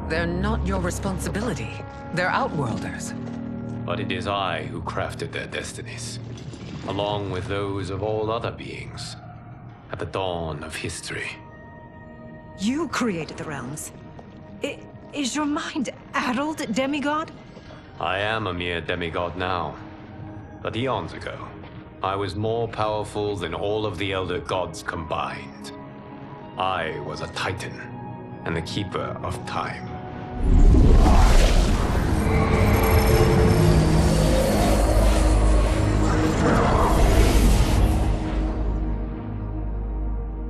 They're not your responsibility. They're Outworlders. But it is I who crafted their destinies, along with those of all other beings, at the dawn of history. You created the realms. Is your mind addled, demigod? I am a mere demigod now. But eons ago, I was more powerful than all of the Elder Gods combined. I was a Titan, and the Keeper of Time.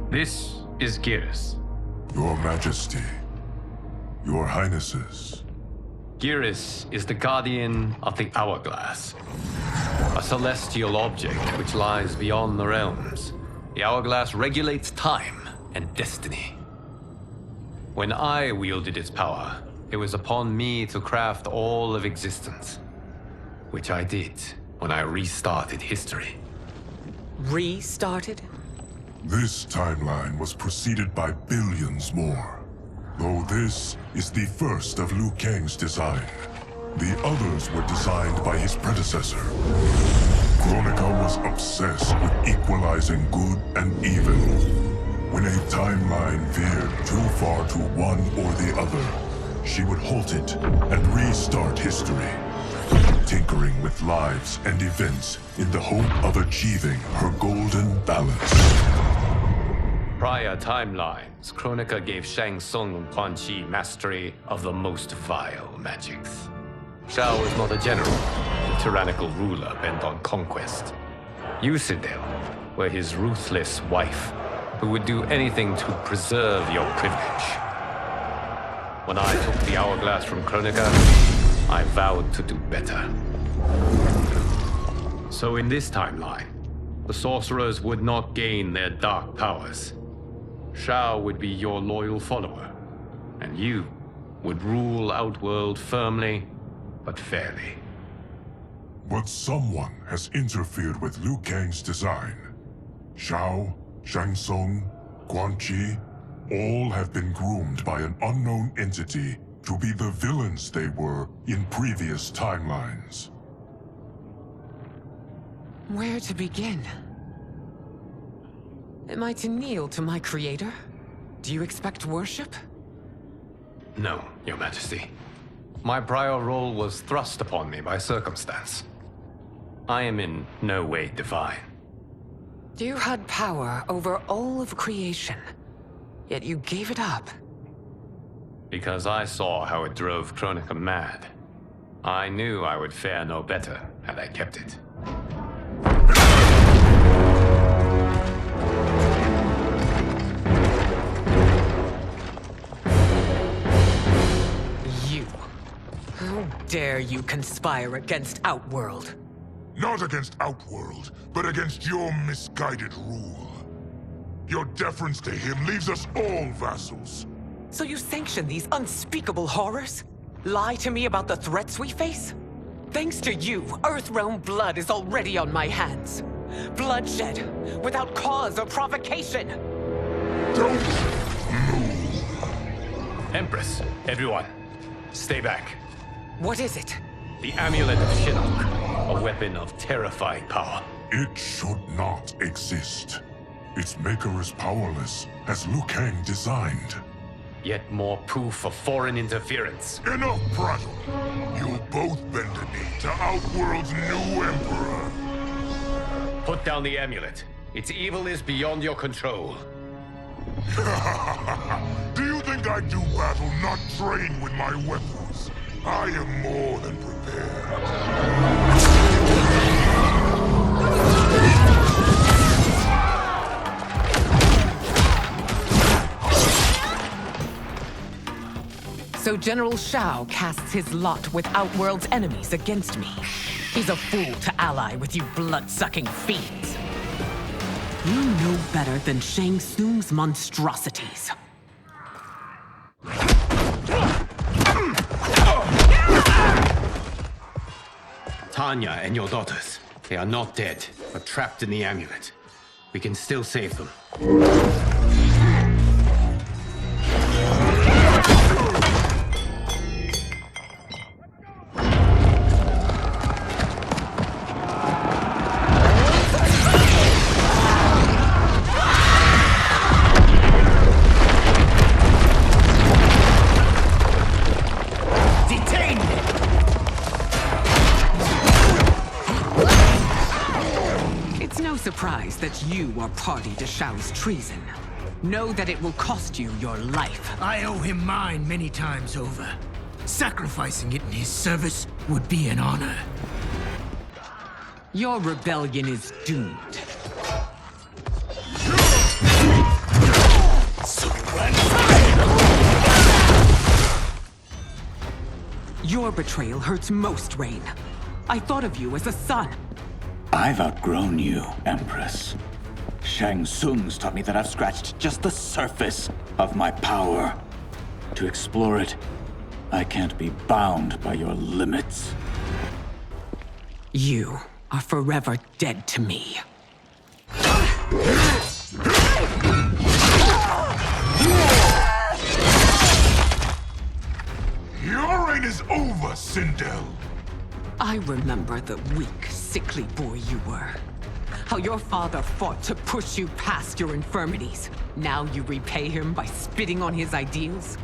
This is Geras. Your Majesty, Your Highnesses. Geras is the guardian of the Hourglass, a celestial object which lies beyond the realms. The Hourglass regulates time and destiny. When I wielded its power, it was upon me to craft all of existence, which I did when I restarted history. Restarted? This timeline was preceded by billions more. Though this is the first of Liu Kang's design. The others were designed by his predecessor. Kronika was obsessed with equalizing good and evil. When a timeline veered too far to one or the other, she would halt it and restart history, tinkering with lives and events in the hope of achieving her golden balance. prior timelines, Kronika gave Shang Tsung and Quan Chi mastery of the most vile magics. Shao is not a general, a tyrannical ruler bent on conquest. You, Sindel, were his ruthless wife, who would do anything to preserve your privilege. When I took the hourglass from Kronika, I vowed to do better. So in this timeline, the sorcerers would not gain their dark powers. Shao would be your loyal follower, and you would rule Outworld firmly, but fairly. But someone has interfered with Liu Kang's design. Shao, Shang Tsung, Quan Chi, all have been groomed by an unknown entity to be the villains they were in previous timelines. Where to begin? Am I to kneel to my creator? Do you expect worship? No, Your Majesty. My prior role was thrust upon me by circumstance. I am in no way divine. You had power over all of creation, yet you gave it up. Because I saw how it drove Kronika mad. I knew I would fare no better had I kept it. You. How dare you conspire against Outworld? Not against Outworld, but against your misguided rule. Your deference to him leaves us all vassals. So you sanction these unspeakable horrors? Lie to me about the threats we face? Thanks to you, Earthrealm blood is already on my hands. Bloodshed, without cause or provocation. Don't move. Empress, everyone, stay back. What is it? The Amulet of Shinnok, a weapon of terrifying power. It should not exist. Its maker is powerless, as Liu Kang designed. Yet more proof of foreign interference. Enough prattle! You'll both bend a knee to Outworld's new emperor. Put down the amulet. Its evil is beyond your control. Do you think I do battle not trained with my weapons? I am more than prepared. So General Shao casts his lot with Outworld's enemies against me. He's a fool to ally with you blood-sucking fiends. You know better than Shang Tsung's monstrosities. Tanya and your daughters, they are not dead, but trapped in the amulet. We can still save them. Surprise that you are party to Shao's treason. Know that it will cost you your life. I owe him mine many times over. Sacrificing it in his service would be an honor. Your rebellion is doomed. Your betrayal hurts most, Rain. I thought of you as a son. I've outgrown you, Empress. Shang Tsung's taught me that I've scratched just the surface of my power. To explore it, I can't be bound by your limits. You are forever dead to me. Your reign is over, Sindel. I remember the weak, sickly boy you were. How your father fought to push you past your infirmities. Now you repay him by spitting on his ideals?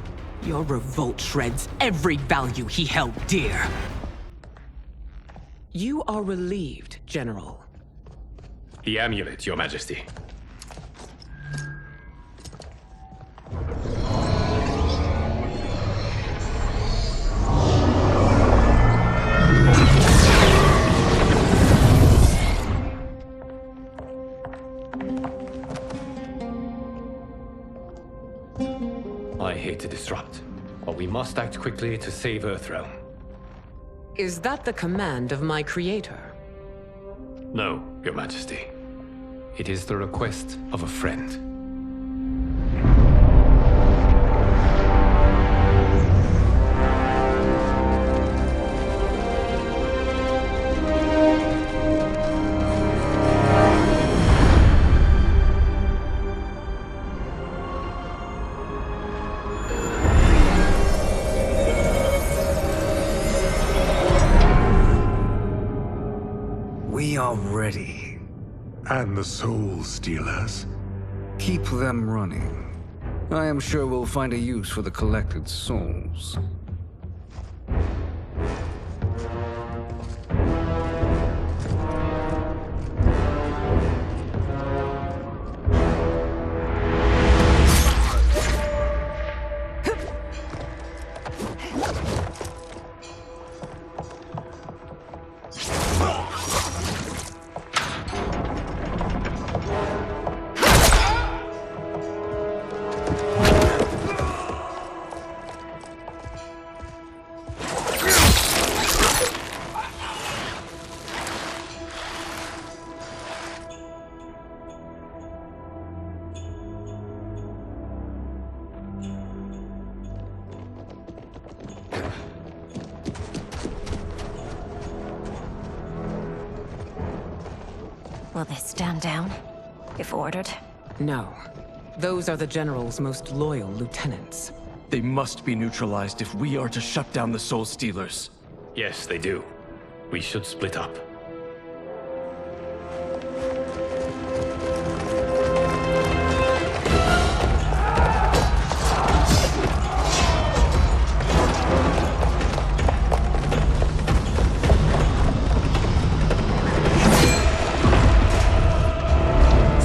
Your revolt shreds every value he held dear. You are relieved, General. The amulet, Your Majesty. I hate to disrupt, but we must act quickly to save Earthrealm. Is that the command of my creator? No, Your Majesty. It is the request of a friend. We are ready. And the Soul Stealers? Keep them running. I am sure we'll find a use for the collected souls. Will they stand down, if ordered? No. Those are the General's most loyal lieutenants. They must be neutralized if we are to shut down the Soul Stealers. Yes, they do. We should split up.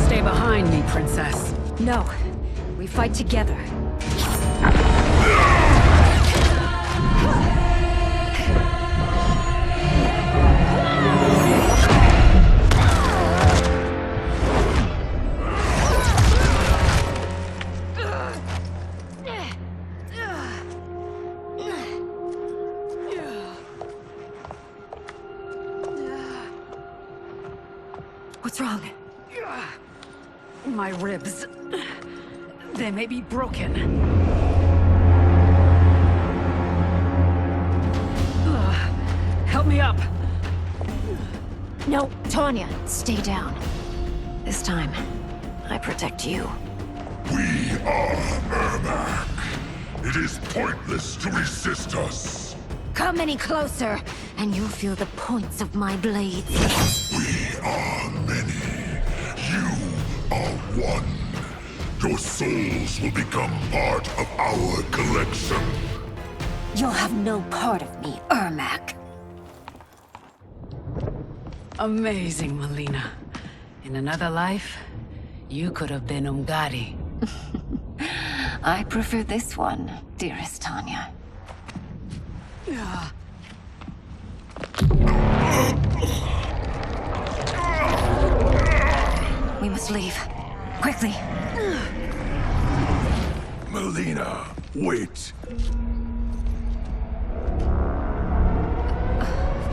Stay behind me, Princess. No. We fight together. What's wrong? My ribs. They may be broken. Help me up. No, Tanya, stay down. This time, I protect you. We are Ermac. It is pointless to resist us. Come any closer, and you'll feel the points of my blades. We are many. You are one. Your souls will become part of our collection. You'll have no part of me, Ermac. Amazing, Melina. In another life, you could have been Umgadi. I prefer this one, dearest Tanya. We must leave. Quickly. Melina, wait.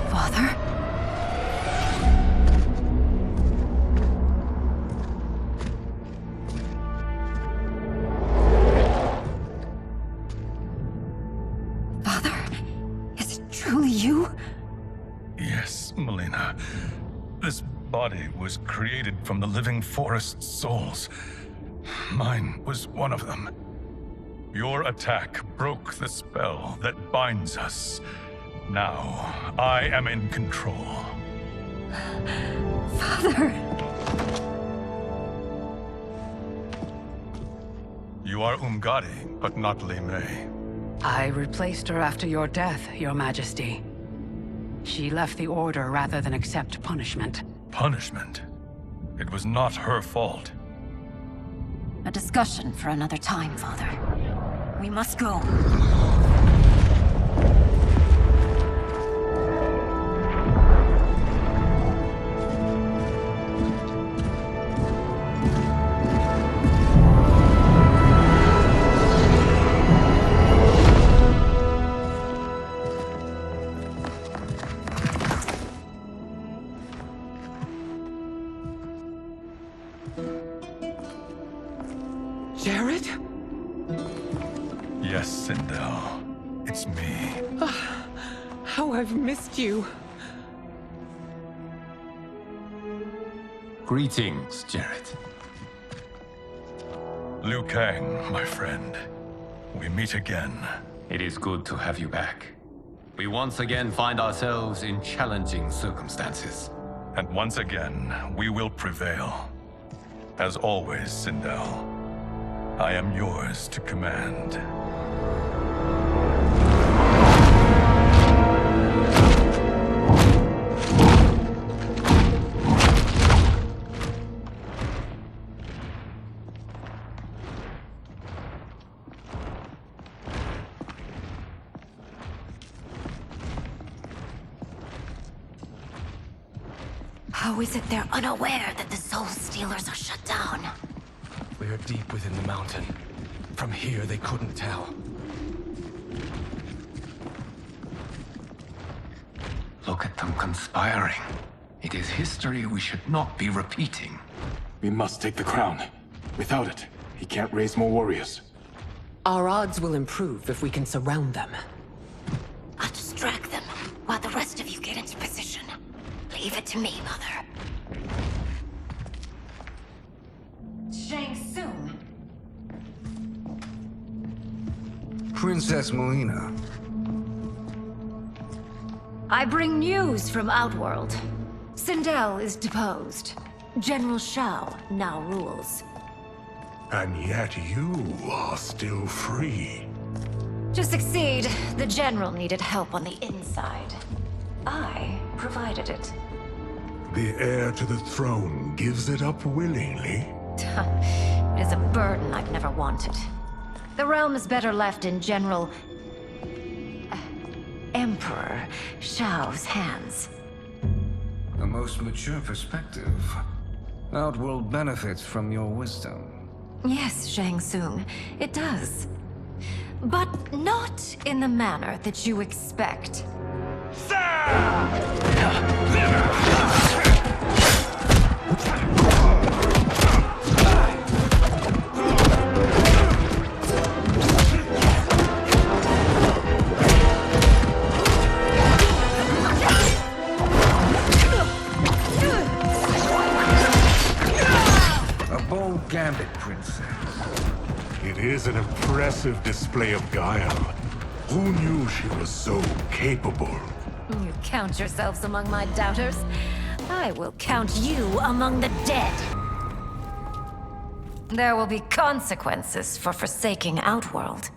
Father? Father? Is it truly you? Yes, Melina. This body was created from the living forest souls. Mine was one of them. Your attack broke the spell that binds us. Now, I am in control. Father! You are Umgadi, but not Li Mei. I replaced her after your death, Your Majesty. She left the Order rather than accept punishment. Punishment? It was not her fault. A discussion for another time, Father. We must go. Jared? Yes, Sindel. It's me. How I've missed you. Greetings, Jared. Liu Kang, my friend. We meet again. It is good to have you back. We once again find ourselves in challenging circumstances. And once again, we will prevail. As always, Sindel, I am yours to command. How is it they're unaware that the Soul Stealers are shut down? We are deep within the mountain. From here, they couldn't tell. Look at them conspiring. It is history we should not be repeating. We must take the crown. Without it, he can't raise more warriors. Our odds will improve if we can surround them. I'll distract them while the rest of you get into position. Leave it to me, Mother. Shang Tsung. Princess Melina. I bring news from Outworld. Sindel is deposed. General Shao now rules. And yet you are still free. To succeed, the General needed help on the inside. I provided it. The heir to the throne gives it up willingly. It is a burden I've never wanted. The realm is better left in General... Emperor Shao's hands. A most mature perspective. Outworld benefits from your wisdom. Yes, Shang Tsung, it does. But not in the manner that you expect. A bold gambit, Princess. It is an impressive display of guile. Who knew she was so capable? You count yourselves among my doubters. I will count you among the dead. There will be consequences for forsaking Outworld.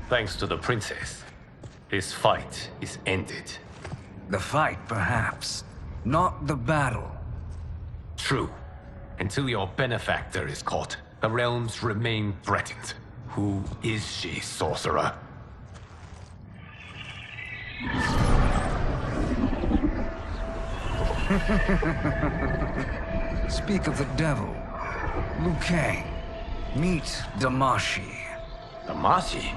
Thanks to the princess, this fight is ended. The fight, perhaps. Not the battle. True. Until your benefactor is caught, the realms remain threatened. Who is she, sorcerer? Speak of the devil. Liu Kang. Meet Damashi. Damashi?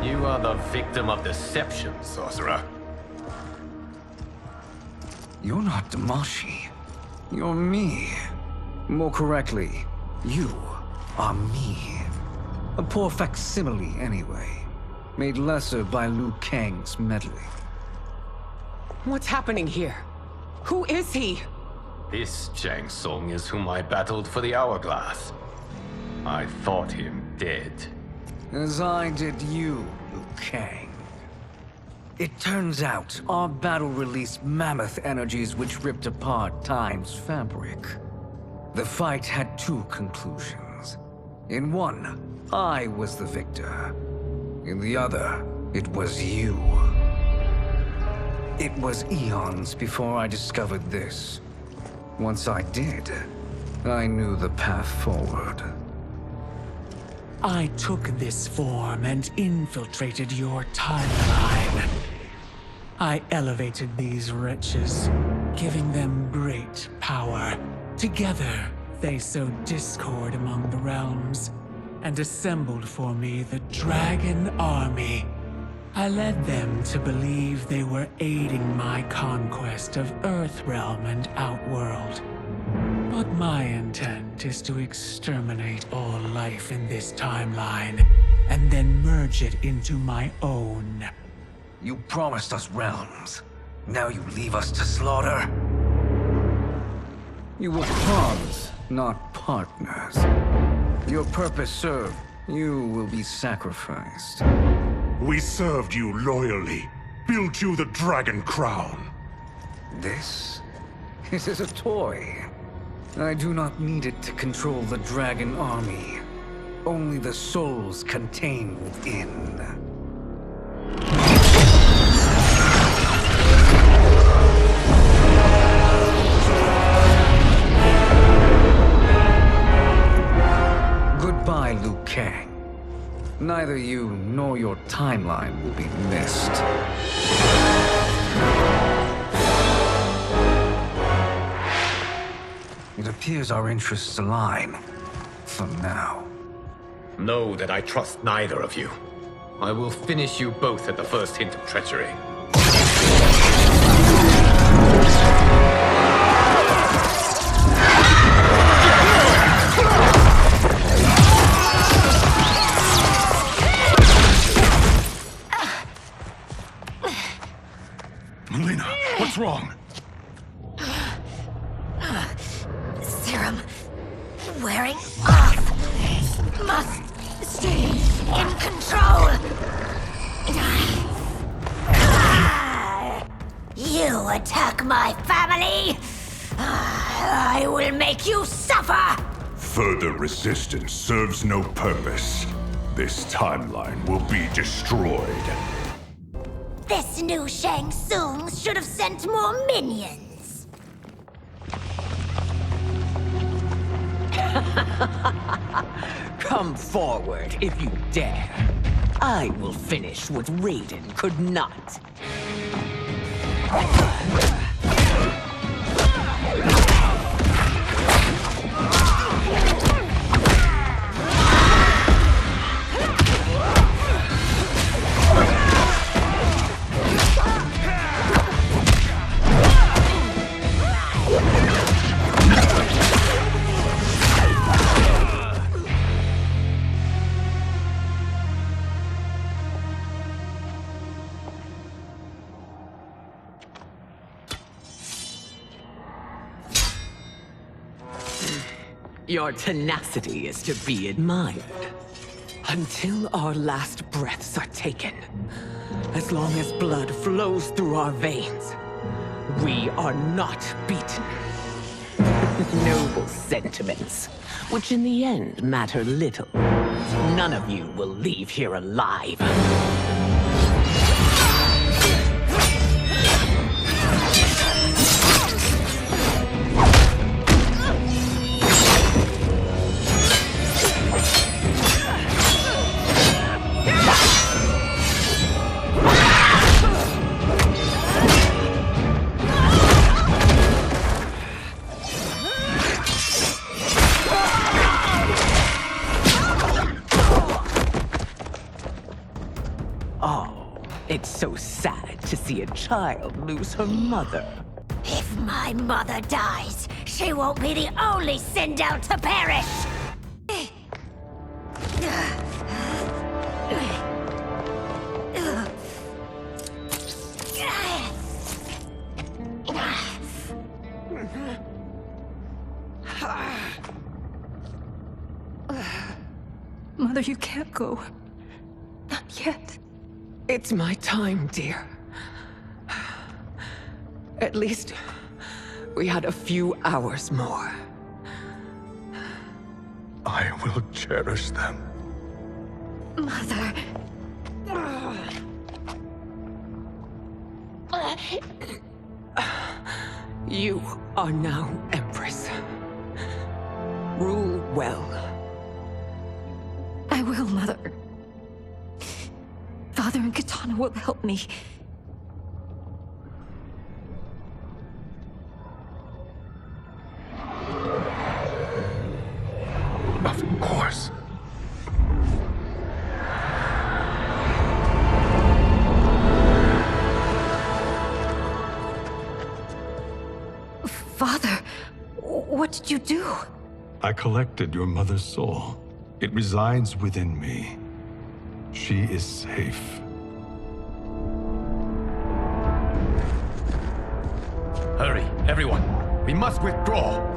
You are the victim of deception, sorcerer. You're not Damashi. You're me. More correctly, you are me. A poor facsimile, anyway. Made lesser by Liu Kang's meddling. What's happening here? Who is he? This Shang Tsung is whom I battled for the Hourglass. I thought him dead. As I did you, Liu Kang. It turns out our battle released mammoth energies which ripped apart time's fabric. The fight had two conclusions. In one, I was the victor. In the other, it was you. It was eons before I discovered this. Once I did, I knew the path forward. I took this form and infiltrated your timeline. I elevated these wretches, giving them great power. Together, they sowed discord among the realms, and assembled for me the Dragon Army. I led them to believe they were aiding my conquest of Earthrealm and Outworld. But my intent is to exterminate all life in this timeline, and then merge it into my own. You promised us realms. Now you leave us to slaughter? You were pawns, not partners. Your purpose served. You will be sacrificed. We served you loyally, built you the Dragon Crown. This is a toy. I do not need it to control the Dragon Army. Only the souls contained within. Goodbye, Liu Kang. Neither you nor your timeline will be missed. It appears our interests align. For now. Know that I trust neither of you. I will finish you both at the first hint of treachery. Melina, what's wrong? Serum wearing off. Must stay in control. You attack my family. I will make you suffer. Further resistance serves no purpose. This timeline will be destroyed. This new Shang Tsung should have sent more minions. Come forward if you dare. I will finish what Raiden could not. Your tenacity is to be admired. Until our last breaths are taken, as long as blood flows through our veins, we are not beaten. Noble sentiments, which in the end matter little. None of you will leave here alive. It's so sad to see a child lose her mother. If my mother dies, she won't be the only Sindel to perish! Mother, you can't go. Not yet. It's my time, dear. At least, we had a few hours more. I will cherish them. Mother... You are now Empress. Rule well. I will, Mother. Father and Katana will help me. Of course. did you do? I collected your mother's soul. It resides within me. She is safe. Hurry, everyone. We must withdraw.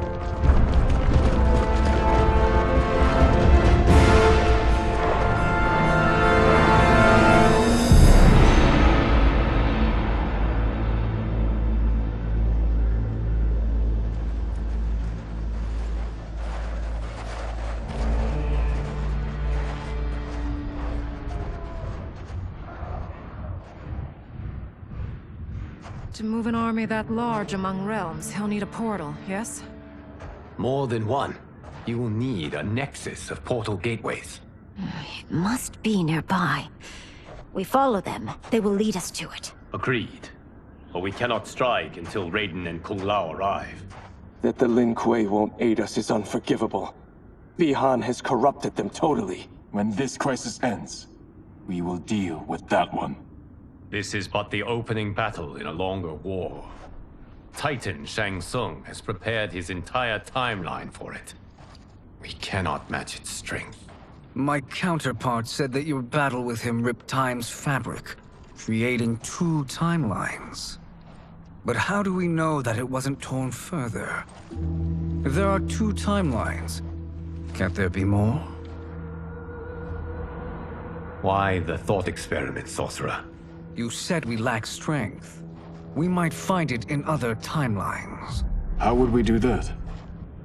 To move an army that large among realms, he'll need a portal, yes? More than one. You will need a nexus of portal gateways. It must be nearby. We follow them. They will lead us to it. Agreed. But we cannot strike until Raiden and Kung Lao arrive. That the Lin Kuei won't aid us is unforgivable. Bihan has corrupted them totally. When this crisis ends, we will deal with that one. This is but the opening battle in a longer war. Titan Shang Tsung has prepared his entire timeline for it. We cannot match its strength. My counterpart said that your battle with him ripped time's fabric, creating 2 timelines. But how do we know that it wasn't torn further? If there are 2 timelines, can't there be more? Why the thought experiment, sorcerer? You said we lack strength. We might find it in other timelines. How would we do that?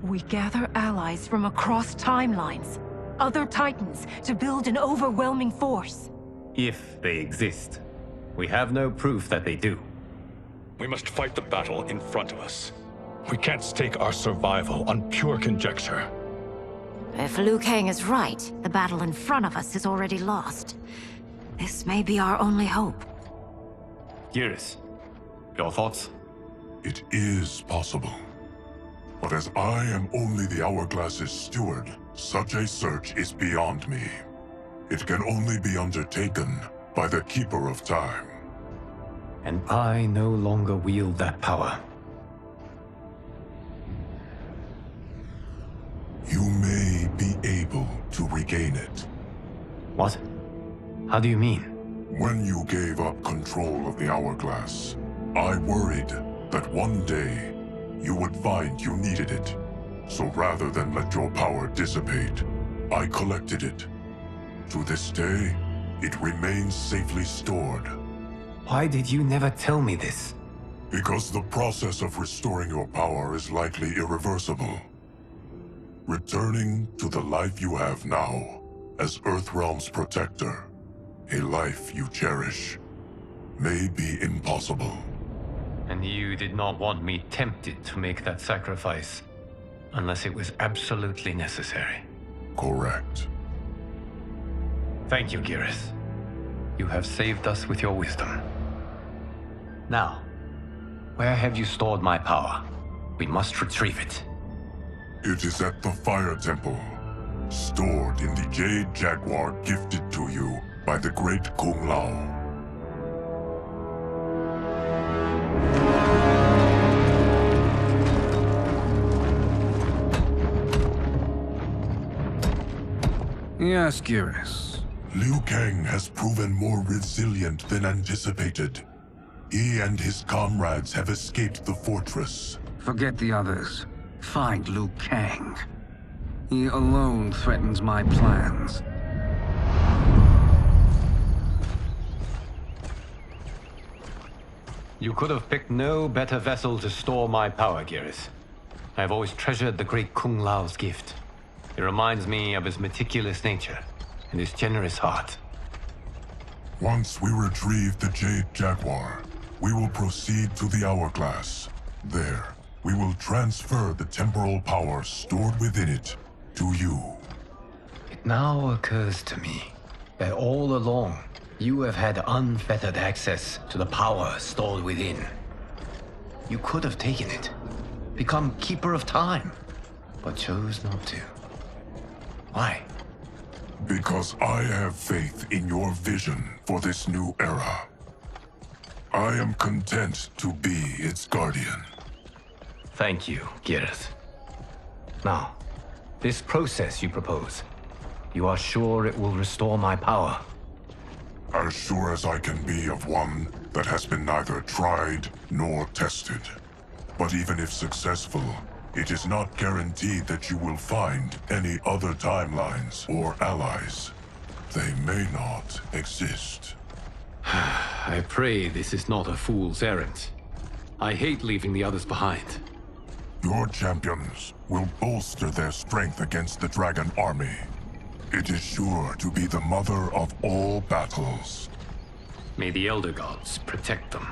We gather allies from across timelines, other titans, to build an overwhelming force. If they exist. We have no proof that they do. We must fight the battle in front of us. We can't stake our survival on pure conjecture. If Liu Kang is right, the battle in front of us is already lost. This may be our only hope. Geras, your thoughts? It is possible. But as I am only the Hourglass's steward, such a search is beyond me. It can only be undertaken by the Keeper of Time. And I no longer wield that power. You may be able to regain it. What? How do you mean? When you gave up control of the Hourglass, I worried that one day you would find you needed it. So rather than let your power dissipate, I collected it. To this day, it remains safely stored. Why did you never tell me this? Because the process of restoring your power is likely irreversible. Returning to the life you have now, as Earthrealm's protector, a life you cherish, may be impossible. And you did not want me tempted to make that sacrifice, unless it was absolutely necessary. Correct. Thank you, Geras. You have saved us with your wisdom. Now, where have you stored my power? We must retrieve it. It is at the Fire Temple, stored in the Jade Jaguar gifted to you by the great Kung Lao. Yes, Geras. Liu Kang has proven more resilient than anticipated. He and his comrades have escaped the fortress. Forget the others. Find Liu Kang. He alone threatens my plans. You could have picked no better vessel to store my power, Geras. I have always treasured the great Kung Lao's gift. It reminds me of his meticulous nature and his generous heart. Once we retrieve the Jade Jaguar, we will proceed to the Hourglass. There, we will transfer the temporal power stored within it to you. It now occurs to me that all along, you have had unfettered access to the power stored within. You could have taken it, become Keeper of Time, but chose not to. Why? Because I have faith in your vision for this new era. I am content to be its guardian. Thank you, Geras. Now, this process you propose, you are sure it will restore my power? As sure as I can be of one that has been neither tried nor tested. But even if successful, it is not guaranteed that you will find any other timelines or allies. They may not exist. I pray this is not a fool's errand. I hate leaving the others behind. Your champions will bolster their strength against the Dragon Army. It is sure to be the mother of all battles. May the Elder Gods protect them.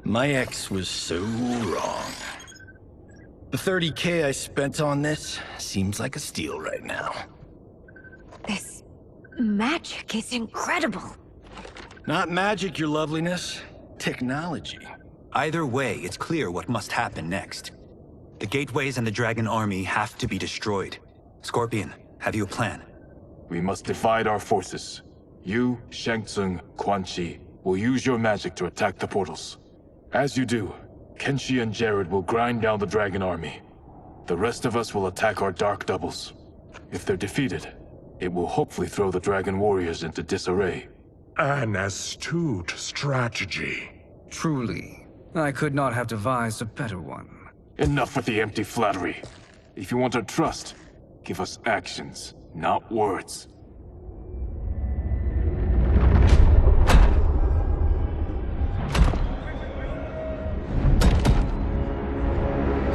My ex was so wrong. The 30K I spent on this seems like a steal right now. This magic is incredible. Not magic, your loveliness. Technology. Either way, it's clear what must happen next. The gateways and the Dragon Army have to be destroyed. Scorpion, have you a plan? We must divide our forces. You, Shang Tsung, Quan Chi, will use your magic to attack the portals. As you do, Kenshi and Jared will grind down the Dragon Army. The rest of us will attack our dark doubles. If they're defeated, it will hopefully throw the Dragon Warriors into disarray. An astute strategy. Truly, I could not have devised a better one. Enough with the empty flattery. If you want our trust, give us actions, not words.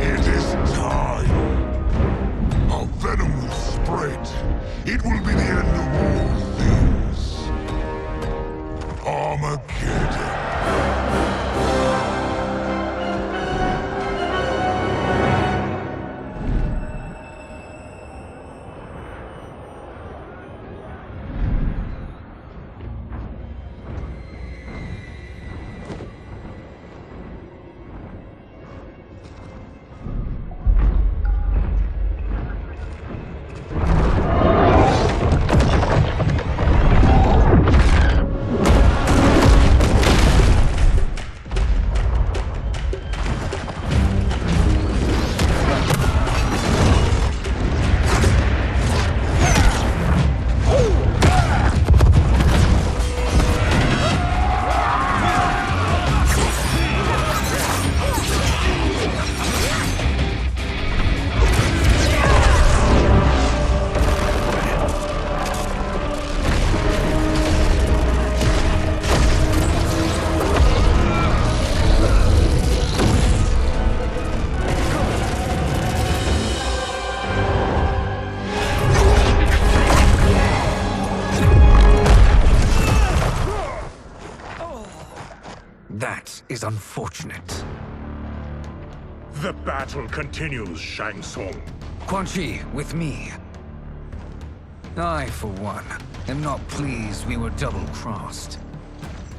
It is time. Our venom will spread. It will be the end of all things. Armageddon. That is unfortunate. The battle continues, Shang Tsung. Quan Chi, with me. I, for one, am not pleased we were double-crossed.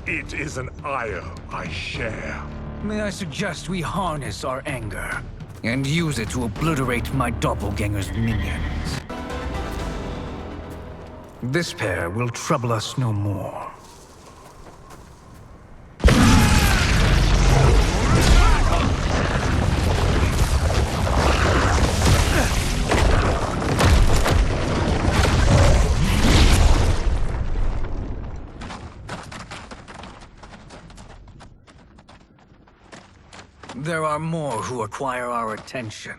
It is an ire I share. May I suggest we harness our anger and use it to obliterate my doppelganger's minions? This pair will trouble us no more. are more who acquire our attention.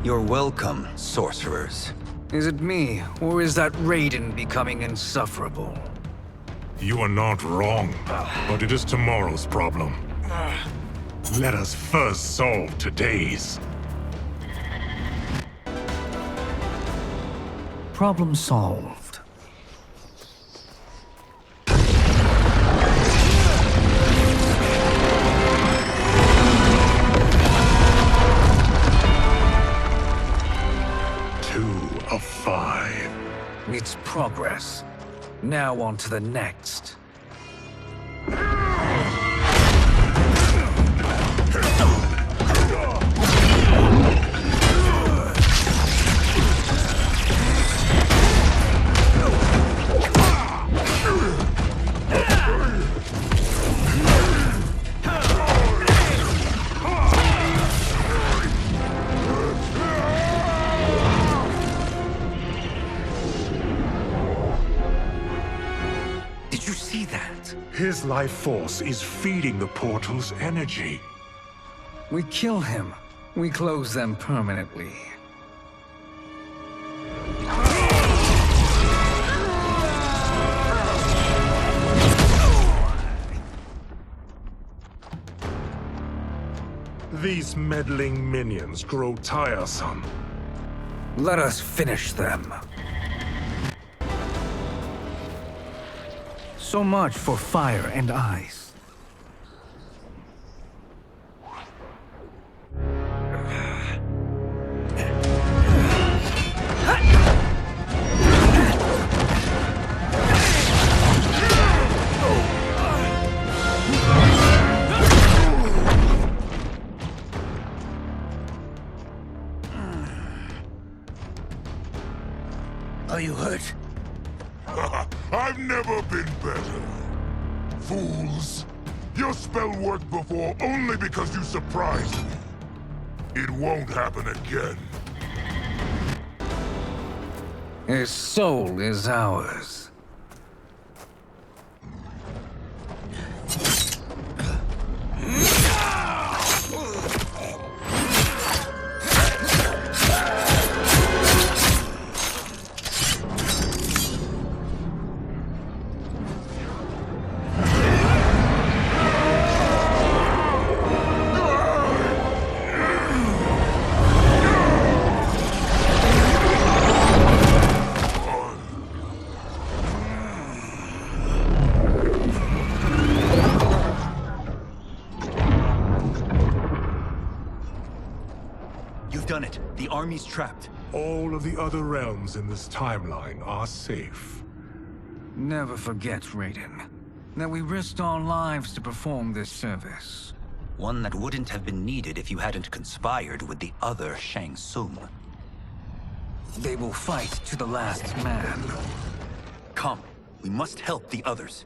You're welcome, sorcerers. Is it me, or is that Raiden becoming insufferable? You are not wrong, but it is tomorrow's problem. Let us first solve today's. Problem solved. Of 5. It's progress. Now on to the next. His life force is feeding the portal's energy. We kill him. We close them permanently. These meddling minions grow tiresome. Let us finish them. So much for fire and ice. Are you hurt? I've never been better. Fools. Your spell worked before only because you surprised me. It won't happen again. His soul is ours. Done it. The army's trapped. All of the other realms in this timeline are safe. Never forget, Raiden, that we risked our lives to perform this service. One that wouldn't have been needed if you hadn't conspired with the other Shang Tsung. They will fight to the last man. Come, we must help the others.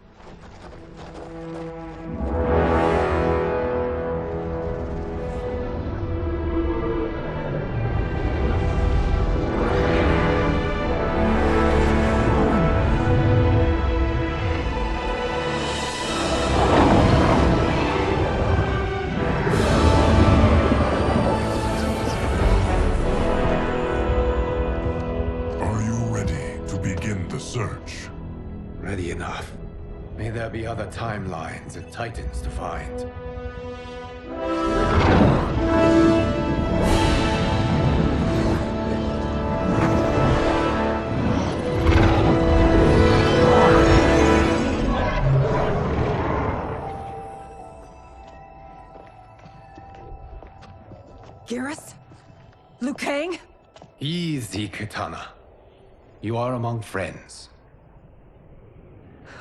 Search. Ready enough. May there be other timelines and titans to find. Garrus? Liu Kang? Easy, Kitana. You are among friends.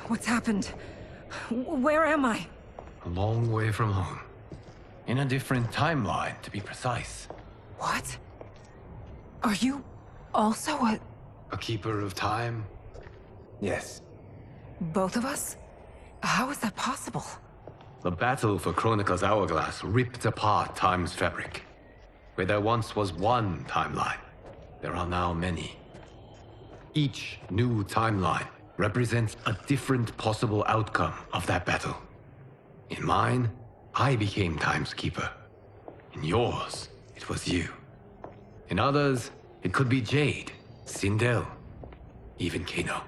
What's happened? Where am I? A long way from home. In a different timeline, to be precise. What? Are you also A keeper of time? Yes. both of us? How is that possible? The battle for Chronica's hourglass ripped apart time's fabric. Where there once was one timeline, there are now many. Each new timeline represents a different possible outcome of that battle. In mine, I became Time's Keeper. In yours, it was you. In others, it could be Jade, Sindel, even Kano.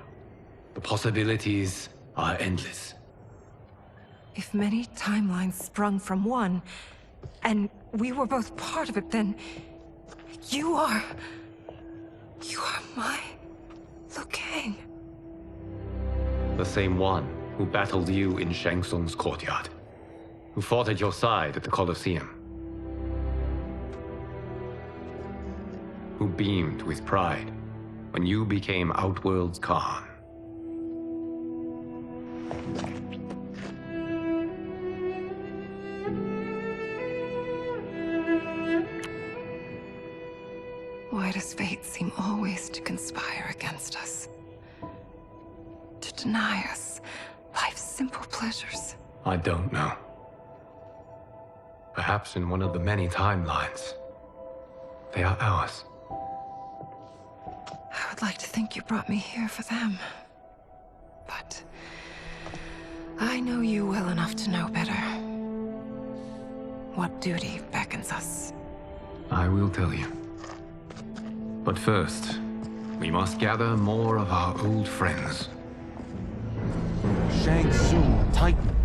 The possibilities are endless. If many timelines sprung from one, and we were both part of it, then you are my Liu Kang. The same one who battled you in Shang Tsung's courtyard. Who fought at your side at the Colosseum. Who beamed with pride when you became Outworld's Khan. Why does fate seem always to conspire against us? To deny us life's simple pleasures? I don't know. Perhaps in one of the many timelines, they are ours. I would like to think you brought me here for them. But I know you well enough to know better. What duty beckons us? I will tell you. But first, we must gather more of our old friends. Shang Tsung, Titan,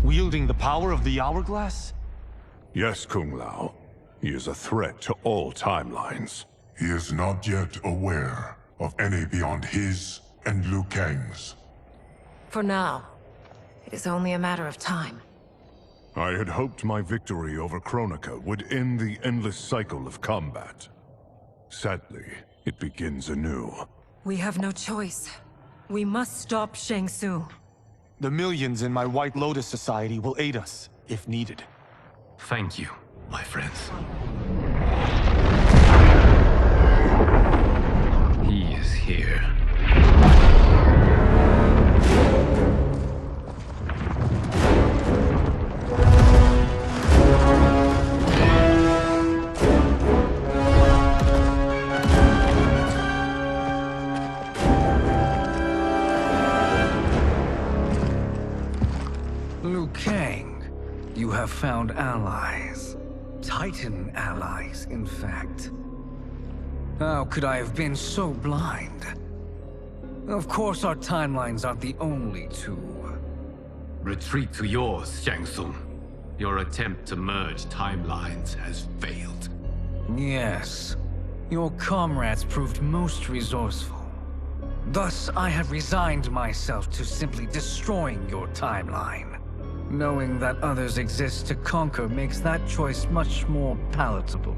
wielding the power of the hourglass? Yes, Kung Lao. He is a threat to all timelines. He is not yet aware of any beyond his and Liu Kang's. For now, it is only a matter of time. I had hoped my victory over Chronica would end the endless cycle of combat. Sadly, it begins anew. We have no choice. We must stop Shang Tsung. The millions in my White Lotus Society will aid us, if needed. Thank you, my friends. He is here. Liu Kang, you have found allies. Titan allies, in fact. How could I have been so blind? Of course our timelines aren't the only two. Retreat to yours, Shang Tsung. Your attempt to merge timelines has failed. Yes. Your comrades proved most resourceful. Thus, I have resigned myself to simply destroying your timeline. Knowing that others exist to conquer makes that choice much more palatable.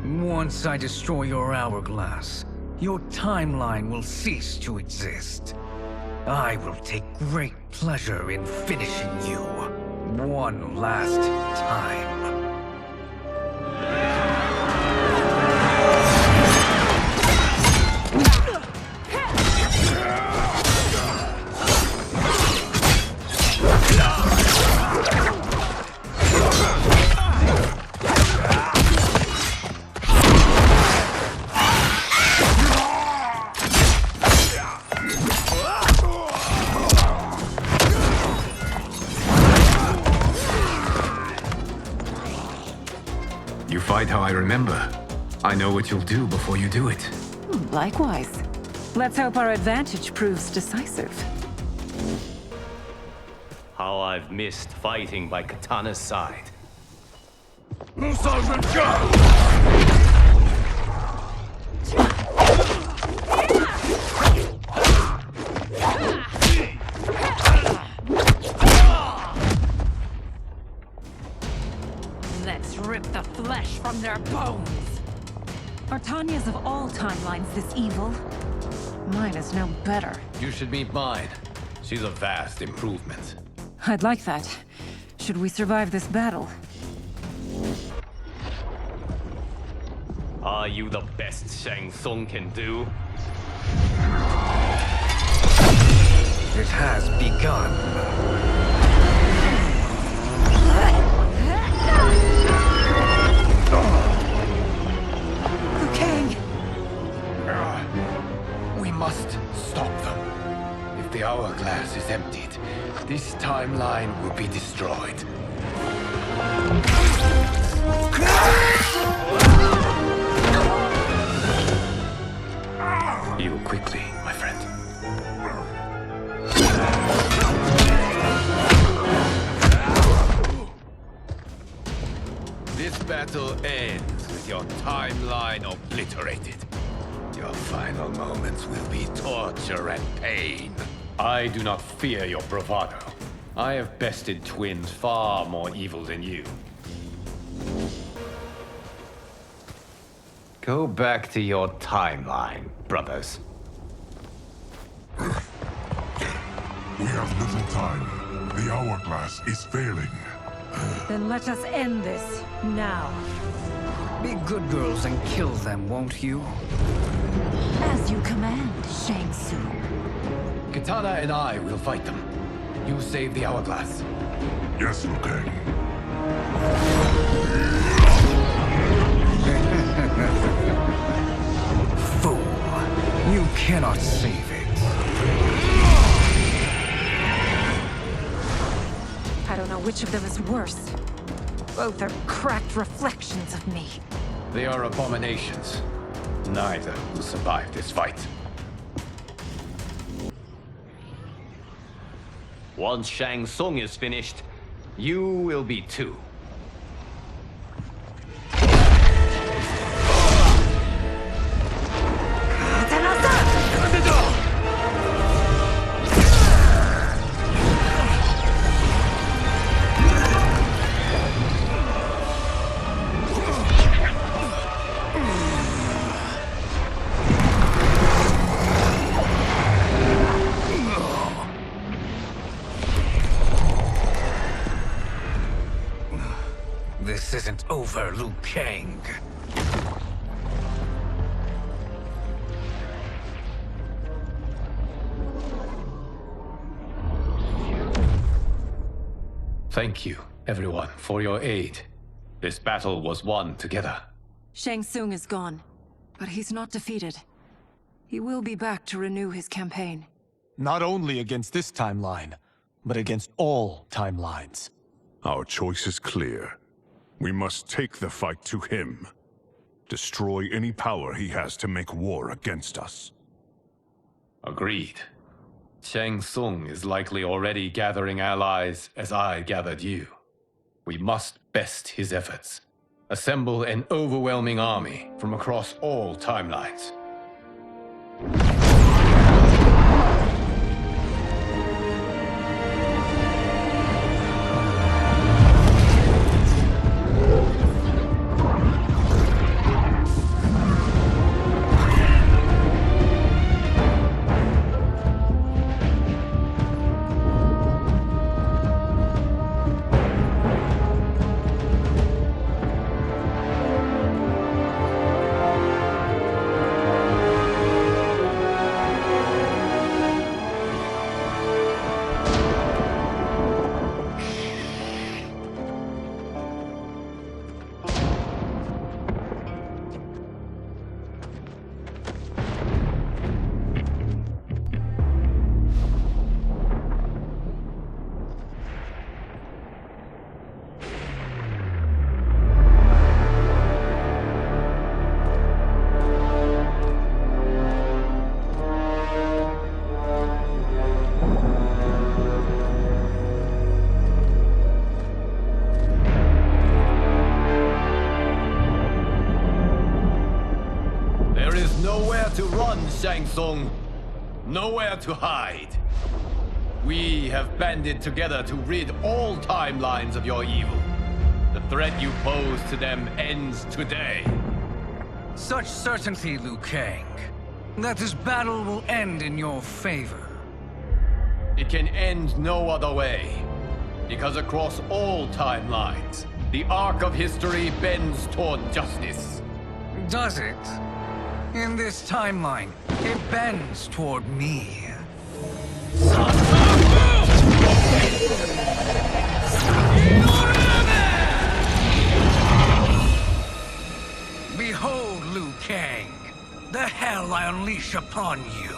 Once I destroy your hourglass, your timeline will cease to exist. I will take great pleasure in finishing you one last time. You fight how I remember. I know what you'll do before you do it. Likewise. Let's hope our advantage proves decisive. How I've missed fighting by Katana's side. Let's rip the flesh from their bones. Are Tanya's of all timelines this evil? Mine is no better. You should meet mine. She's a vast improvement. I'd like that. Should we survive this battle? Are you the best Shang Tsung can do? It has begun. Liu Kang! We must stop them. If the hourglass is emptied, this timeline will be destroyed. Heal quickly, my friend. This battle ends with your timeline obliterated. Your final moments will be torture and pain. I do not fear your bravado. I have bested twins far more evil than you. Go back to your timeline, brothers. We have little time. The hourglass is failing. Then let us end this, now. Be good girls and kill them, won't you? As you command, Shang Tsung. Katana and I will fight them. You save the hourglass. Yes, Liu Kang. Fool. You cannot save it. I don't know which of them is worse. Both are cracked reflections of me. They are abominations. Neither will survive this fight. Once Shang Tsung is finished, you will be too. This isn't over, Liu Kang. Thank you, everyone, for your aid. This battle was won together. Shang Tsung is gone, but he's not defeated. He will be back to renew his campaign. Not only against this timeline, but against all timelines. Our choice is clear. We must take the fight to him. Destroy any power he has to make war against us. Agreed. Shang Tsung is likely already gathering allies as I gathered you. We must best his efforts. Assemble an overwhelming army from across all timelines. To run, Shang Tsung. Nowhere to hide. We have banded together to rid all timelines of your evil. The threat you pose to them ends today. Such certainty, Liu Kang, that this battle will end in your favor. It can end no other way. Because across all timelines, the arc of history bends toward justice. Does it? In this timeline, it bends toward me. Behold, Liu Kang, the hell I unleash upon you.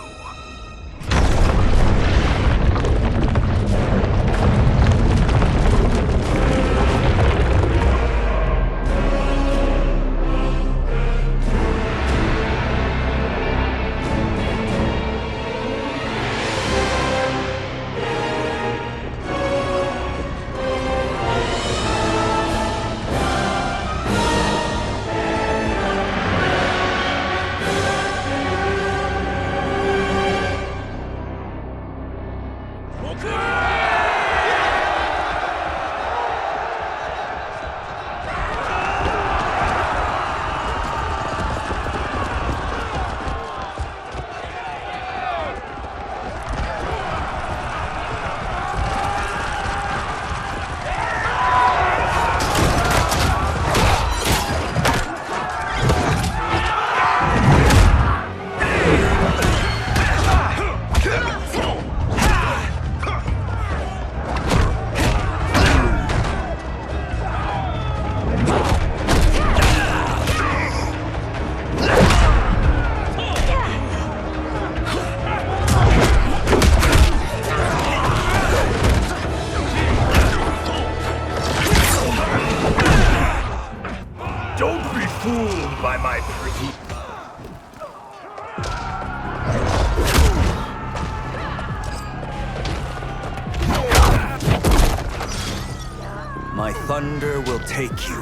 My thunder will take you.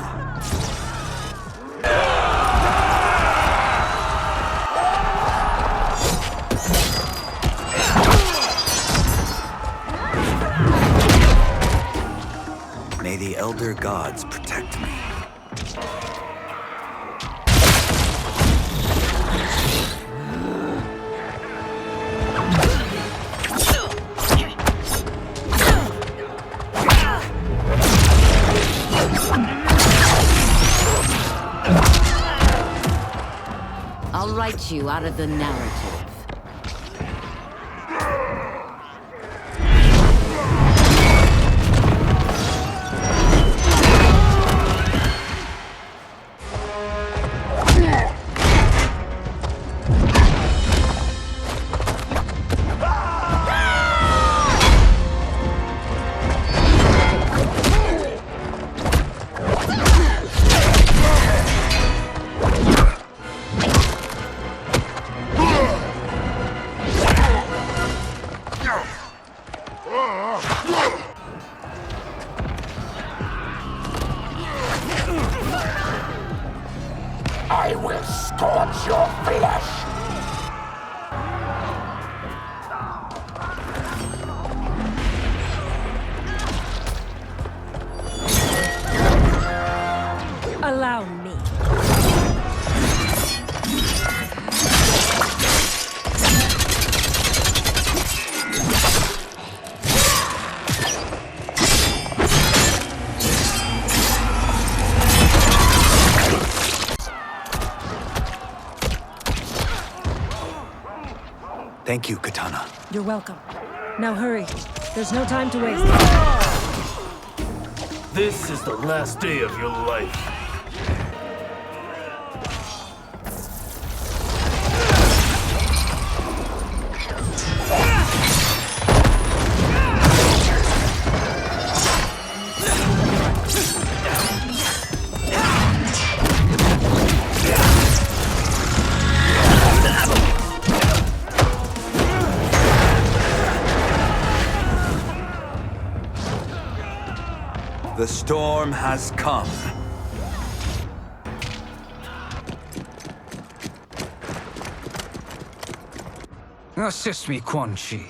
May the Elder Gods protect me. I'll write you out of the narrative. I will scorch your flesh! Allow me. Thank you, Katana. You're welcome. Now hurry. There's no time to waste. This is the last day of your life. The storm has come. Assist me, Quan Chi.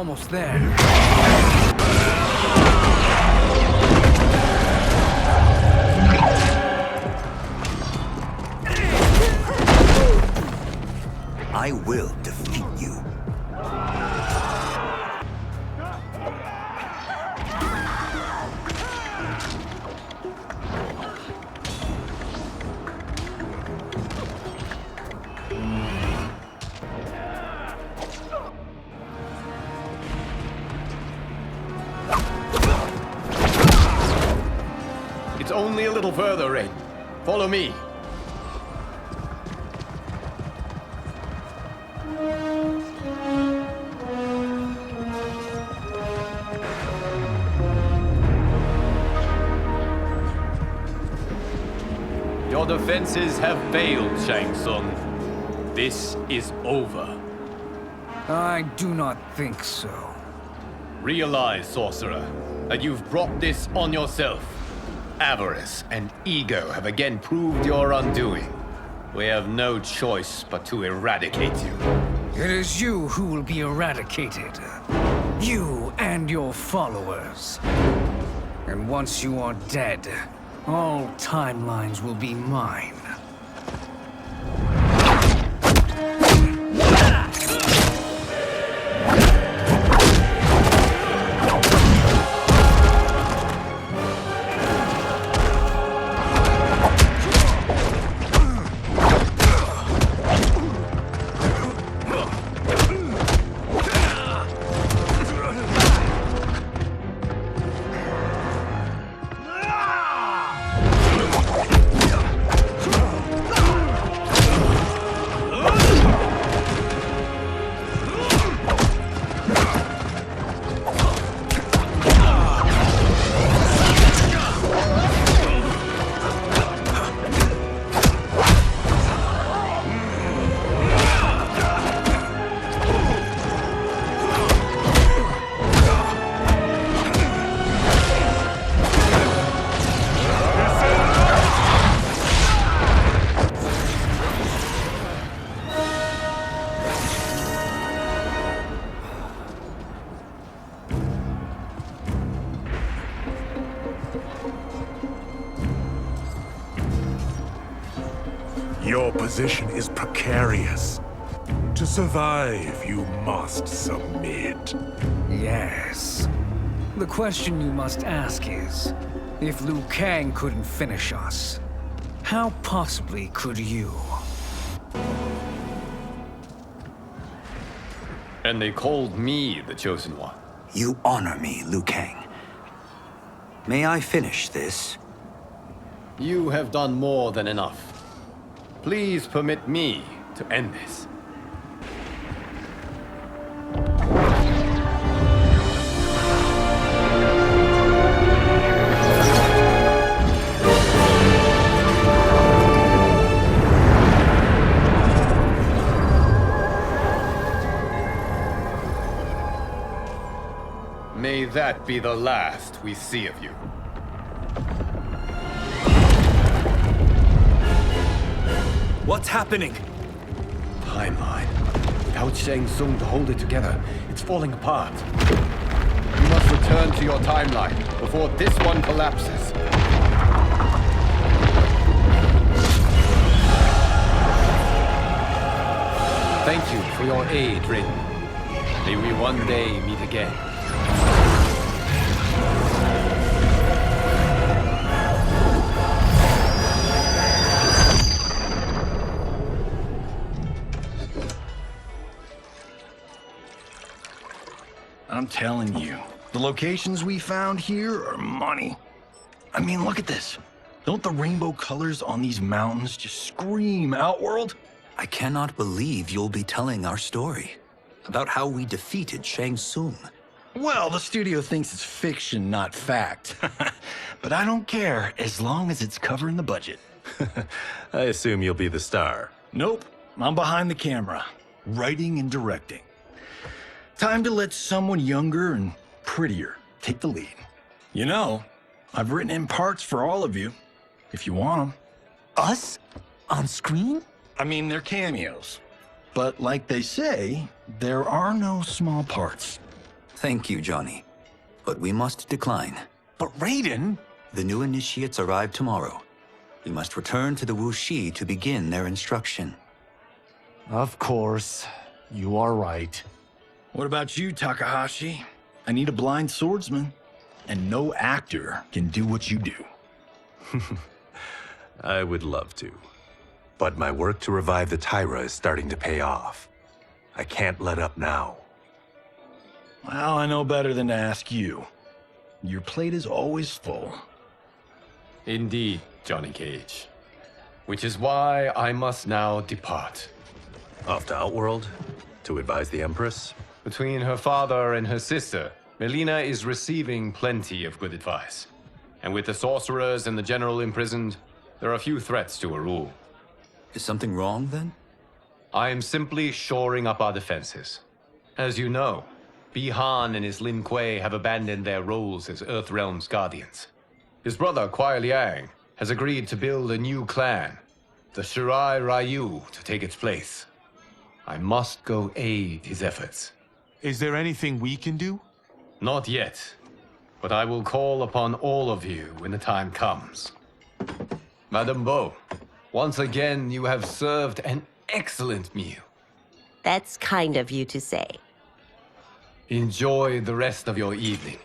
almost there. I will defeat you. It's only a little further, Rain. Follow me. Your defenses have failed, Shang Tsung. This is over. I do not think so. Realize, sorcerer, that you've brought this on yourself. Avarice and ego have again proved your undoing. We have no choice but to eradicate you. It is you who will be eradicated. You and your followers. And once you are dead, all timelines will be mine. Your position is precarious. To survive, you must submit. Yes. The question you must ask is, if Liu Kang couldn't finish us, how possibly could you? And they called me the Chosen One. You honor me, Liu Kang. May I finish this? You have done more than enough. Please permit me to end this. May that be the last we see of you. What's happening? Timeline. Without Shang Tsung to hold it together, it's falling apart. You must return to your timeline before this one collapses. Thank you for your aid, Raiden. May we one day meet again. I'm telling you, the locations we found here are money. I mean, look at this. Don't the rainbow colors on these mountains just scream Outworld? I cannot believe you'll be telling our story about how we defeated Shang Tsung. Well, the studio thinks it's fiction, not fact. But I don't care, as long as it's covering the budget. I assume you'll be the star. Nope, I'm behind the camera, writing and directing. Time to let someone younger and prettier take the lead. You know, I've written in parts for all of you, if you want them. Us? On screen? I mean, they're cameos. But like they say, there are no small parts. Thank you, Johnny. But we must decline. But Raiden! The new initiates arrive tomorrow. We must return to the Wuxi to begin their instruction. Of course. You are right. What about you, Takahashi? I need a blind swordsman. And no actor can do what you do. I would love to. But my work to revive the Tyra is starting to pay off. I can't let up now. Well, I know better than to ask you. Your plate is always full. Indeed, Johnny Cage. Which is why I must now depart. Off to Outworld? To advise the Empress? Between her father and her sister, Melina is receiving plenty of good advice. And with the sorcerers and the general imprisoned, there are few threats to her rule. Is something wrong, then? I am simply shoring up our defenses. As you know, Bi-Han and his Lin Kuei have abandoned their roles as Earthrealm's guardians. His brother, Kuai Liang, has agreed to build a new clan, the Shirai Ryu, to take its place. I must go aid his efforts. Is there anything we can do? Not yet, but I will call upon all of you when the time comes. Madame Bo, once again you have served an excellent meal. That's kind of you to say. Enjoy the rest of your evening.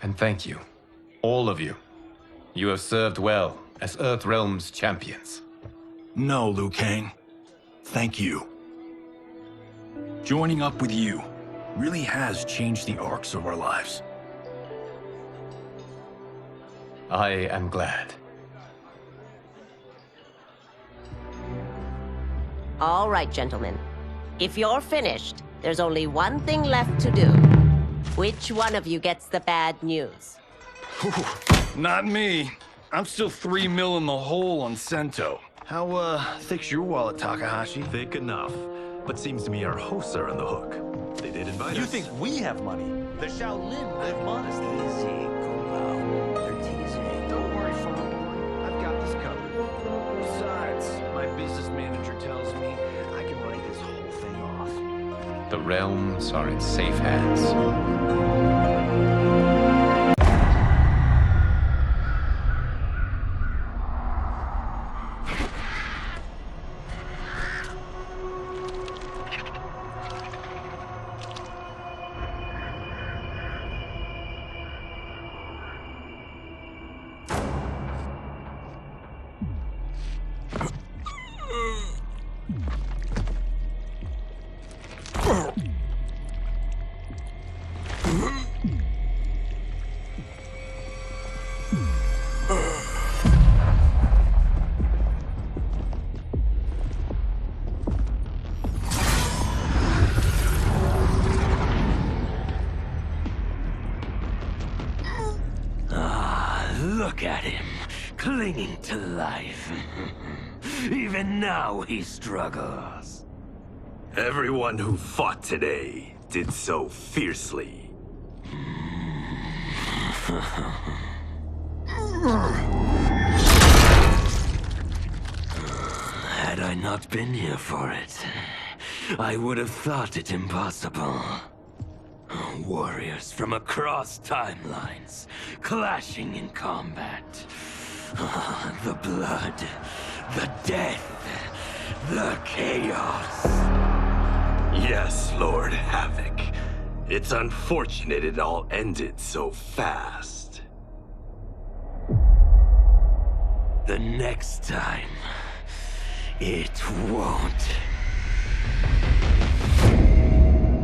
And thank you, all of you. You have served well as Earthrealm's champions. No, Liu Kang. Thank you. Joining up with you really has changed the arcs of our lives. I am glad. All right, gentlemen. If you're finished, there's only one thing left to do. Which one of you gets the bad news? Not me. I'm still 3 mil in the hole on Sento. How, thick's your wallet, Takahashi? Thick enough. But seems to me our hosts are on the hook. They did invite us. You think we have money? The Shaolin live modestly. Easy, Kombat. They're teasing. Don't worry, Father. I've got this covered. Besides, my business manager tells me I can write this whole thing off. The realms are in safe hands. Look at him, clinging to life. Even now he struggles. Everyone who fought today did so fiercely. Had I not been here for it, I would have thought it impossible. Warriors from across timelines, clashing in combat. The blood, the death, the chaos. Yes, Lord Havoc. It's unfortunate it all ended so fast. The next time, it won't.